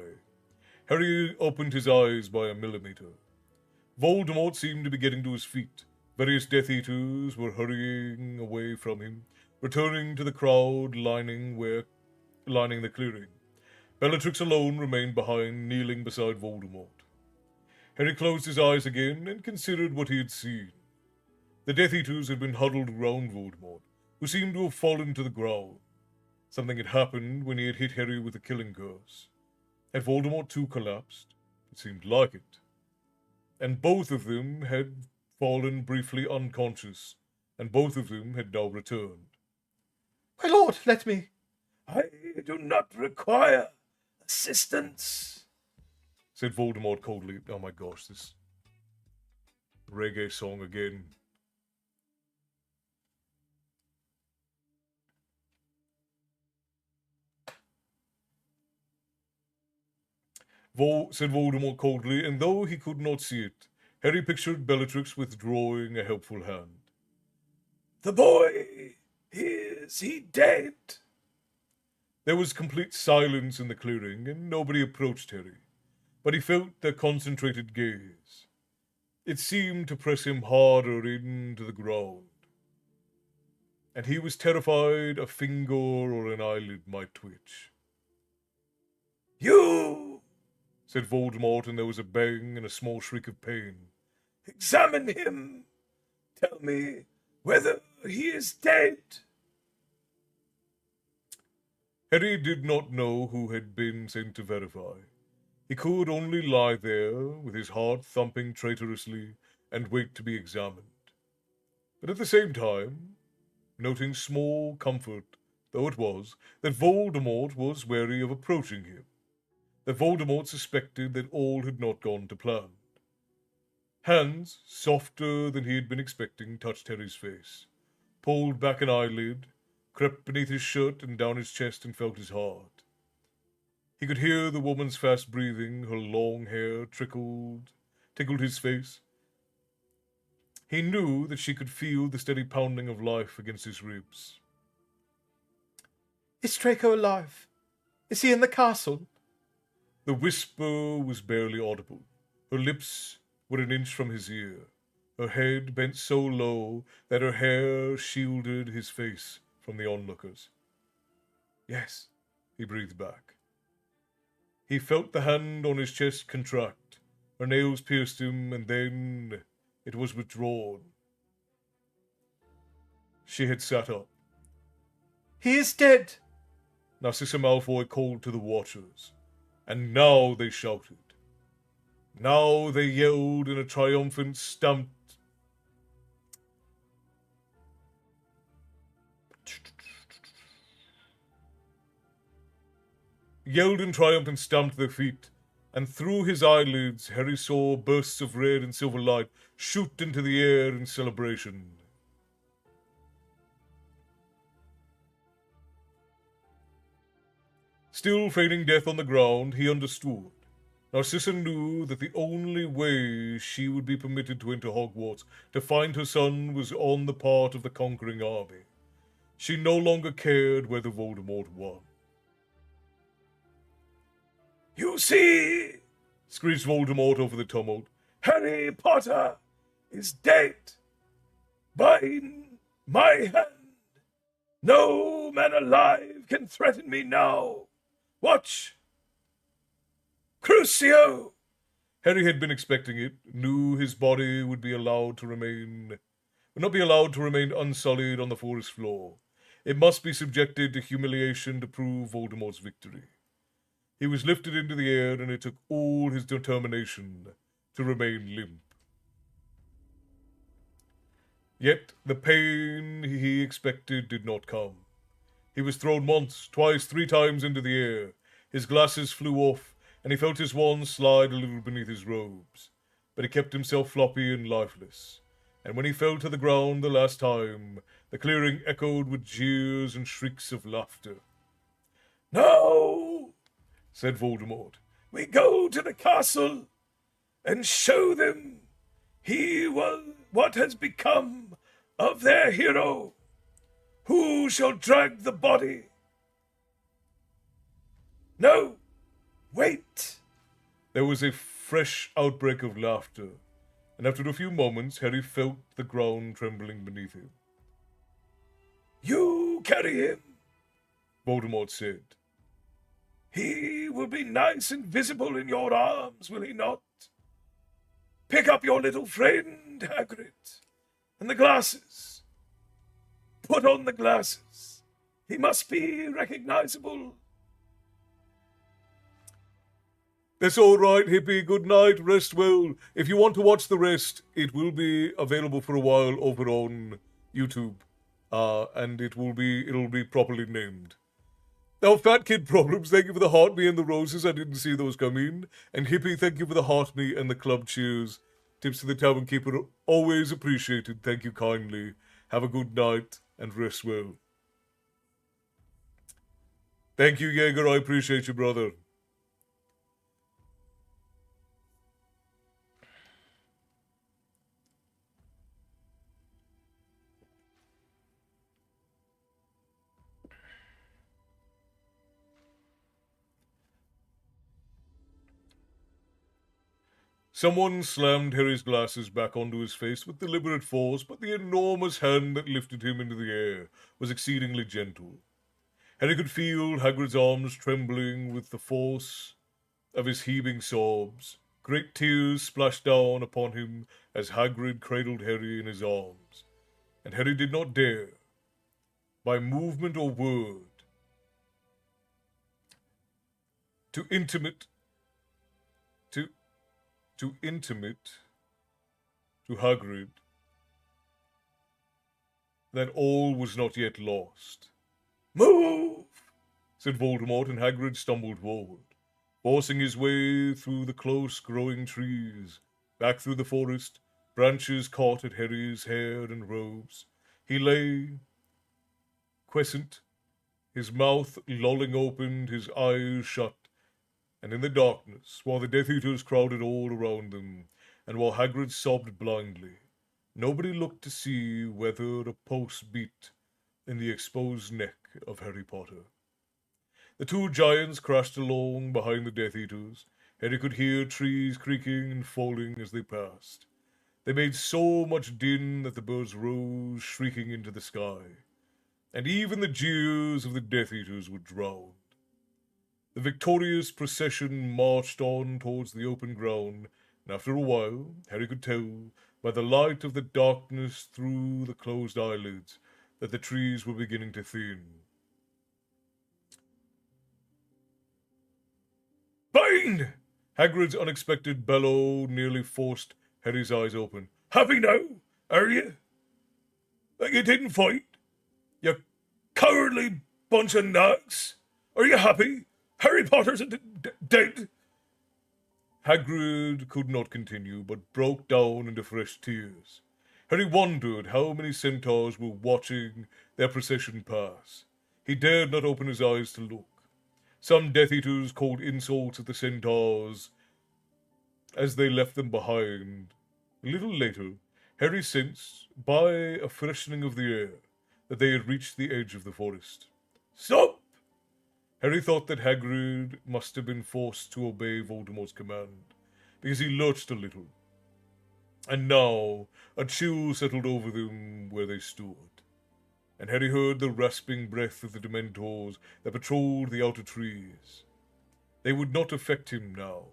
Harry opened his eyes by a millimeter. Voldemort seemed to be getting to his feet. Various Death Eaters were hurrying away from him, returning to the crowd lining the clearing. Bellatrix alone remained behind, kneeling beside Voldemort. Harry closed his eyes again and considered what he had seen. The Death Eaters had been huddled around Voldemort, who seemed to have fallen to the ground. Something had happened when he had hit Harry with the killing curse. Had Voldemort too collapsed? It seemed like it. And both of them had fallen briefly unconscious, and both of them had now returned. My lord, let me. I do not require assistance, said Voldemort coldly. Oh my gosh, this reggae song again. Said Voldemort coldly, and though he could not see it, Harry pictured Bellatrix withdrawing a helpful hand. The boy, is he dead? There was complete silence in the clearing, and nobody approached Harry, but he felt their concentrated gaze. It seemed to press him harder into the ground, and he was terrified a finger or an eyelid might twitch. You, said Voldemort, and there was a bang and a small shriek of pain. Examine him. Tell me whether he is dead. Harry did not know who had been sent to verify. He could only lie there, with his heart thumping traitorously, and wait to be examined. But at the same time, noting small comfort, though it was, that Voldemort was wary of approaching him, that Voldemort suspected that all had not gone to plan. Hands, softer than he had been expecting, touched Harry's face, pulled back an eyelid, crept beneath his shirt and down his chest and felt his heart. He could hear the woman's fast breathing, her long hair tickled his face. He knew that she could feel the steady pounding of life against his ribs. Is Draco alive? Is he in the castle? The whisper was barely audible. Her lips were an inch from his ear, her head bent so low that her hair shielded his face from the onlookers. Yes, he breathed back. He felt the hand on his chest contract. Her nails pierced him, and then it was withdrawn. She had sat up. He is dead! Narcissa Malfoy called to the watchers, and now they shouted. Now they yelled in a triumphant stamped. Yelled in triumph and stamped their feet, and through his eyelids Harry saw bursts of red and silver light shoot into the air in celebration. Still feigning death on the ground, he understood. Narcissa knew that the only way she would be permitted to enter Hogwarts to find her son was on the part of the conquering army. She no longer cared whether Voldemort won. You see, Screeched Voldemort over the tumult. Harry Potter is dead by my hand. No man alive can threaten me now. Watch! Crucio! Harry had been expecting it, knew his body would not be allowed to remain unsullied on the forest floor. It must be subjected to humiliation to prove Voldemort's victory. He was lifted into the air, and it took all his determination to remain limp. Yet the pain he expected did not come. He was thrown once, twice, 3 times into the air. His glasses flew off, and he felt his wand slide a little beneath his robes. But he kept himself floppy and lifeless. And when he fell to the ground the last time, the clearing echoed with jeers and shrieks of laughter. "Now," said Voldemort, "we go to the castle and show them what has become of their hero. Who shall drag the body? No, wait." There was a fresh outbreak of laughter, and after a few moments Harry felt the ground trembling beneath him. "You carry him. Voldemort said. He will be nice and visible in your arms, will he not? Pick up your little friend, Hagrid, and the glasses. Put on the glasses. He must be recognizable." That's all right, Hippie. Good night. Rest well. If you want to watch the rest, it will be available for a while over on YouTube, and it'll be properly named. Now, Fat Kid Problems, thank you for the heart me and the roses. I didn't see those come in. And Hippie, thank you for the heart me and the club cheers. Tips to the Tavern Keeper, always appreciated. Thank you kindly. Have a good night and rest well. Thank you, Jaeger. I appreciate you, brother. Someone slammed Harry's glasses back onto his face with deliberate force, but the enormous hand that lifted him into the air was exceedingly gentle. Harry could feel Hagrid's arms trembling with the force of his heaving sobs. Great tears splashed down upon him as Hagrid cradled Harry in his arms, and Harry did not dare, by movement or word, to intimate to Hagrid that all was not yet lost. "Move!" said Voldemort, and Hagrid stumbled forward, forcing his way through the close-growing trees, back through the forest. Branches caught at Harry's hair and robes. He lay, quiescent, his mouth lolling open, his eyes shut, and in the darkness, while the Death Eaters crowded all around them, and while Hagrid sobbed blindly, nobody looked to see whether a pulse beat in the exposed neck of Harry Potter. The 2 giants crashed along behind the Death Eaters. Harry could hear trees creaking and falling as they passed. They made so much din that the birds rose shrieking into the sky, and even the jeers of the Death Eaters were drowned. The victorious procession marched on towards the open ground, and after a while, Harry could tell, by the light of the darkness through the closed eyelids, that the trees were beginning to thin. "Fine!" Hagrid's unexpected bellow nearly forced Harry's eyes open. "Happy now, are you? That you didn't fight? You cowardly bunch of nags! Are you happy? Harry Potter's dead." Hagrid could not continue, but broke down into fresh tears. Harry wondered how many centaurs were watching their procession pass. He dared not open his eyes to look. Some Death Eaters called insults at the centaurs as they left them behind. A little later, Harry sensed, by a freshening of the air, that they had reached the edge of the forest. Stop! Harry thought that Hagrid must have been forced to obey Voldemort's command, because he lurched a little. And now a chill settled over them where they stood, and Harry heard the rasping breath of the Dementors that patrolled the outer trees. They would not affect him now.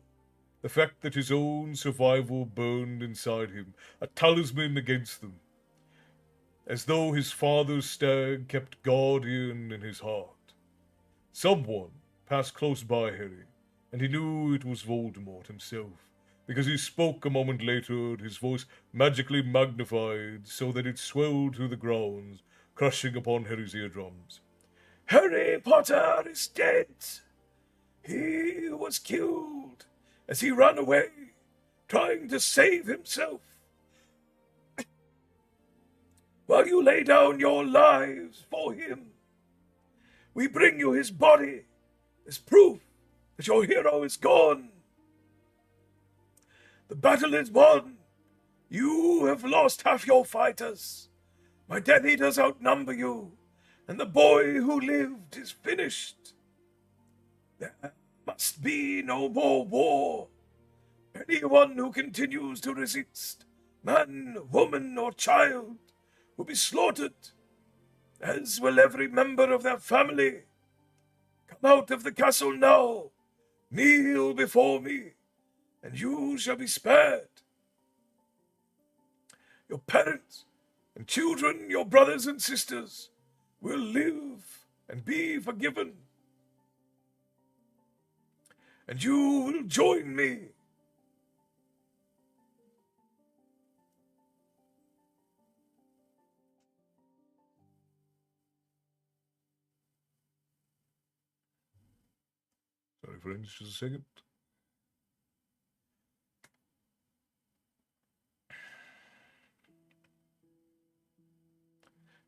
The fact that his own survival burned inside him, a talisman against them, as though his father's stag kept guardian in his heart. Someone passed close by Harry, and he knew it was Voldemort himself, because he spoke a moment later, his voice magically magnified so that it swelled through the grounds, crushing upon Harry's eardrums. Harry Potter is dead. He was killed as he ran away, trying to save himself. While you lay down your lives for him, we bring you his body as proof that your hero is gone. The battle is won. You have lost half your fighters. My Death Eaters outnumber you, and the boy who lived is finished. There must be no more war. Anyone who continues to resist, man, woman, or child, will be slaughtered, as will every member of their family. Come out of the castle now, kneel before me, and you shall be spared. Your parents and children, your brothers and sisters, will live and be forgiven. And you will join me. Sorry, friends, just a second.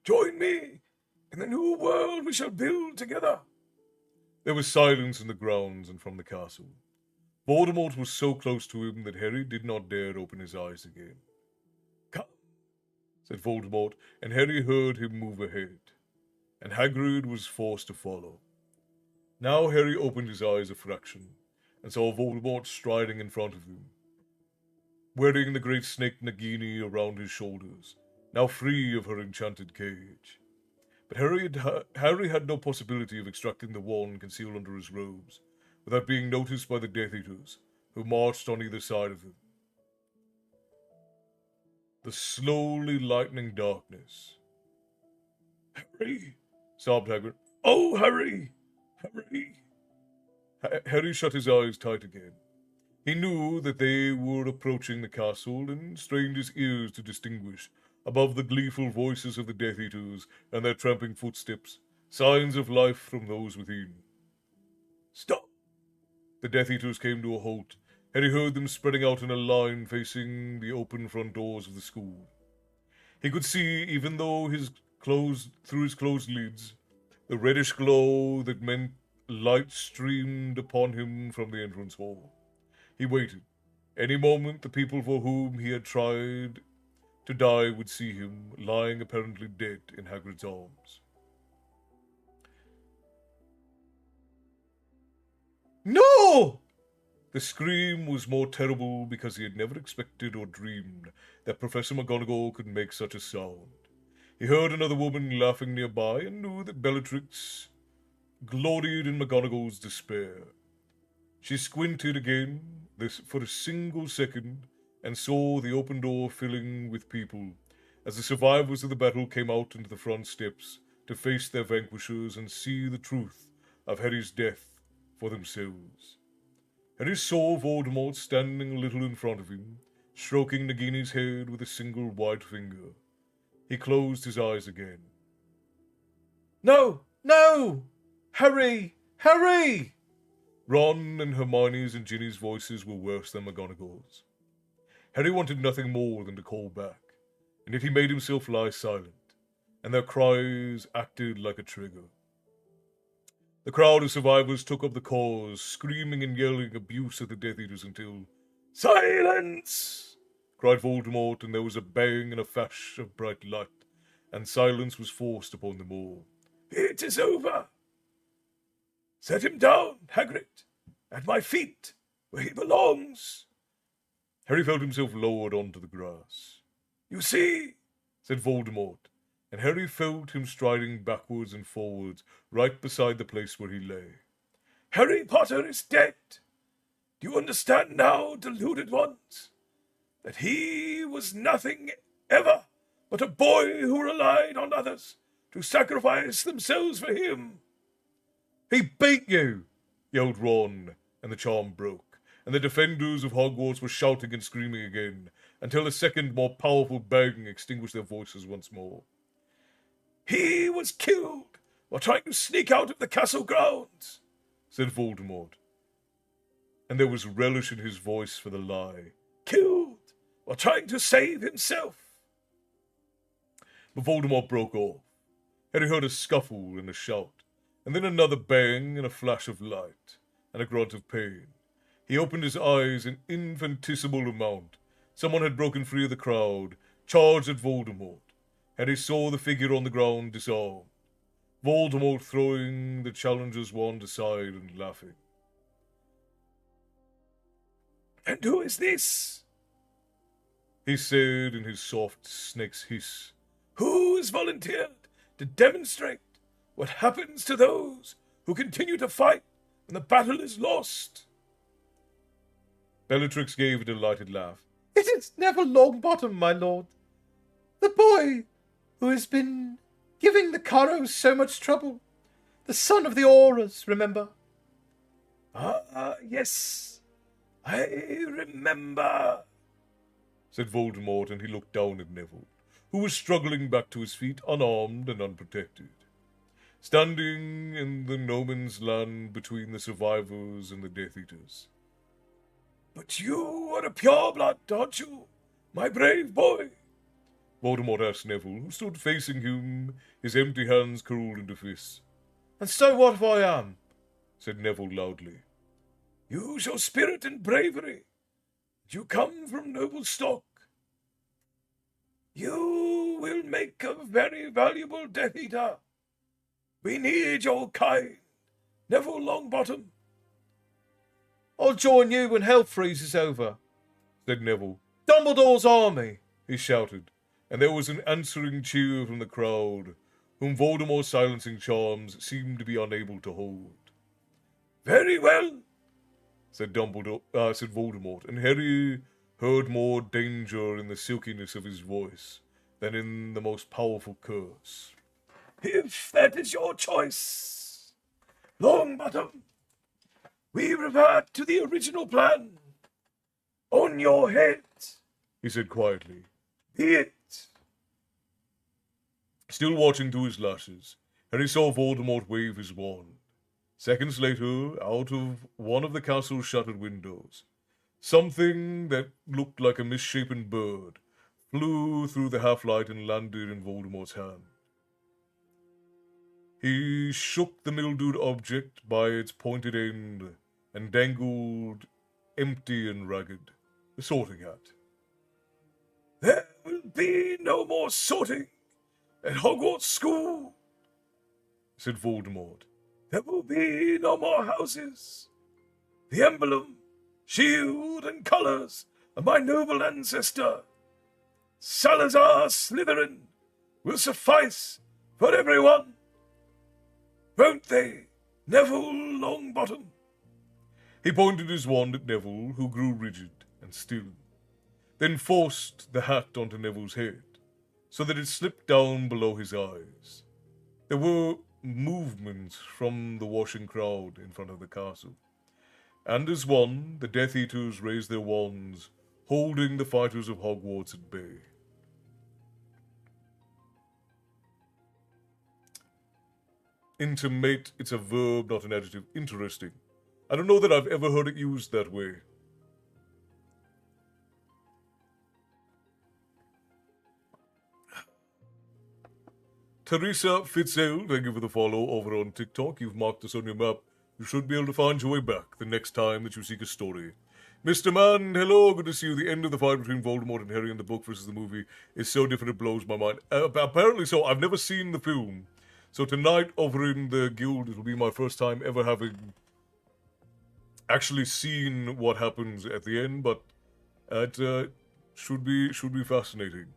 Join me in the new world we shall build together. There was silence in the grounds and from the castle. Voldemort was so close to him that Harry did not dare open his eyes again. Come, said Voldemort, and Harry heard him move ahead, and Hagrid was forced to follow. Now Harry opened his eyes a fraction, and saw Voldemort striding in front of him, wearing the great snake Nagini around his shoulders, now free of her enchanted cage. But Harry had no possibility of extracting the wand concealed under his robes, without being noticed by the Death Eaters, who marched on either side of him. The slowly lightening darkness. Harry, Sobbed Hagrid. oh Harry, Harry. Harry shut his eyes tight again. He knew that they were approaching the castle and strained his ears to distinguish, above the gleeful voices of the Death Eaters and their tramping footsteps, signs of life from those within. Stop! The Death Eaters came to a halt. Harry heard them spreading out in a line facing the open front doors of the school. He could see, even though through his closed lids, the reddish glow that meant light streamed upon him from the entrance hall. He waited. Any moment the people for whom he had tried to die would see him, lying apparently dead in Hagrid's arms. No! The scream was more terrible because he had never expected or dreamed that Professor McGonagall could make such a sound. He heard another woman laughing nearby and knew that Bellatrix gloried in McGonagall's despair. She squinted again, for a single second, and saw the open door filling with people, as the survivors of the battle came out into the front steps to face their vanquishers and see the truth of Harry's death for themselves. Harry saw Voldemort standing a little in front of him, stroking Nagini's head with a single white finger. He closed his eyes again. No! No! Harry! Harry! Ron and Hermione's and Ginny's voices were worse than McGonagall's. Harry wanted nothing more than to call back, and yet he made himself lie silent, and their cries acted like a trigger. The crowd of survivors took up the cause, screaming and yelling abuse at the Death Eaters until "Silence!" cried Voldemort, and there was a bang and a flash of bright light, and silence was forced upon them all. "It is over. Set him down, Hagrid, at my feet, where he belongs." Harry felt himself lowered onto the grass. "You see," said Voldemort, and Harry felt him striding backwards and forwards right beside the place where he lay. "Harry Potter is dead. Do you understand now, deluded ones, that he was nothing ever but a boy who relied on others to sacrifice themselves for him?" He beat you! Yelled Ron, and the charm broke, and the defenders of Hogwarts were shouting and screaming again, until a second, more powerful bang extinguished their voices once more. "He was killed while trying to sneak out of the castle grounds," said Voldemort, and there was relish in his voice for the lie. "Killed while trying to save himself." But Voldemort broke off. Harry heard a scuffle and a shout, and then another bang and a flash of light, and a grunt of pain. He opened his eyes an infinitesimal amount. Someone had broken free of the crowd, charged at Voldemort. Harry saw the figure on the ground disarmed, Voldemort throwing the challenger's wand aside and laughing. "And who is this?" he said in his soft snake's hiss. "Who has volunteered to demonstrate what happens to those who continue to fight when the battle is lost?" Bellatrix gave a delighted laugh. It is Neville Longbottom, my lord. The boy who has been giving the Carrows so much trouble. The son of the Auras, remember? "Ah, yes, I remember," said Voldemort, and he looked down at Neville, who was struggling back to his feet, unarmed and unprotected, standing in the no man's land between the survivors and the Death Eaters. "But you are a pureblood, aren't you, my brave boy?" Voldemort asked Neville, who stood facing him, his empty hands curled into fists. And so what if I am? Said Neville loudly. "You show spirit and bravery. You come from noble stock. You will make a very valuable Death Eater. We need your kind, Neville Longbottom." I'll join you when hell freezes over, said Neville. Dumbledore's army, he shouted, and there was an answering cheer from the crowd, whom Voldemort's silencing charms seemed to be unable to hold. "Very well," said Voldemort, and Harry heard more danger in the silkiness of his voice than in the most powerful curse. "If that is your choice, Longbottom, we revert to the original plan. On your head," he said quietly. "Be it." Still watching through his lashes, Harry saw Voldemort wave his wand. Seconds later, out of one of the castle's shuttered windows, something that looked like a misshapen bird flew through the half-light and landed in Voldemort's hand. He shook the mildewed object by its pointed end and dangled, empty and ragged, the sorting hat. "There will be no more sorting at Hogwarts School," said Voldemort. "There will be no more houses. The emblem, shield, and colours of my noble ancestor, Salazar Slytherin, will suffice for everyone. Won't they, Neville Longbottom?" He pointed his wand at Neville, who grew rigid and still, then forced the hat onto Neville's head, so that it slipped down below his eyes. There were movements from the watching crowd in front of the castle, and as one, the Death Eaters raised their wands, holding the fighters of Hogwarts at bay. Intimate, it's a verb, not an adjective. Interesting. I don't know that I've ever heard it used that way. Teresa Fitzale, thank you for the follow over on TikTok. You've marked us on your map. You should be able to find your way back the next time that you seek a story. Mr. Mann, hello, good to see you. The end of the fight between Voldemort and Harry in the book versus the movie is so different it blows my mind. Apparently so. I've never seen the film. So tonight over in the guild, it will be my first time ever having actually seen what happens at the end, but it should be fascinating.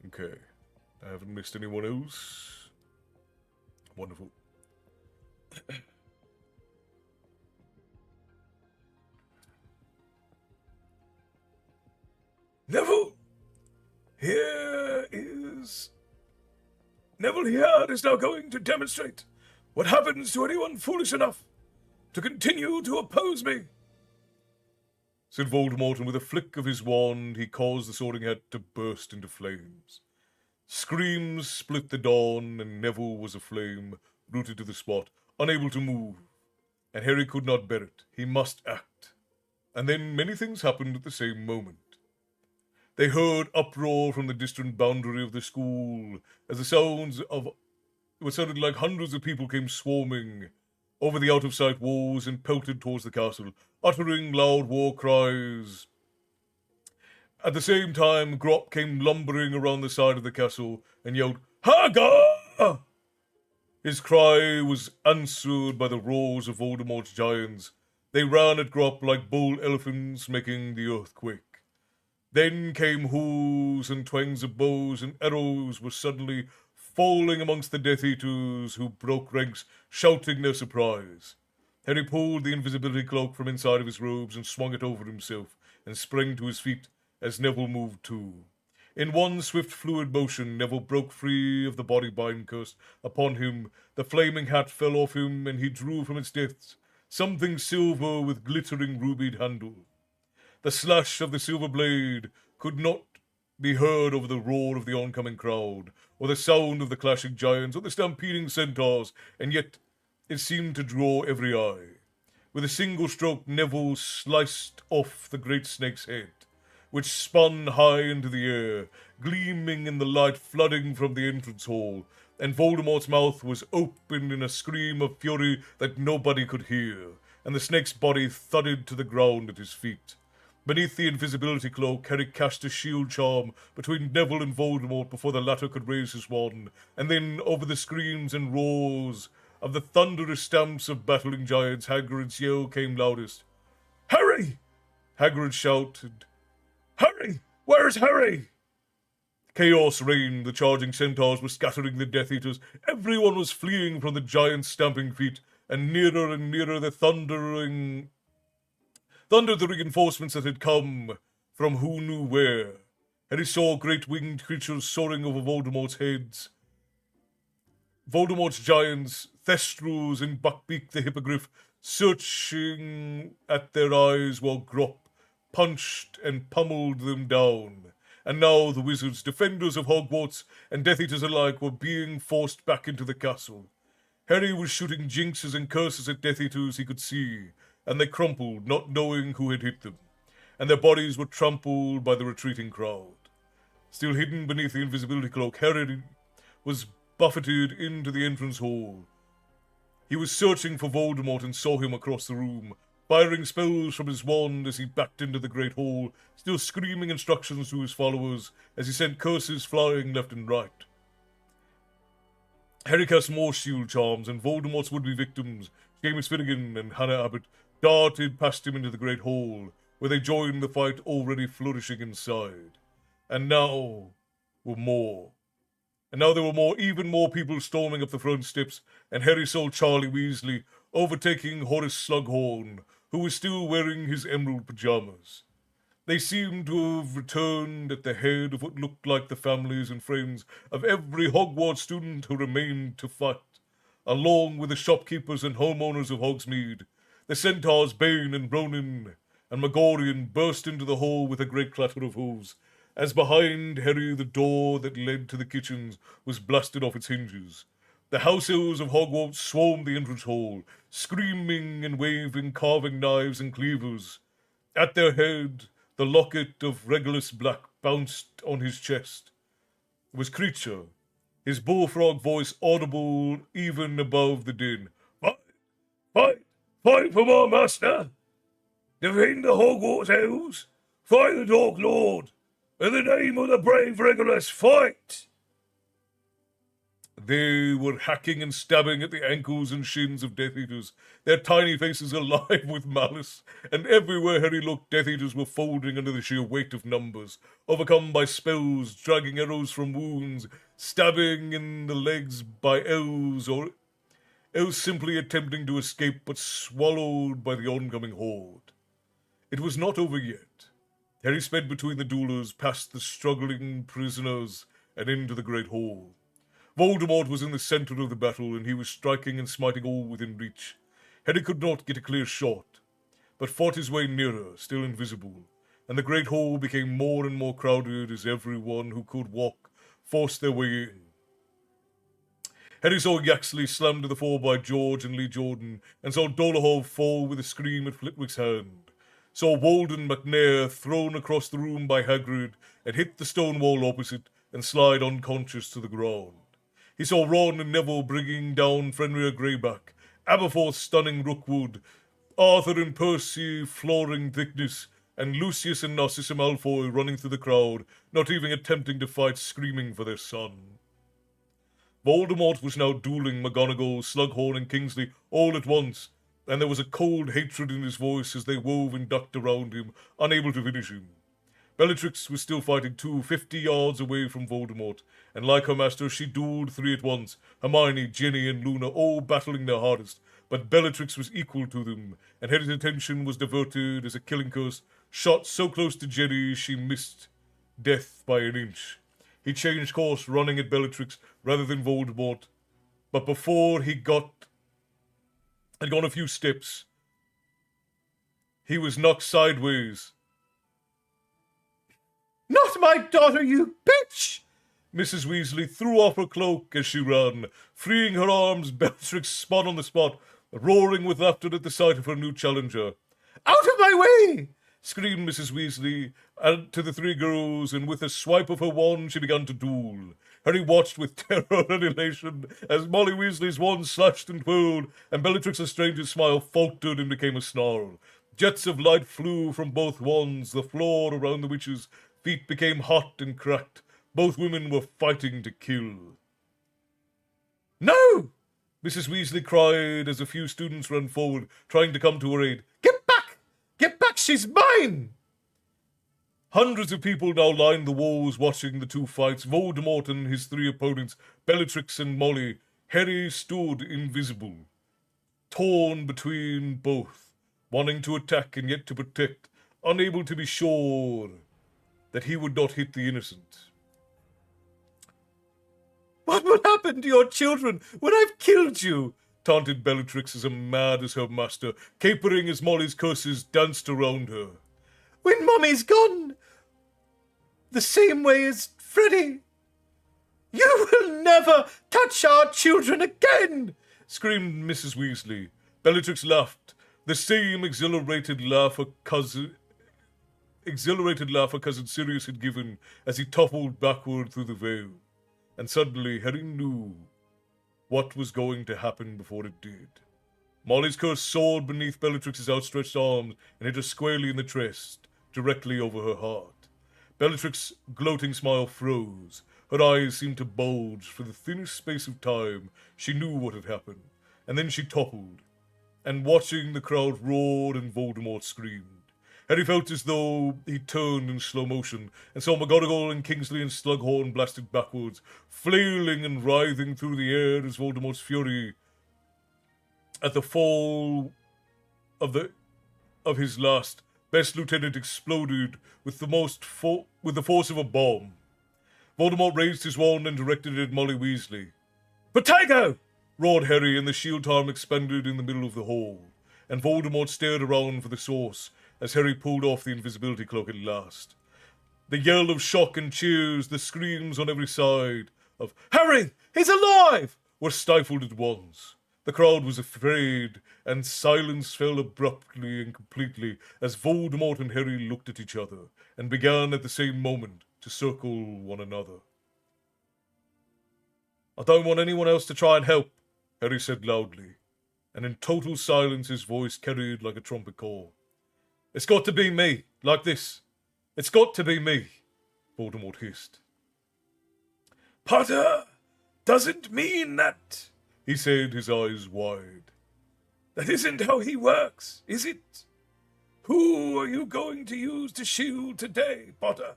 Okay. I haven't missed anyone else. Wonderful. Neville here is now going to demonstrate what happens to anyone foolish enough to continue to oppose me, said Voldemort, and with a flick of his wand, he caused the Sorting Hat to burst into flames. Screams split the dawn, and Neville was aflame, rooted to the spot, unable to move. And Harry could not bear it. He must act. And then many things happened at the same moment. They heard uproar from the distant boundary of the school, as the sounds of what sounded like hundreds of people came swarming over the out-of-sight walls and pelted towards the castle, uttering loud war cries. At the same time, Grop came lumbering around the side of the castle and yelled, "Haga!" His cry was answered by the roars of Voldemort's giants. They ran at Grop like bull elephants, making the earth quake. Then came whoos and twangs of bows, and arrows were suddenly falling amongst the Death Eaters, who broke ranks, shouting their surprise. Harry pulled the invisibility cloak from inside of his robes and swung it over himself, and sprang to his feet as Neville moved too. In one swift fluid motion, Neville broke free of the body bind curse upon him. The flaming hat fell off him, and he drew from its depths something silver with glittering rubied handle. The slash of the silver blade could not be heard over the roar of the oncoming crowd, or the sound of the clashing giants, or the stampeding centaurs, and yet it seemed to draw every eye. With a single stroke, Neville sliced off the great snake's head, which spun high into the air, gleaming in the light flooding from the entrance hall, and Voldemort's mouth was opened in a scream of fury that nobody could hear, and the snake's body thudded to the ground at his feet. Beneath the invisibility cloak, Harry cast a shield charm between Neville and Voldemort before the latter could raise his wand, and then, over the screams and roars of the thunderous stamps of battling giants, Hagrid's yell came loudest. "Harry!" Hagrid shouted. "Harry! Where is Harry?" Chaos reigned. The charging centaurs were scattering the Death Eaters. Everyone was fleeing from the giants' stamping feet, and nearer the thundered the reinforcements that had come from who knew where. Harry saw great winged creatures soaring over Voldemort's heads. Voldemort's giants, Thestrals and Buckbeak the Hippogriff, searching at their eyes while Grop punched and pummeled them down. And now the wizards, defenders of Hogwarts, and Death Eaters alike were being forced back into the castle. Harry was shooting jinxes and curses at Death Eaters he could see, and they crumpled, not knowing who had hit them, and their bodies were trampled by the retreating crowd. Still hidden beneath the invisibility cloak, Harry was buffeted into the entrance hall. He was searching for Voldemort and saw him across the room, firing spells from his wand as he backed into the great hall, still screaming instructions to his followers as he sent curses flying left and right. Harry cast more shield charms, and Voldemort's would-be victims, Seamus Finnegan and Hannah Abbott, darted past him into the great hall, where they joined the fight already flourishing inside. And now there were even more people storming up the front steps, and Harry saw Charlie Weasley overtaking Horace Slughorn, who was still wearing his emerald pajamas. They seemed to have returned at the head of what looked like the families and friends of every Hogwarts student who remained to fight, along with the shopkeepers and homeowners of Hogsmeade. The centaurs Bane and Ronan and Magorian burst into the hall with a great clatter of hooves, as behind Harry the door that led to the kitchens was blasted off its hinges. The house elves of Hogwarts swarmed the entrance hall, screaming and waving carving knives and cleavers. At their head, the locket of Regulus Black bounced on his chest. was Creature, his bullfrog voice audible even above the din. Fight, fight, fight for my master! Defend the Hogwarts elves! Fight the Dark Lord! In the name of the brave Regulus, fight! They were hacking and stabbing at the ankles and shins of Death Eaters, their tiny faces alive with malice, and everywhere Harry looked, Death Eaters were folding under the sheer weight of numbers, overcome by spells, dragging arrows from wounds, stabbing in the legs by elves, or else simply attempting to escape but swallowed by the oncoming horde. It was not over yet. Harry sped between the duelers, past the struggling prisoners, and into the great hall. Voldemort was in the centre of the battle, and he was striking and smiting all within reach. Harry could not get a clear shot, but fought his way nearer, still invisible, and the great hall became more and more crowded as everyone who could walk forced their way in. Harry saw Yaxley slammed to the floor by George and Lee Jordan, and saw Dolohov fall with a scream at Flitwick's hand. Saw Walden McNair thrown across the room by Hagrid and hit the stone wall opposite and slide unconscious to the ground. He saw Ron and Neville bringing down Fenrir Greyback, Aberforth stunning Rookwood, Arthur and Percy flooring Thickness, and Lucius and Narcissa Malfoy running through the crowd, not even attempting to fight, screaming for their son. Voldemort was now dueling McGonagall, Slughorn, and Kingsley all at once, and there was a cold hatred in his voice as they wove and ducked around him, unable to finish him. Bellatrix was still fighting too, 50 yards away from Voldemort, and like her master, she dueled 3 at once, Hermione, Ginny, and Luna all battling their hardest, but Bellatrix was equal to them, and Harry's attention was diverted as a killing curse shot so close to Ginny she missed death by an inch. He changed course, running at Bellatrix rather than Voldemort, but before he had gone a few steps, he was knocked sideways. Not my daughter, you bitch! Mrs. Weasley threw off her cloak as she ran. Freeing her arms, Bellatrix spun on the spot, roaring with laughter at the sight of her new challenger. Out of my way! Screamed Mrs. Weasley to the 3 girls, and with a swipe of her wand she began to duel. Harry watched with terror and elation as Molly Weasley's wand slashed and whirled, and Bellatrix Lestrange's smile faltered and became a snarl. Jets of light flew from both wands. The floor around the witches' feet became hot and cracked. Both women were fighting to kill. No! Mrs. Weasley cried as a few students ran forward, trying to come to her aid. Get back! Get back! She's mine! Hundreds of people now lined the walls watching the two fights. Voldemort and his 3 opponents, Bellatrix and Molly. Harry stood invisible, torn between both, wanting to attack and yet to protect, unable to be sure that he would not hit the innocent. What will happen to your children when I've killed you? Taunted Bellatrix as mad as her master, capering as Molly's curses danced around her. When Mummy's gone, the same way as Freddy, you will never touch our children again! Screamed Mrs. Weasley. Bellatrix laughed, the same exhilarated laugh her cousin Sirius had given as he toppled backward through the veil. And suddenly Harry knew what was going to happen before it did. Molly's curse soared beneath Bellatrix's outstretched arms and hit her squarely in the chest, directly over her heart. Bellatrix's gloating smile froze. Her eyes seemed to bulge. For the thinnest space of time, she knew what had happened. And then she toppled, and watching the crowd roared and Voldemort screamed. Harry felt as though he turned in slow motion and saw McGonagall and Kingsley and Slughorn blasted backwards, flailing and writhing through the air as Voldemort's fury at the fall of his last best lieutenant exploded with the force of a bomb. Voldemort raised his wand and directed it at Molly Weasley. "Potato!" roared Harry, and the shield arm expanded in the middle of the hall, and Voldemort stared around for the source as Harry pulled off the invisibility cloak at last. The yell of shock and cheers, the screams on every side of "Harry! He's alive!" were stifled at once. The crowd was afraid, and silence fell abruptly and completely as Voldemort and Harry looked at each other and began at the same moment to circle one another. I don't want anyone else to try and help, Harry said loudly, and in total silence his voice carried like a trumpet call. It's got to be me, like this. It's got to be me, Voldemort hissed. Potter doesn't mean that, He said, his eyes wide. That isn't how he works, is it? Who are you going to use to shield today, Potter?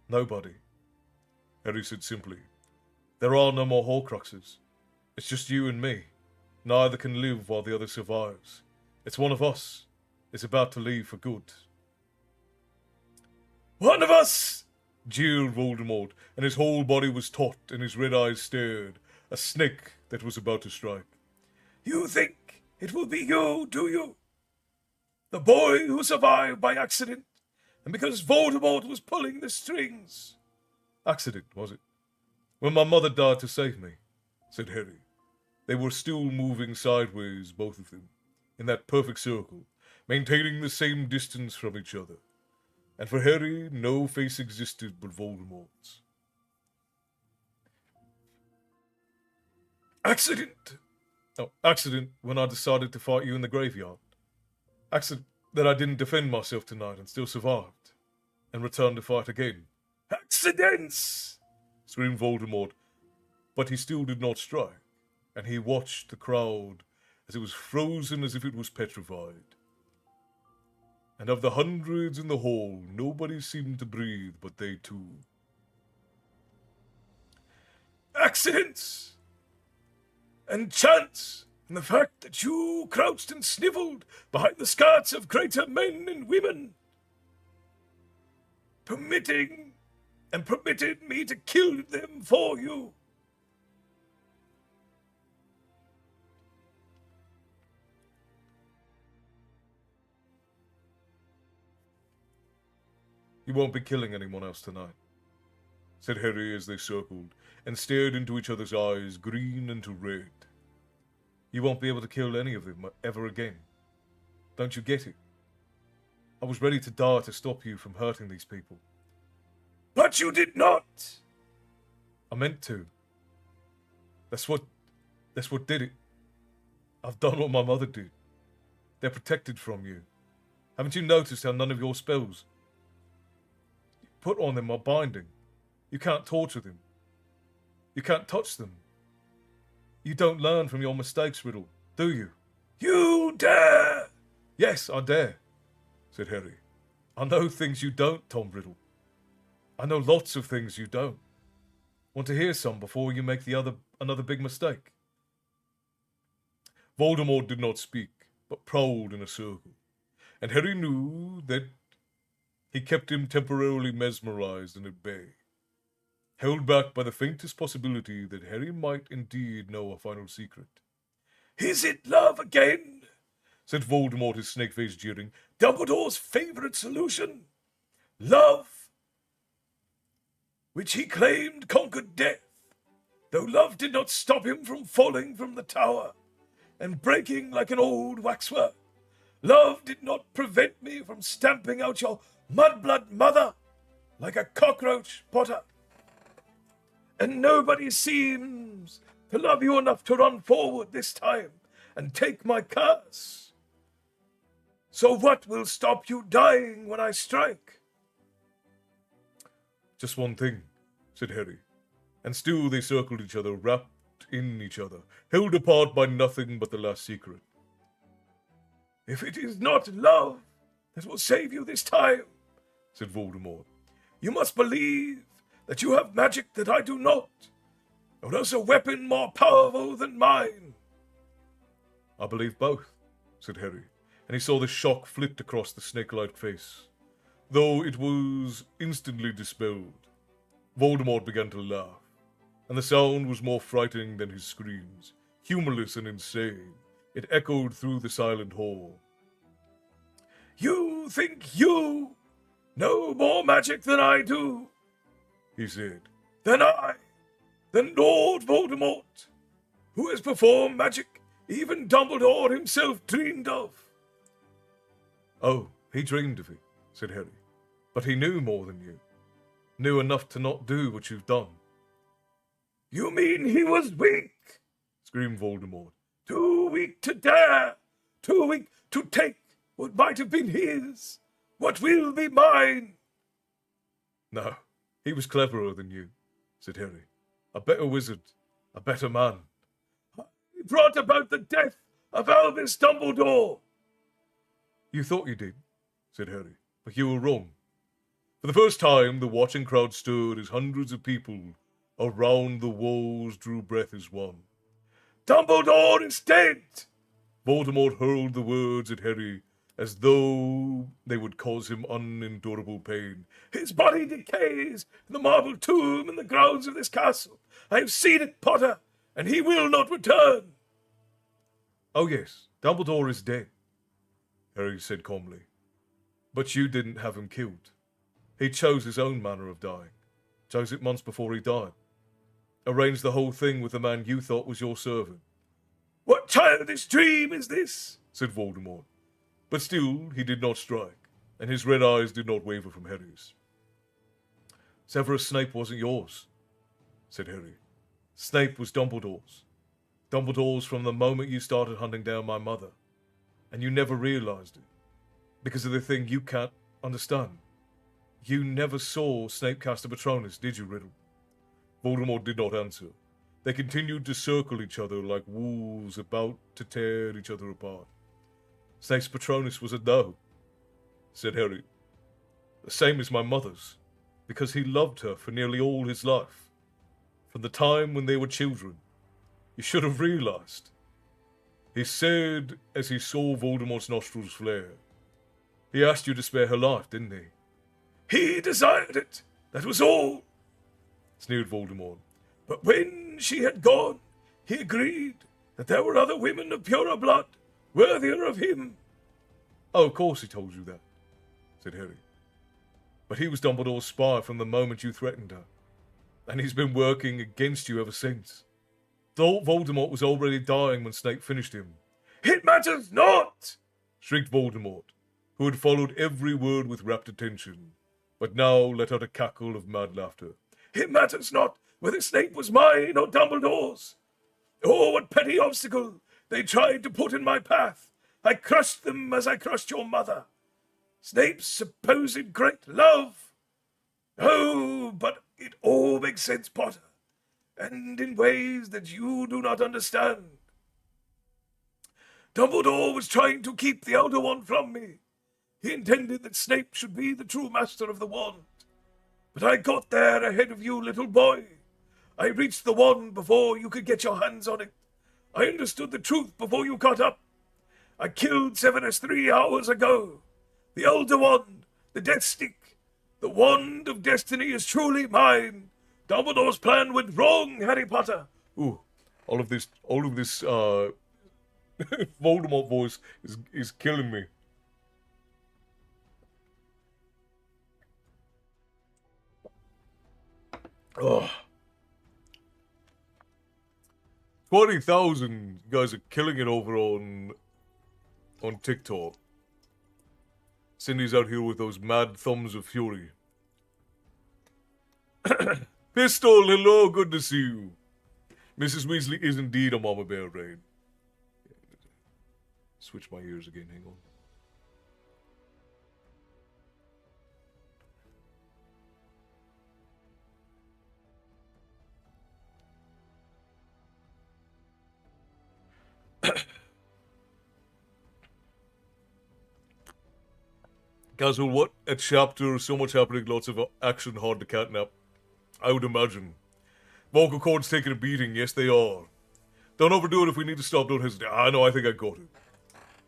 Nobody, Harry said simply. There are no more Horcruxes. It's just you and me. Neither can live while the other survives. It's one of us. It's about to leave for good. One of us! Jeered Voldemort, and his whole body was taut and his red eyes stared, a snake that was about to strike. You think it will be you, do you? The boy who survived by accident, and because Voldemort was pulling the strings. Accident, was it? When my mother died to save me, said Harry. They were still moving sideways, both of them, in that perfect circle, maintaining the same distance from each other. And for Harry, no face existed but Voldemort's. Accident! Oh, accident when I decided to fight you in the graveyard. Accident that I didn't defend myself tonight and still survived, and returned to fight again. Accidents! Screamed Voldemort, but he still did not strike, and he watched the crowd as it was frozen as if it was petrified. And of the hundreds in the hall, nobody seemed to breathe but they two. Accidents! And chance, and the fact that you crouched and snivelled behind the skirts of greater men and women, permitted me to kill them for you. You won't be killing anyone else tonight, said Harry as they circled and stared into each other's eyes, green and red. You won't be able to kill any of them ever again. Don't you get it? I was ready to die to stop you from hurting these people. But you did not! I meant to. That's what did it. I've done what my mother did. They're protected from you. Haven't you noticed how none of your spells you put on them are binding? You can't torture them. You can't touch them. You don't learn from your mistakes, Riddle, do you? You dare! Yes, I dare, said Harry. I know things you don't, Tom Riddle. I know lots of things you don't. Want to hear some before you make another big mistake? Voldemort did not speak, but prowled in a circle, and Harry knew that he kept him temporarily mesmerized and at bay, held back by the faintest possibility that Harry might indeed know a final secret. Is it love again? Said Voldemort, his snake face jeering. Dumbledore's favourite solution? Love, which he claimed conquered death, though love did not stop him from falling from the tower and breaking like an old waxwork. Love did not prevent me from stamping out your mudblood mother like a cockroach, Potter. And nobody seems to love you enough to run forward this time and take my curse. So what will stop you dying when I strike? Just one thing, said Harry, and still they circled each other, wrapped in each other, held apart by nothing but the last secret. If it is not love that will save you this time, said Voldemort, you must believe that you have magic that I do not, or else a weapon more powerful than mine. I believe both, said Harry, and he saw the shock flit across the snake-like face. Though it was instantly dispelled, Voldemort began to laugh, and the sound was more frightening than his screams, humorless and insane. It echoed through the silent hall. You think you know more magic than I do, he said. Than Lord Voldemort, who has performed magic even Dumbledore himself dreamed of. Oh, he dreamed of it, said Harry. But he knew more than you. Knew enough to not do what you've done. You mean he was weak? Screamed Voldemort. Too weak to dare, too weak to take what might have been his, what will be mine. No, he was cleverer than you, said Harry. A better wizard, a better man. He brought about the death of Albus Dumbledore. You thought you did, said Harry, but you were wrong. For the first time, the watching crowd stirred as hundreds of people around the walls drew breath as one. Dumbledore is dead! Voldemort hurled the words at Harry as though they would cause him unendurable pain. His body decays in the marble tomb in the grounds of this castle. I have seen it, Potter, and he will not return. Oh yes, Dumbledore is dead, Harry said calmly. But you didn't have him killed. He chose his own manner of dying. Chose it months before he died. Arranged the whole thing with the man you thought was your servant. What childish dream is this? Said Voldemort. But still he did not strike, and his red eyes did not waver from Harry's. Severus Snape wasn't yours, said Harry. Snape was Dumbledore's. Dumbledore's from the moment you started hunting down my mother. And you never realized it. Because of the thing you can't understand. You never saw Snape cast a Patronus, did you, Riddle? Voldemort did not answer. They continued to circle each other like wolves about to tear each other apart. Snape's Patronus was a no, said Harry. The same as my mother's, because he loved her for nearly all his life. From the time when they were children. You should have realized. He said as he saw Voldemort's nostrils flare. He asked you to spare her life, didn't he? He desired it, that was all, sneered Voldemort. But when she had gone, he agreed that there were other women of purer blood, worthier of him. Oh, of course he told you that, said Harry. But he was Dumbledore's spy from the moment you threatened her, and he's been working against you ever since. Thought Voldemort was already dying when Snape finished him. It matters not, shrieked Voldemort, who had followed every word with rapt attention, but now let out a cackle of mad laughter. It matters not whether Snape was mine or Dumbledore's. Oh, what petty obstacle they tried to put in my path. I crushed them as I crushed your mother. Snape's supposed great love. Oh, but it all makes sense, Potter, and in ways that you do not understand. Dumbledore was trying to keep the Elder Wand from me. He intended that Snape should be the true master of the wand. But I got there ahead of you, little boy. I reached the wand before you could get your hands on it. I understood the truth before you caught up. I killed Severus 3 hours ago. The Elder Wand, the Death Stick, the Wand of Destiny is truly mine. Dumbledore's plan went wrong, Harry Potter. Ooh, all of this Voldemort voice is killing me. Oh. 20,000 guys are killing it over on TikTok. Cindy's out here with those mad thumbs of fury. Pistol, hello, good to see you. Mrs. Weasley is indeed a mama bear, right? Switch my ears again, hang on. Casual, what a chapter, so much happening, lots of action, hard to catnap. I would imagine. Vocal cords taking a beating, yes they are. Don't overdo it. If we need to stop, don't hesitate. No, I think I got it.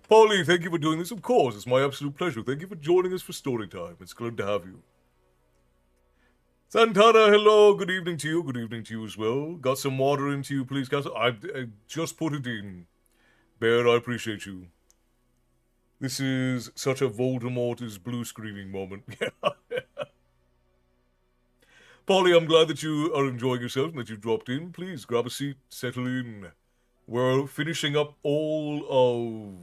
Polly, thank you for doing this. Of course, it's my absolute pleasure. Thank you for joining us for Storytime. It's glad to have you. Santana, hello. Good evening to you. Good evening to you as well. Got some water into you, please, Castle. I just put it in. Bear, I appreciate you. This is such a Voldemort is blue screening moment. Polly, I'm glad that you are enjoying yourself and that you dropped in. Please grab a seat, settle in. We're finishing up all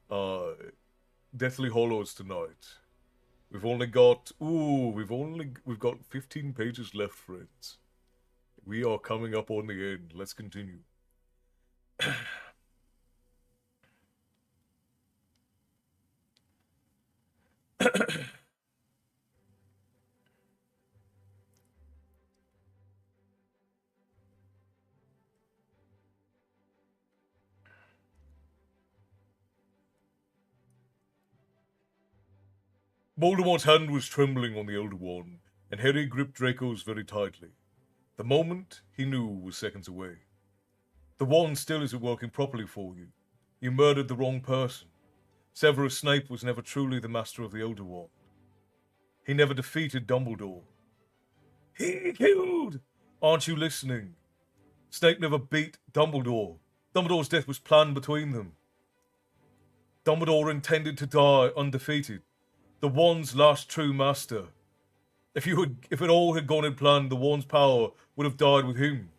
of Deathly Hallows tonight. We've only got we've got 15 pages left, friends. We are coming up on the end. Let's continue. Voldemort's hand was trembling on the Elder Wand, and Harry gripped Draco's very tightly. The moment, he knew, was seconds away. The wand still isn't working properly for you. You murdered the wrong person. Severus Snape was never truly the master of the Elder Wand. He never defeated Dumbledore. He killed! Aren't you listening? Snape never beat Dumbledore. Dumbledore's death was planned between them. Dumbledore intended to die undefeated. The wand's last true master. If it all had gone in plan, the wand's power would have died with him,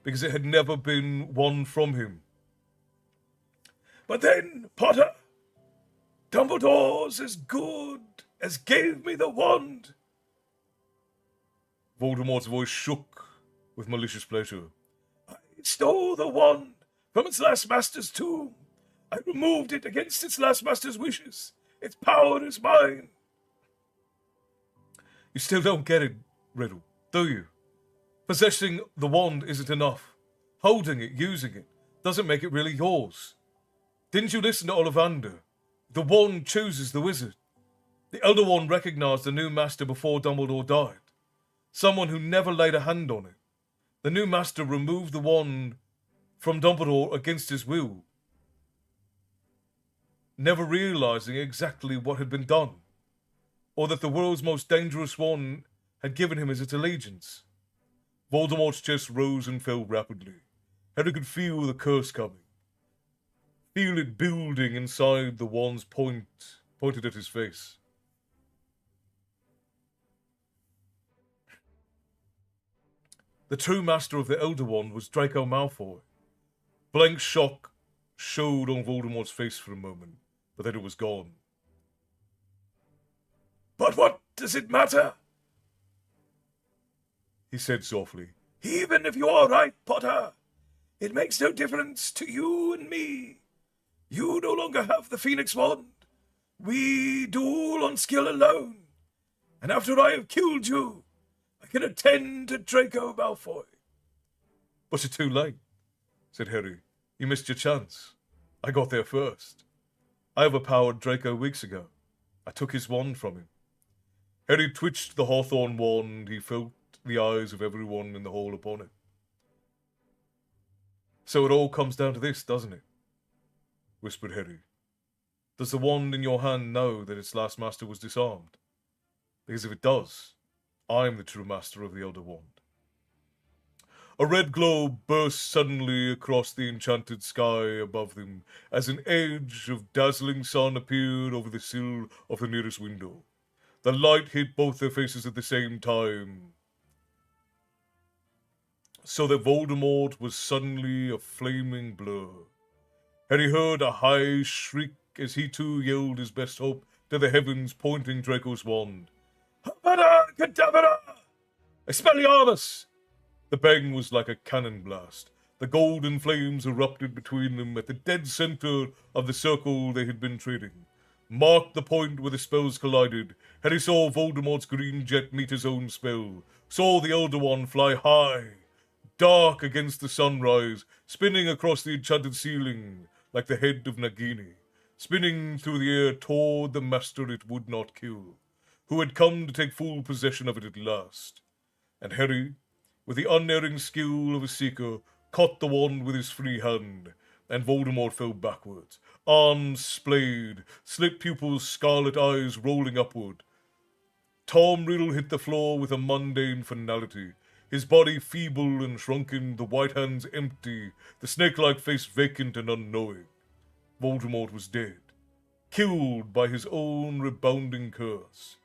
because it had never been won from him. But then, Potter, Dumbledore's as good as gave me the wand. Voldemort's voice shook with malicious pleasure. I stole the wand from its last master's tomb. I removed it against its last master's wishes. Its power is mine. You still don't get it, Riddle, do you? Possessing the wand isn't enough. Holding it, using it, doesn't make it really yours. Didn't you listen to Ollivander? The wand chooses the wizard. The Elder Wand recognized the new master before Dumbledore died. Someone who never laid a hand on it. The new master removed the wand from Dumbledore against his will, never realizing exactly what had been done, or that the world's most dangerous one had given him as its allegiance. Voldemort's chest rose and fell rapidly. Harry could feel the curse coming. Feel it building inside the wand's pointed at his face. The true master of the Elder Wand was Draco Malfoy. Blank shock showed on Voldemort's face for a moment, but then it was gone. But what does it matter? He said softly. Even if you are right, Potter, it makes no difference to you and me. You no longer have the Phoenix Wand. We duel on skill alone. And after I have killed you, I can attend to Draco Malfoy. But you're too late, said Harry. You missed your chance. I got there first. I overpowered Draco weeks ago. I took his wand from him. Harry twitched the hawthorn wand. He felt the eyes of everyone in the hall upon it. So it all comes down to this, doesn't it? Whispered Harry. Does the wand in your hand know that its last master was disarmed? Because if it does, I'm the true master of the Elder Wand. A red glow burst suddenly across the enchanted sky above them as an edge of dazzling sun appeared over the sill of the nearest window. The light hit both their faces at the same time, so that Voldemort was suddenly a flaming blur. Harry heard a high shriek as he too yelled his best hope to the heavens, pointing Draco's wand. Avada Kedavra! Expelliarmus! The bang was like a cannon blast. The golden flames erupted between them at the dead center of the circle they had been treading. Marked the point where the spells collided. Harry saw Voldemort's green jet meet his own spell. Saw the Elder Wand fly high, dark against the sunrise, spinning across the enchanted ceiling like the head of Nagini, spinning through the air toward the master it would not kill, who had come to take full possession of it at last. And Harry, with the unerring skill of a seeker, caught the wand with his free hand, and Voldemort fell backwards, arms splayed, slit pupils, scarlet eyes rolling upward. Tom Riddle hit the floor with a mundane finality, his body feeble and shrunken, the white hands empty, the snake-like face vacant and unknowing. Voldemort was dead, killed by his own rebounding curse.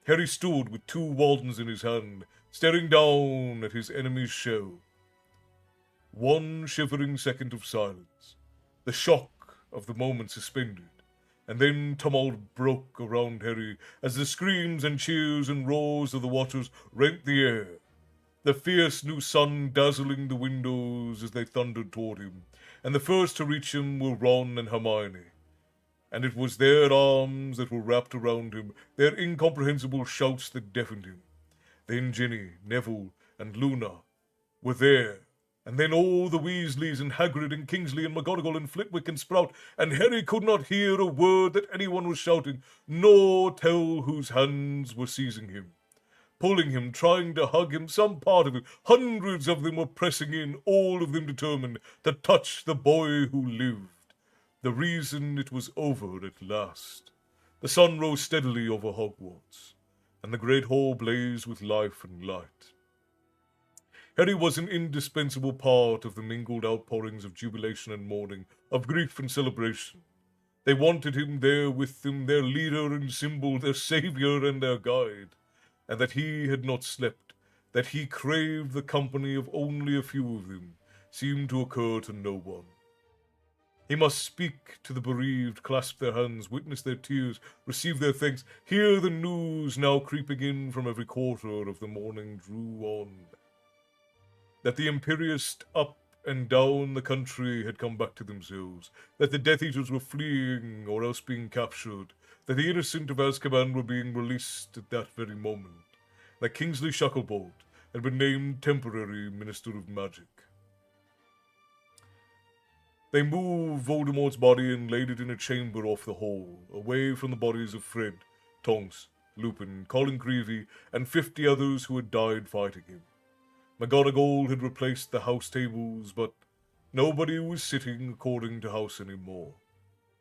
Harry stood with two wand's in his hand, staring down at his enemy's shell. One shivering second of silence, the shock of the moment suspended, and then tumult broke around Harry as the screams and cheers and roars of the watchers rent the air. the fierce new sun dazzling the windows as they thundered toward him, and the first to reach him were Ron and Hermione. And it was their arms that were wrapped around him, their incomprehensible shouts that deafened him. Then Ginny, Neville, and Luna were there, and then all the Weasleys and Hagrid and Kingsley and McGonagall and Flitwick and Sprout, and Harry could not hear a word that anyone was shouting, nor tell whose hands were seizing him, pulling him, trying to hug him, some part of him. Hundreds of them were pressing in, all of them determined to touch the boy who lived. The reason it was over at last. The sun rose steadily over Hogwarts, and the great hall blazed with life and light. Harry was an indispensable part of the mingled outpourings of jubilation and mourning, of grief and celebration. They wanted him there with them, their leader and symbol, their saviour and their guide. And that he had not slept, that he craved the company of only a few of them, seemed to occur to no one. He must speak to the bereaved, clasp their hands, witness their tears, receive their thanks, hear the news now creeping in from every quarter of the morning drew on. That the imperious up and down the country had come back to themselves, that the Death Eaters were fleeing or else being captured, that the innocent of Azkaban were being released at that very moment, that Kingsley Shacklebolt had been named temporary Minister of Magic. They moved Voldemort's body and laid it in a chamber off the hall, away from the bodies of Fred, Tonks, Lupin, Colin Creevey, and 50 others who had died fighting him. McGonagall had replaced the house tables, but nobody was sitting according to house anymore.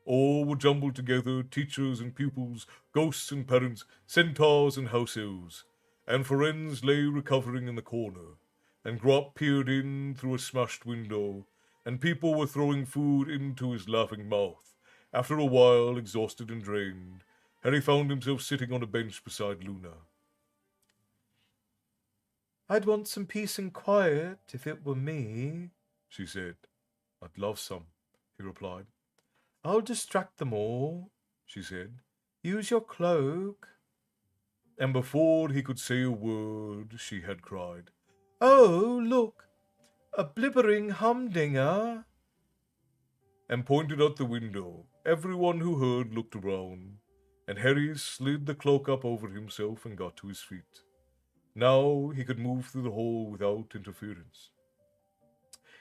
All were jumbled together, teachers and pupils, ghosts and parents, centaurs and house elves, and Firenze lay recovering in the corner, and Grop peered in through a smashed window, and people were throwing food into his laughing mouth. After a while, exhausted and drained, Harry found himself sitting on a bench beside Luna. I'd want some peace and quiet if it were me, she said. I'd love some, he replied. I'll distract them all, she said. Use your cloak. And before he could say a word, she had cried, Oh, look, a blibbering humdinger, and pointed out the window. Everyone who heard looked around, and Harry slid the cloak up over himself and got to his feet. Now he could move through the hall without interference.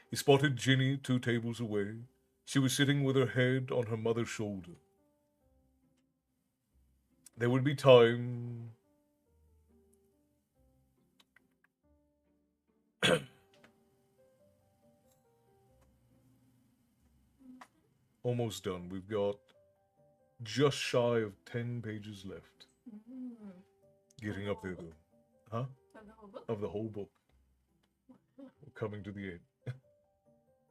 He spotted Ginny 2 tables away. She was sitting with her head on her mother's shoulder. There would be time. Almost done. We've got just shy of 10 pages left. Getting up there, though. Huh? Of the whole book? Of the whole book. We're coming to the end.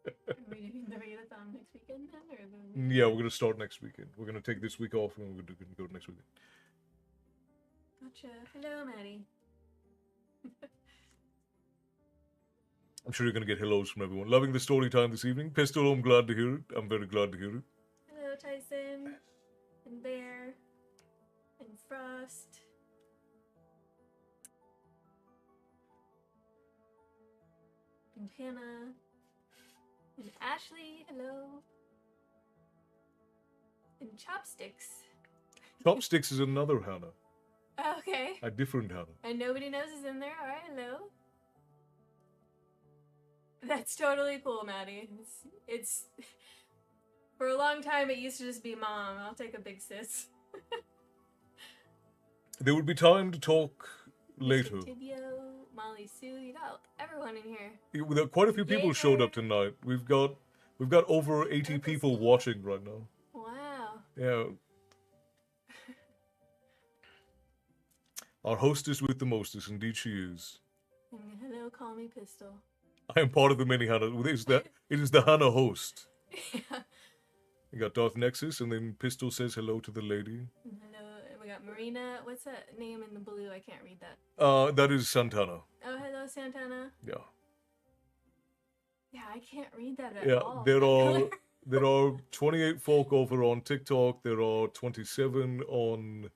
Are we doing the readathon next weekend then? Or the... Yeah, we're going to start next weekend. We're going to take this week off and we're going to go next weekend. Gotcha. Hello, Maddie. I'm sure you're going to get hellos from everyone. Loving the story time this evening. Pistol, I'm glad to hear it. I'm very glad to hear it. Hello, Tyson. And Bear. And Frost. And Hannah. And Ashley. Hello. And Chopsticks. Chopsticks is another Hannah. Okay. A different Hannah. And nobody knows is in there. All right, hello. That's totally cool, Maddie. It's for a long time it used to just be mom. I'll take a big sis. There would be time to talk later. Mr. Tibio, Molly Sue, you got everyone in here. There quite a few people showed up tonight. We've got over 80 people watching right now. Wow. Yeah. Our hostess with the mostest, indeed she is. And hello, call me Pistol. I am part of the many Hannah. It is the Hannah host. Yeah. We got Darth Nexus, and then Pistol says hello to the lady. And hello, we got Marina. What's that name in the blue? I can't read that. That is Santana. Oh, hello, Santana. Yeah. Yeah, I can't read that at Yeah, all. there are 28 folk over on TikTok. There are 27 on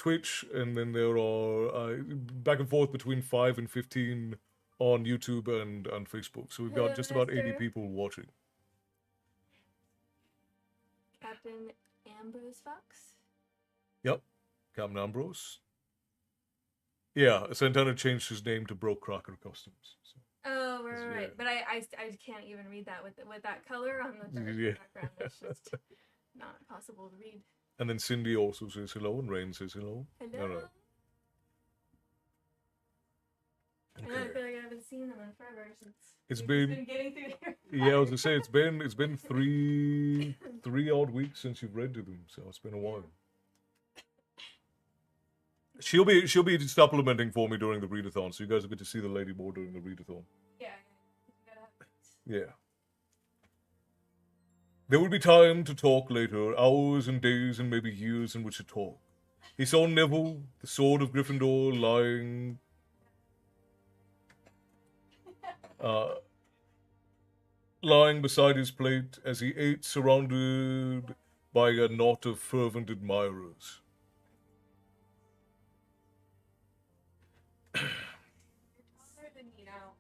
Twitch, and then there are back and forth between 5 and 15 on YouTube and Facebook. So we've got Hello, just about 80 mister. people watching. Captain Ambrose Fox. Yep, Captain Ambrose. Yeah, Santana changed his name to Broke Cracker Customs. So. Oh, right, Yeah. right. But I can't even read that with that color on the dark Yeah. background. It's just not possible to read. And then Cindy also says hello, and Rain says hello. Hello. All right. I know, I Okay. feel like I haven't seen them in forever since It's we've been- just been getting through their Yeah, I was gonna say it's been three odd weeks since you've read to them, so it's been a while. She'll be supplementing for me during the readathon, so you guys will get to see the lady more during the readathon. Yeah. You gotta have it. Yeah. There will be time to talk later, hours and days and maybe years in which to talk. He saw Neville, the sword of Gryffindor, lying beside his plate as he ate, surrounded by a knot of fervent admirers. You're taller than me now.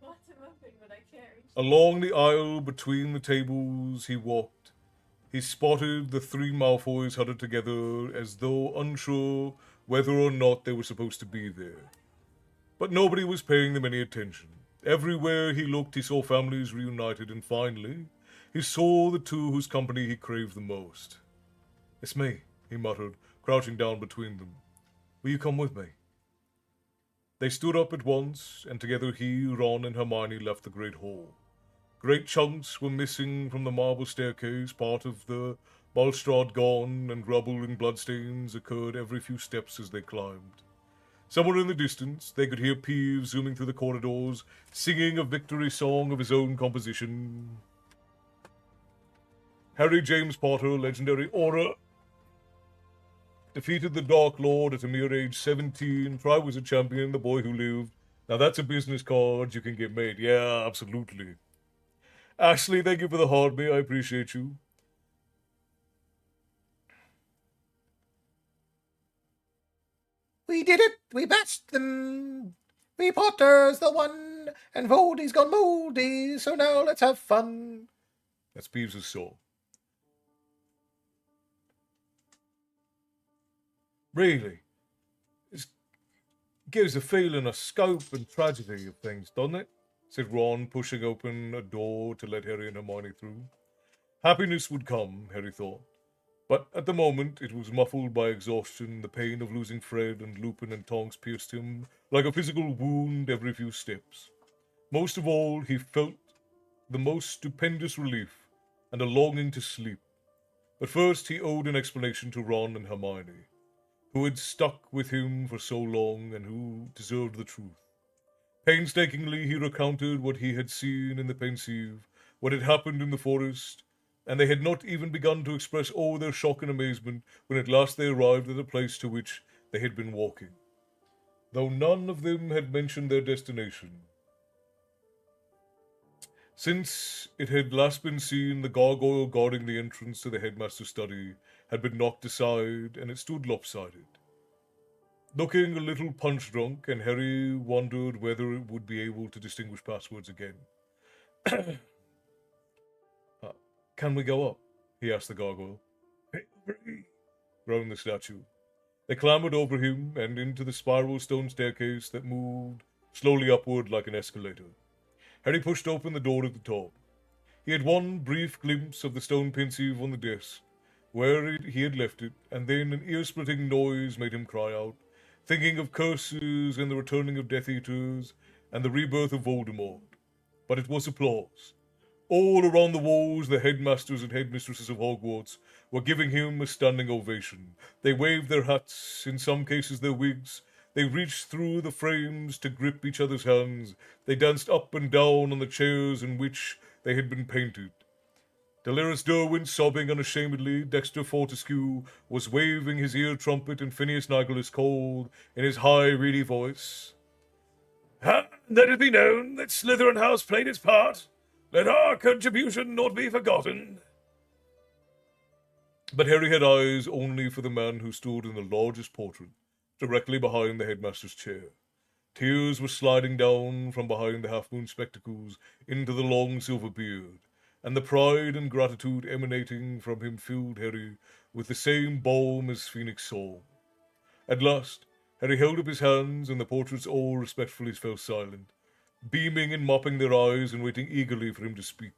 Lots of moving, but I can't reach. Along the aisle between the tables he walked. He spotted the three Malfoys huddled together as though unsure whether or not they were supposed to be there. But nobody was paying them any attention. Everywhere he looked, he saw families reunited, and finally, he saw the two whose company he craved the most. "It's me," he muttered, crouching down between them. "Will you come with me?" They stood up at once, and together he, Ron, and Hermione left the great hall. Great chunks were missing from the marble staircase, part of the balustrade gone, and rubble and bloodstains occurred every few steps as they climbed. Somewhere in the distance, they could hear Peeves zooming through the corridors, singing a victory song of his own composition. Harry James Potter, legendary Auror, defeated the Dark Lord at a mere age 17, Triwizard Champion, the boy who lived. Now that's a business card you can get made. Yeah, absolutely. Ashley, thank you for the heart, me. I appreciate you. We did it! We batched them! We Potter's the one, and Voldy's gone moldy, so now let's have fun. That's Peeves' song. Really? It gives a feeling of scope and tragedy of things, doesn't it? Said Ron, pushing open a door to let Harry and Hermione through. Happiness would come, Harry thought. But at the moment, it was muffled by exhaustion. The pain of losing Fred and Lupin and Tonks pierced him like a physical wound every few steps. Most of all, he felt the most stupendous relief and a longing to sleep. But first, he owed an explanation to Ron and Hermione, who had stuck with him for so long and who deserved the truth. Painstakingly, he recounted what he had seen in the Pensieve, what had happened in the forest, and they had not even begun to express all their shock and amazement when at last they arrived at the place to which they had been walking. Though none of them had mentioned their destination. Since it had last been seen, the gargoyle guarding the entrance to the headmaster's study had been knocked aside, and it stood lopsided. Looking a little punch-drunk, and Harry wondered whether it would be able to distinguish passwords again. Can we go up? He asked the gargoyle. Free, groaned the statue. They clambered over him and into the spiral stone staircase that moved slowly upward like an escalator. Harry pushed open the door at the top. He had one brief glimpse of the stone Pensieve on the desk, where he had left it, and then an ear-splitting noise made him cry out, thinking of curses and the returning of Death Eaters and the rebirth of Voldemort. But it was applause. All around the walls, the headmasters and headmistresses of Hogwarts were giving him a standing ovation. They waved their hats, in some cases their wigs. They reached through the frames to grip each other's hands. They danced up and down on the chairs in which they had been painted. Dolores Derwent, sobbing unashamedly, Dexter Fortescue was waving his ear trumpet, and Phineas Nicholas called, in his high, reedy voice, "Let it be known that Slytherin House played its part. Let our contribution not be forgotten." But Harry had eyes only for the man who stood in the largest portrait, directly behind the headmaster's chair. Tears were sliding down from behind the half-moon spectacles into the long silver beard, and the pride and gratitude emanating from him filled Harry with the same balm as Phoenix song. At last, Harry held up his hands, and the portraits all respectfully fell silent, beaming and mopping their eyes and waiting eagerly for him to speak.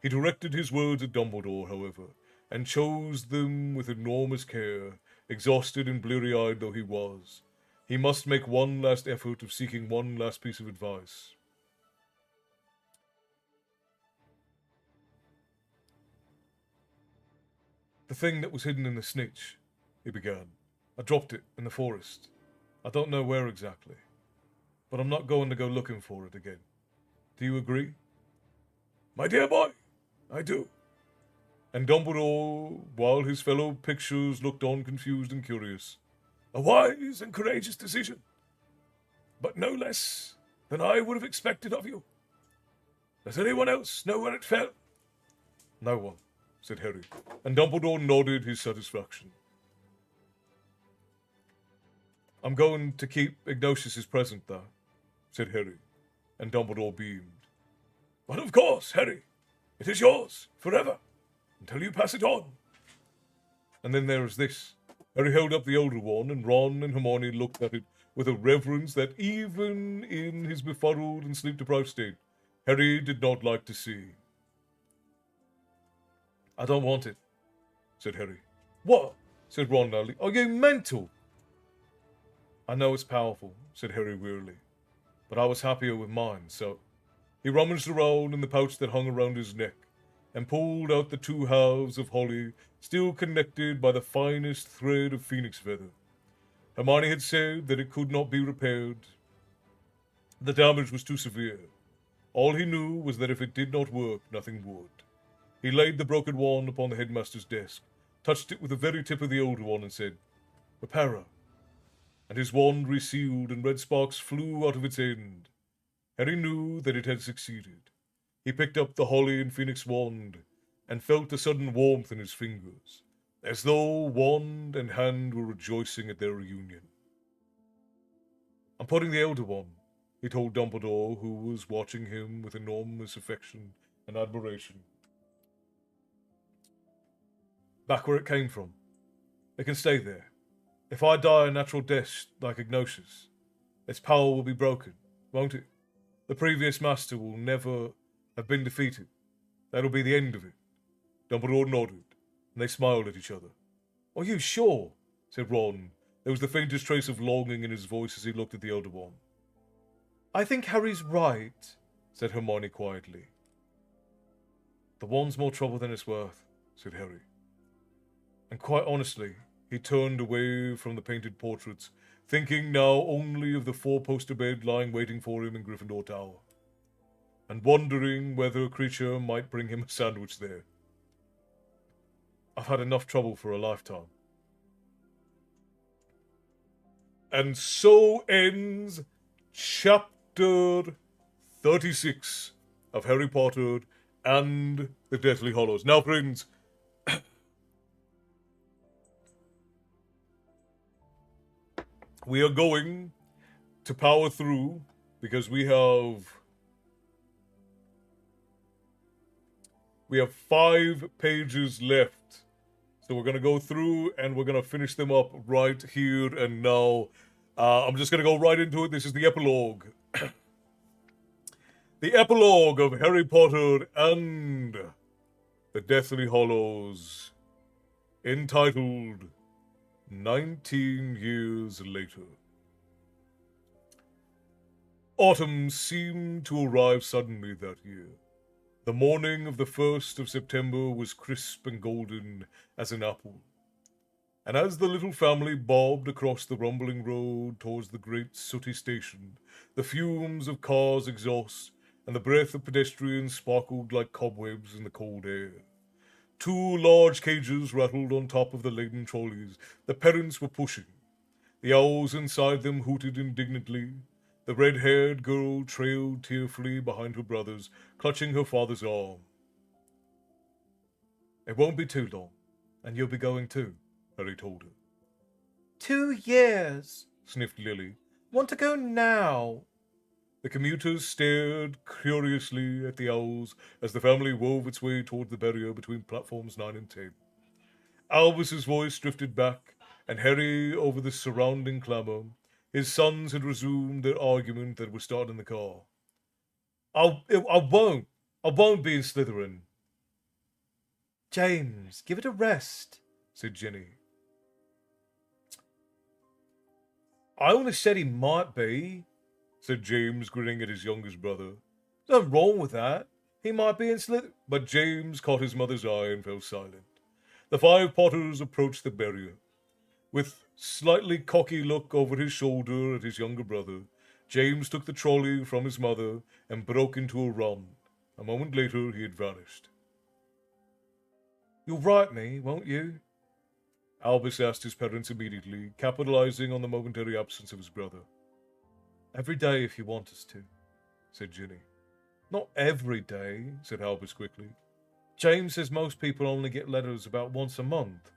He directed his words at Dumbledore, however, and chose them with enormous care, exhausted and bleary-eyed though he was. He must make one last effort of seeking one last piece of advice. The thing that was hidden in the snitch, he began. I dropped it in the forest. I don't know where exactly, but I'm not going to go looking for it again. Do you agree? My dear boy, I do. And Dumbledore, while his fellow pictures looked on confused and curious, A wise and courageous decision, but no less than I would have expected of you. Does anyone else know where it fell? No one, said Harry, and Dumbledore nodded his satisfaction. I'm going to keep Ignatius's present, though, said Harry, and Dumbledore beamed. But of course, Harry, it is yours forever, until you pass it on. And then there is this. Harry held up the older one, and Ron and Hermione looked at it with a reverence that even in his befuddled and sleep-deprived state, Harry did not like to see. I don't want it, said Harry. What? Said Ron loudly. Are you mental? I know it's powerful, said Harry wearily, but I was happier with mine, so... He rummaged around in the pouch that hung around his neck, and pulled out the two halves of holly, still connected by the finest thread of phoenix feather. Hermione had said that it could not be repaired. The damage was too severe. All he knew was that if it did not work, nothing would. He laid the broken one upon the headmaster's desk, touched it with the very tip of the older one, and said, Repara. And his wand resealed, and red sparks flew out of its end. Harry knew that it had succeeded. He picked up the holly and phoenix wand, and felt a sudden warmth in his fingers, as though wand and hand were rejoicing at their reunion. I'm putting the elder one, he told Dumbledore, who was watching him with enormous affection and admiration, back where it came from. It can stay there. If I die a natural death like Ignatius, its power will be broken, won't it? The previous master will never have been defeated. That'll be the end of it. Dumbledore nodded, and they smiled at each other. Are you sure? Said Ron. There was the faintest trace of longing in his voice as he looked at the elder one. I think Harry's right, said Hermione quietly. The wand's more trouble than it's worth, said Harry. And quite honestly, he turned away from the painted portraits, thinking now only of the four-poster bed lying waiting for him in Gryffindor Tower, and wondering whether a creature might bring him a sandwich there. I've had enough trouble for a lifetime. And so ends chapter 36 of Harry Potter and the Deathly Hallows. Now, friends, we are going to power through because we have 5 pages left. So we're going to go through and we're going to finish them up right here and now. I'm just going to go right into it. This is the epilogue. The epilogue of Harry Potter and the Deathly Hallows, entitled 19 Years Later. Autumn seemed to arrive suddenly that year. The morning of the 1st of September was crisp and golden as an apple. And as the little family bobbed across the rumbling road towards the great sooty station, the fumes of cars' exhaust and the breath of pedestrians sparkled like cobwebs in the cold air. 2 large cages rattled on top of the laden trolleys. The parents were pushing. The owls inside them hooted indignantly. The red-haired girl trailed tearfully behind her brothers, clutching her father's arm. It won't be too long, And you'll be going too, Harry told her. 2 years. Sniffed Lily. Want to go now. The commuters stared curiously at the owls as the family wove its way toward the barrier between platforms 9 and 10. Albus's voice drifted back, and Harry over the surrounding clamour. His sons had resumed their argument that was starting in the car. I won't be in Slytherin. James, give it a rest, said Ginny. I only said he might be, said James, grinning at his youngest brother. There's nothing wrong with that. He might be in Slytherin. But James caught his mother's eye and fell silent. The 5 Potters approached the barrier. With slightly cocky look over his shoulder at his younger brother, James took the trolley from his mother and broke into a run. A moment later, he had vanished. You'll write me, won't you? Albus asked his parents immediately, capitalizing on the momentary absence of his brother. Every day if you want us to, said Ginny. Not every day, said Albus quickly. James says most people only get letters about once a month.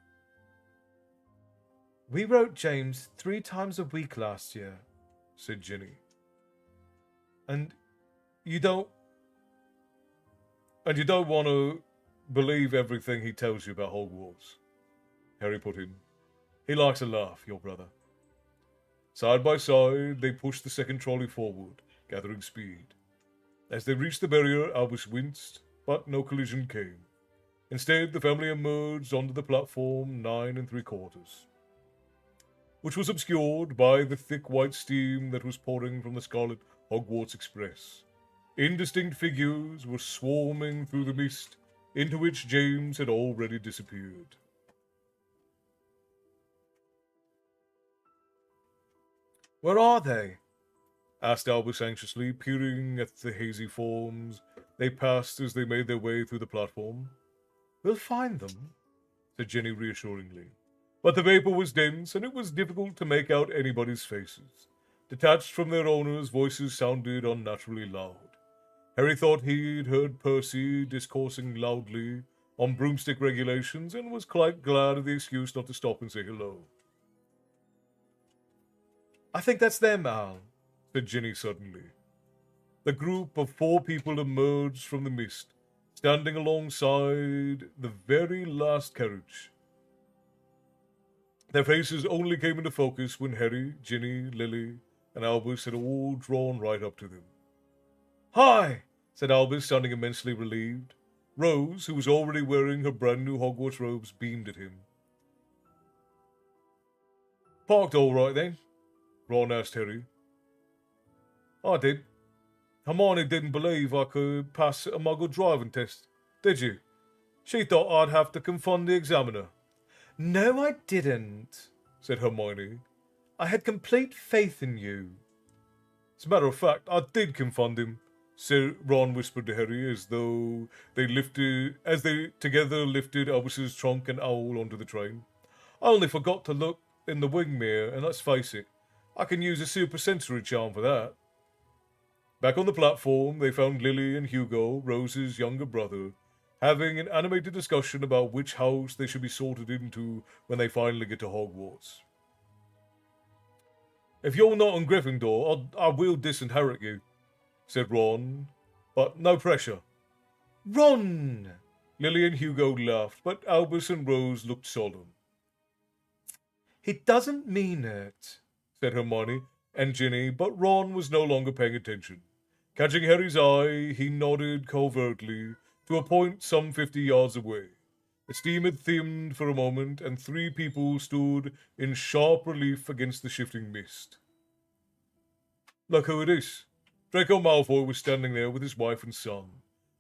We wrote James 3 times a week last year, said Ginny. And you don't want to believe everything he tells you about Hogwarts, Harry put in. He likes a laugh, your brother. Side by side, they pushed the second trolley forward, gathering speed. As they reached the barrier, Albus winced, but no collision came. Instead, the family emerged onto the platform 9 3/4, which was obscured by the thick white steam that was pouring from the Scarlet Hogwarts Express. Indistinct figures were swarming through the mist, into which James had already disappeared. Where are they? Asked Albus anxiously, peering at the hazy forms they passed as they made their way through the platform. We'll find them, said Jenny reassuringly. But the vapor was dense, and it was difficult to make out anybody's faces. Detached from their owners, voices sounded unnaturally loud. Harry thought he'd heard Percy discoursing loudly on broomstick regulations and was quite glad of the excuse not to stop and say hello. I think that's them, Al, said Ginny suddenly. The group of 4 people emerged from the mist, standing alongside the very last carriage. Their faces only came into focus when Harry, Ginny, Lily, and Albus had all drawn right up to them. Hi, said Albus, sounding immensely relieved. Rose, who was already wearing her brand new Hogwarts robes, beamed at him. Parked all right then? Ron asked Harry. I did. Hermione didn't believe I could pass a Muggle driving test, did you? She thought I'd have to confront the examiner. No, I didn't, said Hermione. I had complete faith in you. As a matter of fact, I did confront him, Ron whispered to Harry as they together lifted Albus's trunk and owl onto the train. I only forgot to look in the wing mirror, and let's face it, I can use a supersensory charm for that. Back on the platform, they found Lily and Hugo, Rose's younger brother, having an animated discussion about which house they should be sorted into when they finally get to Hogwarts. If you're not in Gryffindor, I will disinherit you, said Ron, but no pressure. Ron! Lily and Hugo laughed, but Albus and Rose looked solemn. He doesn't mean it, said Hermione and Ginny, but Ron was no longer paying attention. Catching Harry's eye, he nodded covertly to a point some 50 yards away. The steam had thinned for a moment, and 3 people stood in sharp relief against the shifting mist. Look who it is. Draco Malfoy was standing there with his wife and son,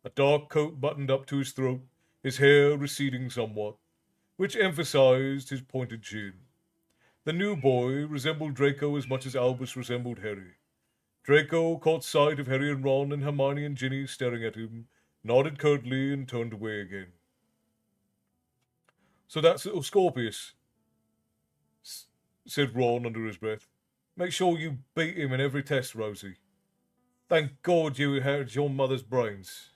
a dark coat buttoned up to his throat, his hair receding somewhat, which emphasized his pointed chin. The new boy resembled Draco as much as Albus resembled Harry. Draco caught sight of Harry and Ron and Hermione and Ginny staring at him, nodded curtly, and turned away again. So that's little Scorpius, said Ron under his breath. Make sure you beat him in every test, Rosie. Thank God you inherited your mother's brains.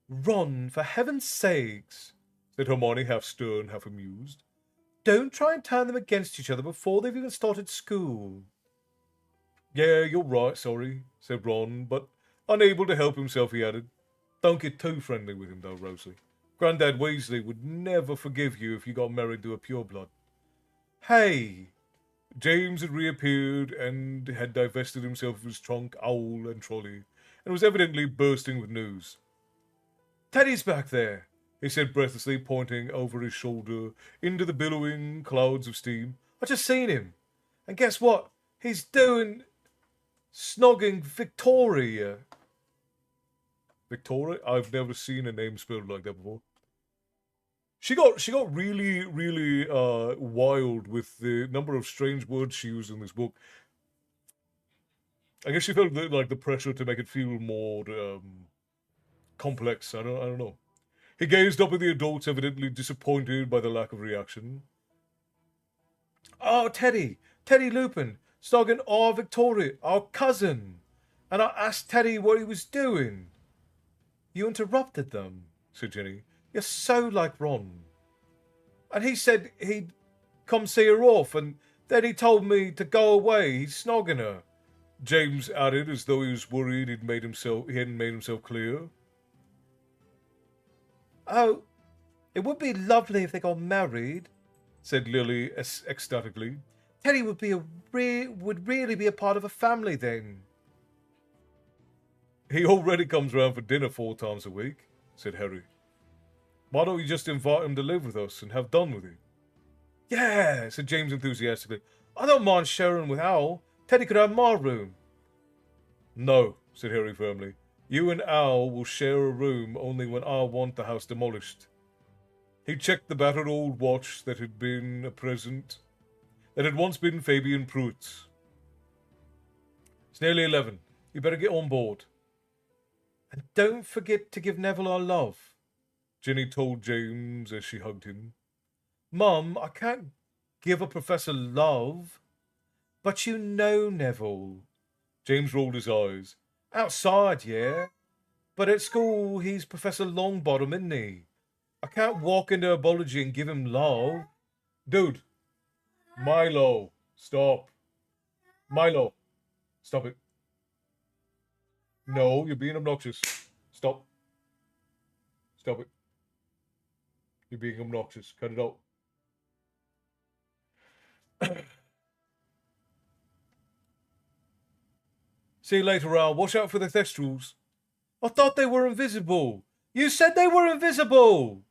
Ron, for heaven's sakes, said Hermione, half stern, half amused. Don't try and turn them against each other before they've even started school. Yeah, you're right, sorry, said Ron, but unable to help himself, he added. Don't get too friendly with him, though, Rosie. Grandad Weasley would never forgive you if you got married to a pureblood. Hey! James had reappeared and had divested himself of his trunk, owl, and trolley, and was evidently bursting with news. Teddy's back there, he said breathlessly, pointing over his shoulder into the billowing clouds of steam. I just seen him. And guess what? He's doing... snogging Victoria. Victoria? I've never seen a name spelled like that before. She got really wild with the number of strange words she used in this book. I guess she felt like the pressure to make it feel more complex. I don't know. He gazed up at the adults, evidently disappointed by the lack of reaction. Oh, Teddy Lupin, snogging our Victoria, our cousin. And I asked Teddy what he was doing. You interrupted them, said Ginny. You're so like Ron. And he said he'd come see her off, and then he told me to go away. He's snogging her. James added, as though he was worried he hadn't made himself clear. Oh, it would be lovely if they got married, said Lily ecstatically. Teddy would really be a part of a family then. He already comes round for dinner 4 times a week, said Harry. Why don't you just invite him to live with us and have done with it? Yeah, said James enthusiastically. I don't mind sharing with Al. Teddy could have my room. No, said Harry firmly. You and Al will share a room only when I want the house demolished. He checked the battered old watch that had once been Fabian Pruitt's. It's nearly 11. You better get on board. And don't forget to give Neville our love, Ginny told James as she hugged him. Mum, I can't give a professor love. But you know, Neville. James rolled his eyes. Outside, yeah. But at school, he's Professor Longbottom, isn't he? I can't walk into herbology and give him love. Dude. Milo. Stop. Milo. Stop it. No, you're being obnoxious. Stop. Stop it. You're being obnoxious. Cut it out. See you later, Al. Watch out for the Thestrals. I thought they were invisible. You said they were invisible.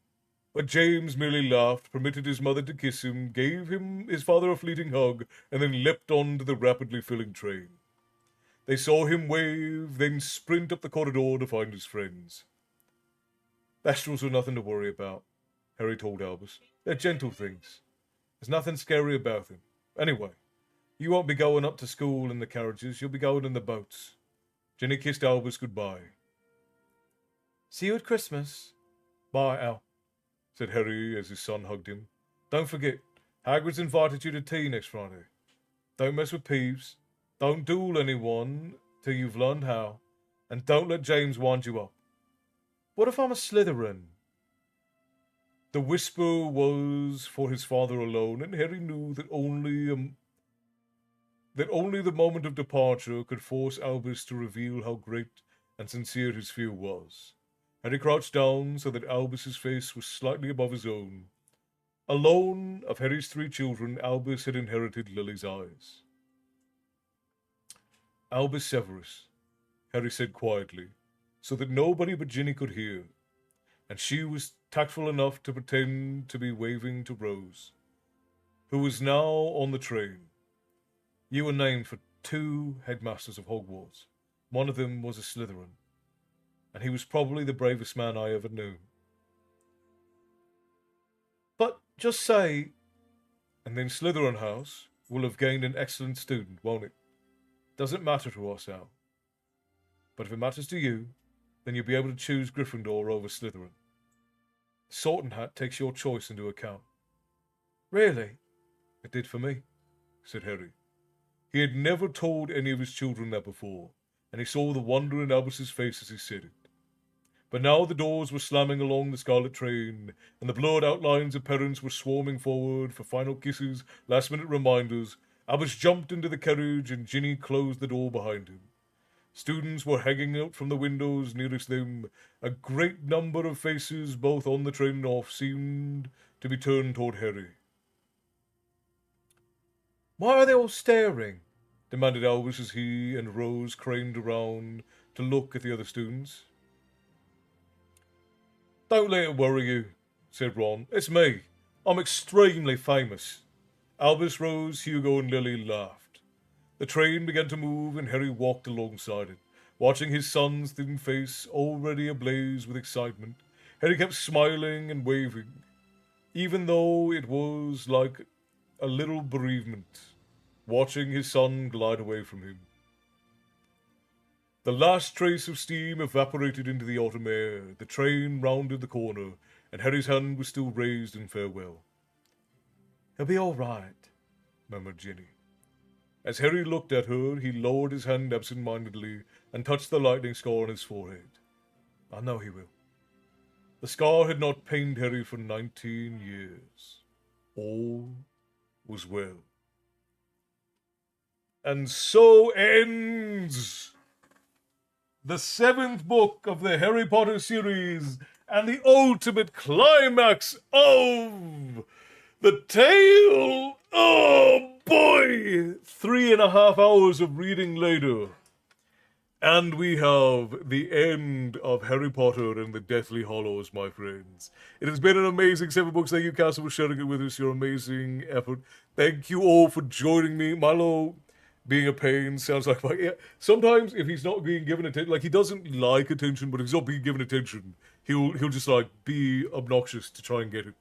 But James merely laughed, permitted his mother to kiss him, gave his father a fleeting hug, and then leapt on to the rapidly filling train. They saw him wave, then sprint up the corridor to find his friends. Thestrals are nothing to worry about, Harry told Albus. They're gentle things. There's nothing scary about them. Anyway, you won't be going up to school in the carriages. You'll be going in the boats. Ginny kissed Albus goodbye. See you at Christmas. Bye, Al, said Harry as his son hugged him. Don't forget, Hagrid's invited you to tea next Friday. Don't mess with Peeves. Don't duel anyone till you've learned how. And don't let James wind you up. What if I'm a Slytherin? The whisper was for his father alone, and Harry knew that only the moment of departure could force Albus to reveal how great and sincere his fear was. Harry crouched down so that Albus's face was slightly above his own. Alone of Harry's 3 children, Albus had inherited Lily's eyes. Albus Severus, Harry said quietly, so that nobody but Ginny could hear, and she was tactful enough to pretend to be waving to Rose, who was now on the train. You were named for 2 headmasters of Hogwarts. One of them was a Slytherin, and he was probably the bravest man I ever knew. But just say, and then Slytherin House will have gained an excellent student, won't it? Doesn't matter to us, Al. But if it matters to you, then you'll be able to choose Gryffindor over Slytherin. Sorting Hat takes your choice into account. Really? It did for me, said Harry. He had never told any of his children that before, and he saw the wonder in Albus's face as he said it. But now the doors were slamming along the scarlet train, and the blurred outlines of parents were swarming forward for final kisses, last-minute reminders. Albus jumped into the carriage, and Ginny closed the door behind him. Students were hanging out from the windows nearest them. A great number of faces, both on the train and off, seemed to be turned toward Harry. "Why are they all staring?" demanded Albus as he and Rose craned around to look at the other students. "Don't let it worry you," said Ron. "It's me. I'm extremely famous." Albus, Rose, Hugo, and Lily laughed. The train began to move, and Harry walked alongside it, watching his son's thin face already ablaze with excitement. Harry kept smiling and waving, even though it was like a little bereavement, watching his son glide away from him. The last trace of steam evaporated into the autumn air. The train rounded the corner, and Harry's hand was still raised in farewell. "He'll be all right," murmured Ginny. As Harry looked at her, he lowered his hand absent-mindedly and touched the lightning scar on his forehead. "I know he will." The scar had not pained Harry for 19 years. All was well. And so ends the 7th book of the Harry Potter series and the ultimate climax of the tale. Oh boy! 3.5 hours of reading later. And we have the end of Harry Potter and the Deathly Hallows, my friends. It has been an amazing 7 books. Thank you, Castle, for sharing it with us. Your amazing effort. Thank you all for joining me. Milo being a pain sounds like sometimes if he's not being given attention, like he doesn't like attention, but if he's not being given attention, he'll just like be obnoxious to try and get it.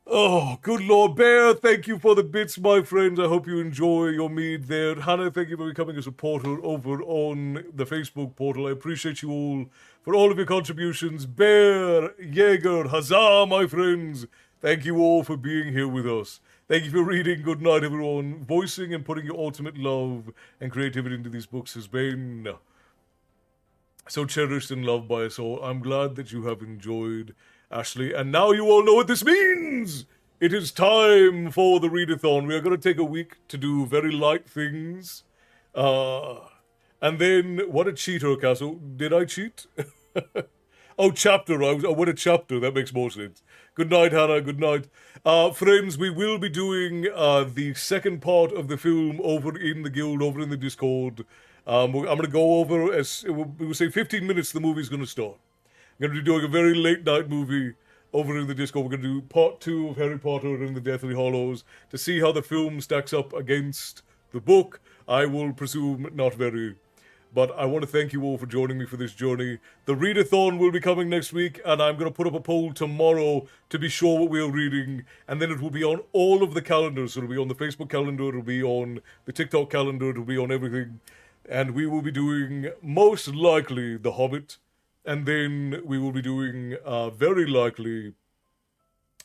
Oh, good Lord, Bear, thank you for the bits, my friends. I hope you enjoy your mead there. Hannah, thank you for becoming a supporter over on the Facebook portal. I appreciate you all for all of your contributions. Bear, Jaeger, huzzah, my friends. Thank you all for being here with us. Thank you for reading. Good night, everyone. Voicing and putting your ultimate love and creativity into these books has been so cherished and loved by us all. I'm glad that you have enjoyed, Ashley. And now you all know what this means! It is time for the readathon. We are going to take a week to do very light things. And then, what a cheater, Castle. Did I cheat? Oh, chapter. What a chapter. That makes more sense. Good night, Hannah. Good night. Friends, we will be doing the second part of the film over in the guild, over in the Discord. I'm going to go over, we'll say 15 minutes, the movie's going to start. I'm going to be doing a very late night movie over in the Discord. We're going to do part 2 of Harry Potter and the Deathly Hallows to see how the film stacks up against the book. I will presume not very. But I want to thank you all for joining me for this journey. The readathon will be coming next week, and I'm going to put up a poll tomorrow to be sure what we are reading, and then it will be on all of the calendars. It'll be on the Facebook calendar, it'll be on the TikTok calendar, it'll be on everything. And we will be doing, most likely, The Hobbit, and then we will be doing, very likely,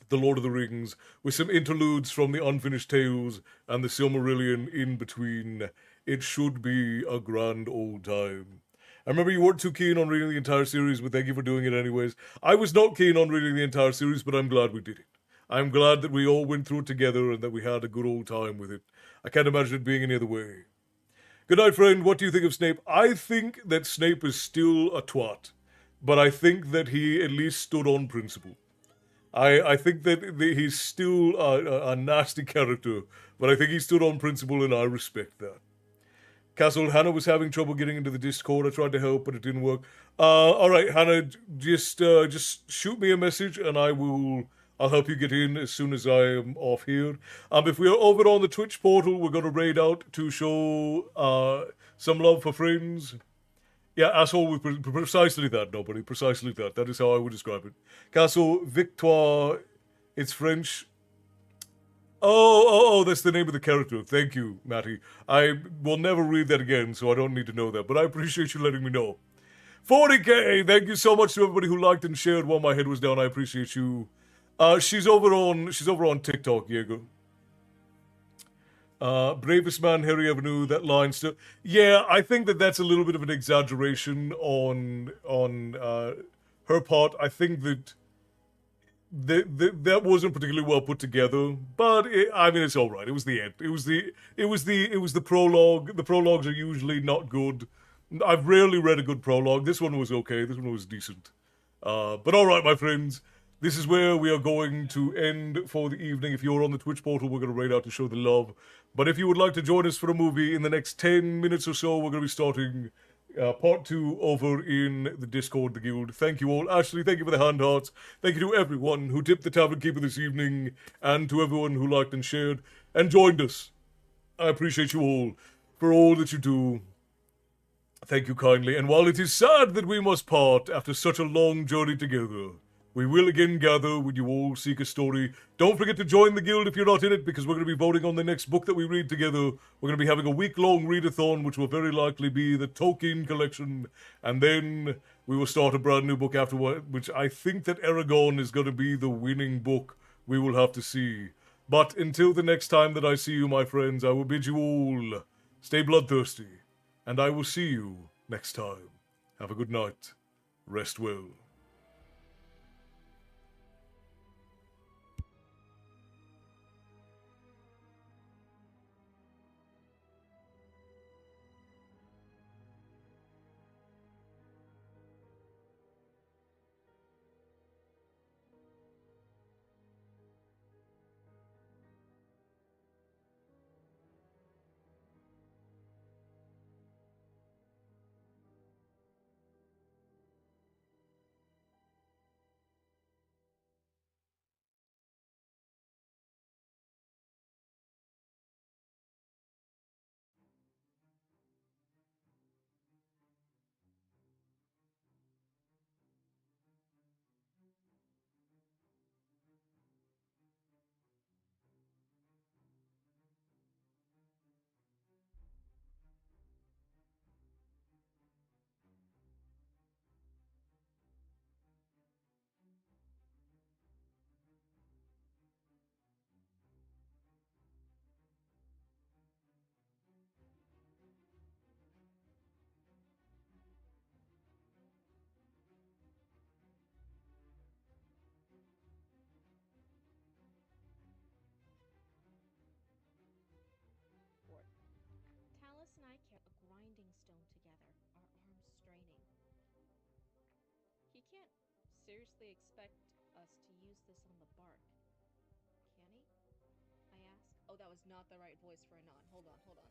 The Lord of the Rings, with some interludes from the Unfinished Tales and the Silmarillion in between. It should be a grand old time. I remember you weren't too keen on reading the entire series, but thank you for doing it anyways. I was not keen on reading the entire series, but I'm glad we did it. I'm glad that we all went through it together and that we had a good old time with it. I can't imagine it being any other way. Good night, friend. What do you think of Snape? I think that Snape is still a twat, but I think that he at least stood on principle. I think that he's still a nasty character, but I think he stood on principle, and I respect that. Castle, Hannah was having trouble getting into the Discord. I tried to help, but it didn't work. All right, Hannah, just shoot me a message, and I'll help you get in as soon as I am off here. If we are over on the Twitch portal, we're going to raid out to show some love for friends. Yeah, asshole, precisely that, nobody. Precisely that. That is how I would describe it. Castle, Victoire, it's French. Oh, that's the name of the character. Thank you, Matty. I will never read that again, so I don't need to know that, but I appreciate you letting me know. 40K, thank you so much to everybody who liked and shared while my head was down. I appreciate you. She's over on TikTok, Diego. Bravest man Harry ever knew. That line still. Yeah, I think that that's a little bit of an exaggeration on her part. I think that that wasn't particularly well put together, but I mean, it's all right. It was the end. It was the prologue. The prologues are usually not good. I've rarely read a good prologue. This one was okay. This one was decent. But all right, my friends, this is where we are going to end for the evening. If you're on the Twitch portal, we're going to raid out to show the love. But if you would like to join us for a movie in the next 10 minutes or so, we're going to be starting part 2 over in the Discord, the guild. Thank you all. Ashley, thank you for the hand hearts. Thank you to everyone who tipped the Tavern Keeper this evening, and to everyone who liked and shared and joined us. I appreciate you all for all that you do. Thank you kindly, and while it is sad that we must part after such a long journey together, we will again gather when you all seek a story. Don't forget to join the guild if you're not in it, because we're going to be voting on the next book that we read together. We're going to be having a week-long readathon, which will very likely be the Tolkien collection, and then we will start a brand new book afterward, which I think that Aragon is going to be the winning book. We will have to see. But until the next time that I see you, my friends, I will bid you all stay bloodthirsty, and I will see you next time. Have a good night. Rest well. grinding stone together, our arms straining. He can't seriously expect us to use this on the bark, can he? I ask. Oh, that was not the right voice for a nod. Hold on, hold on.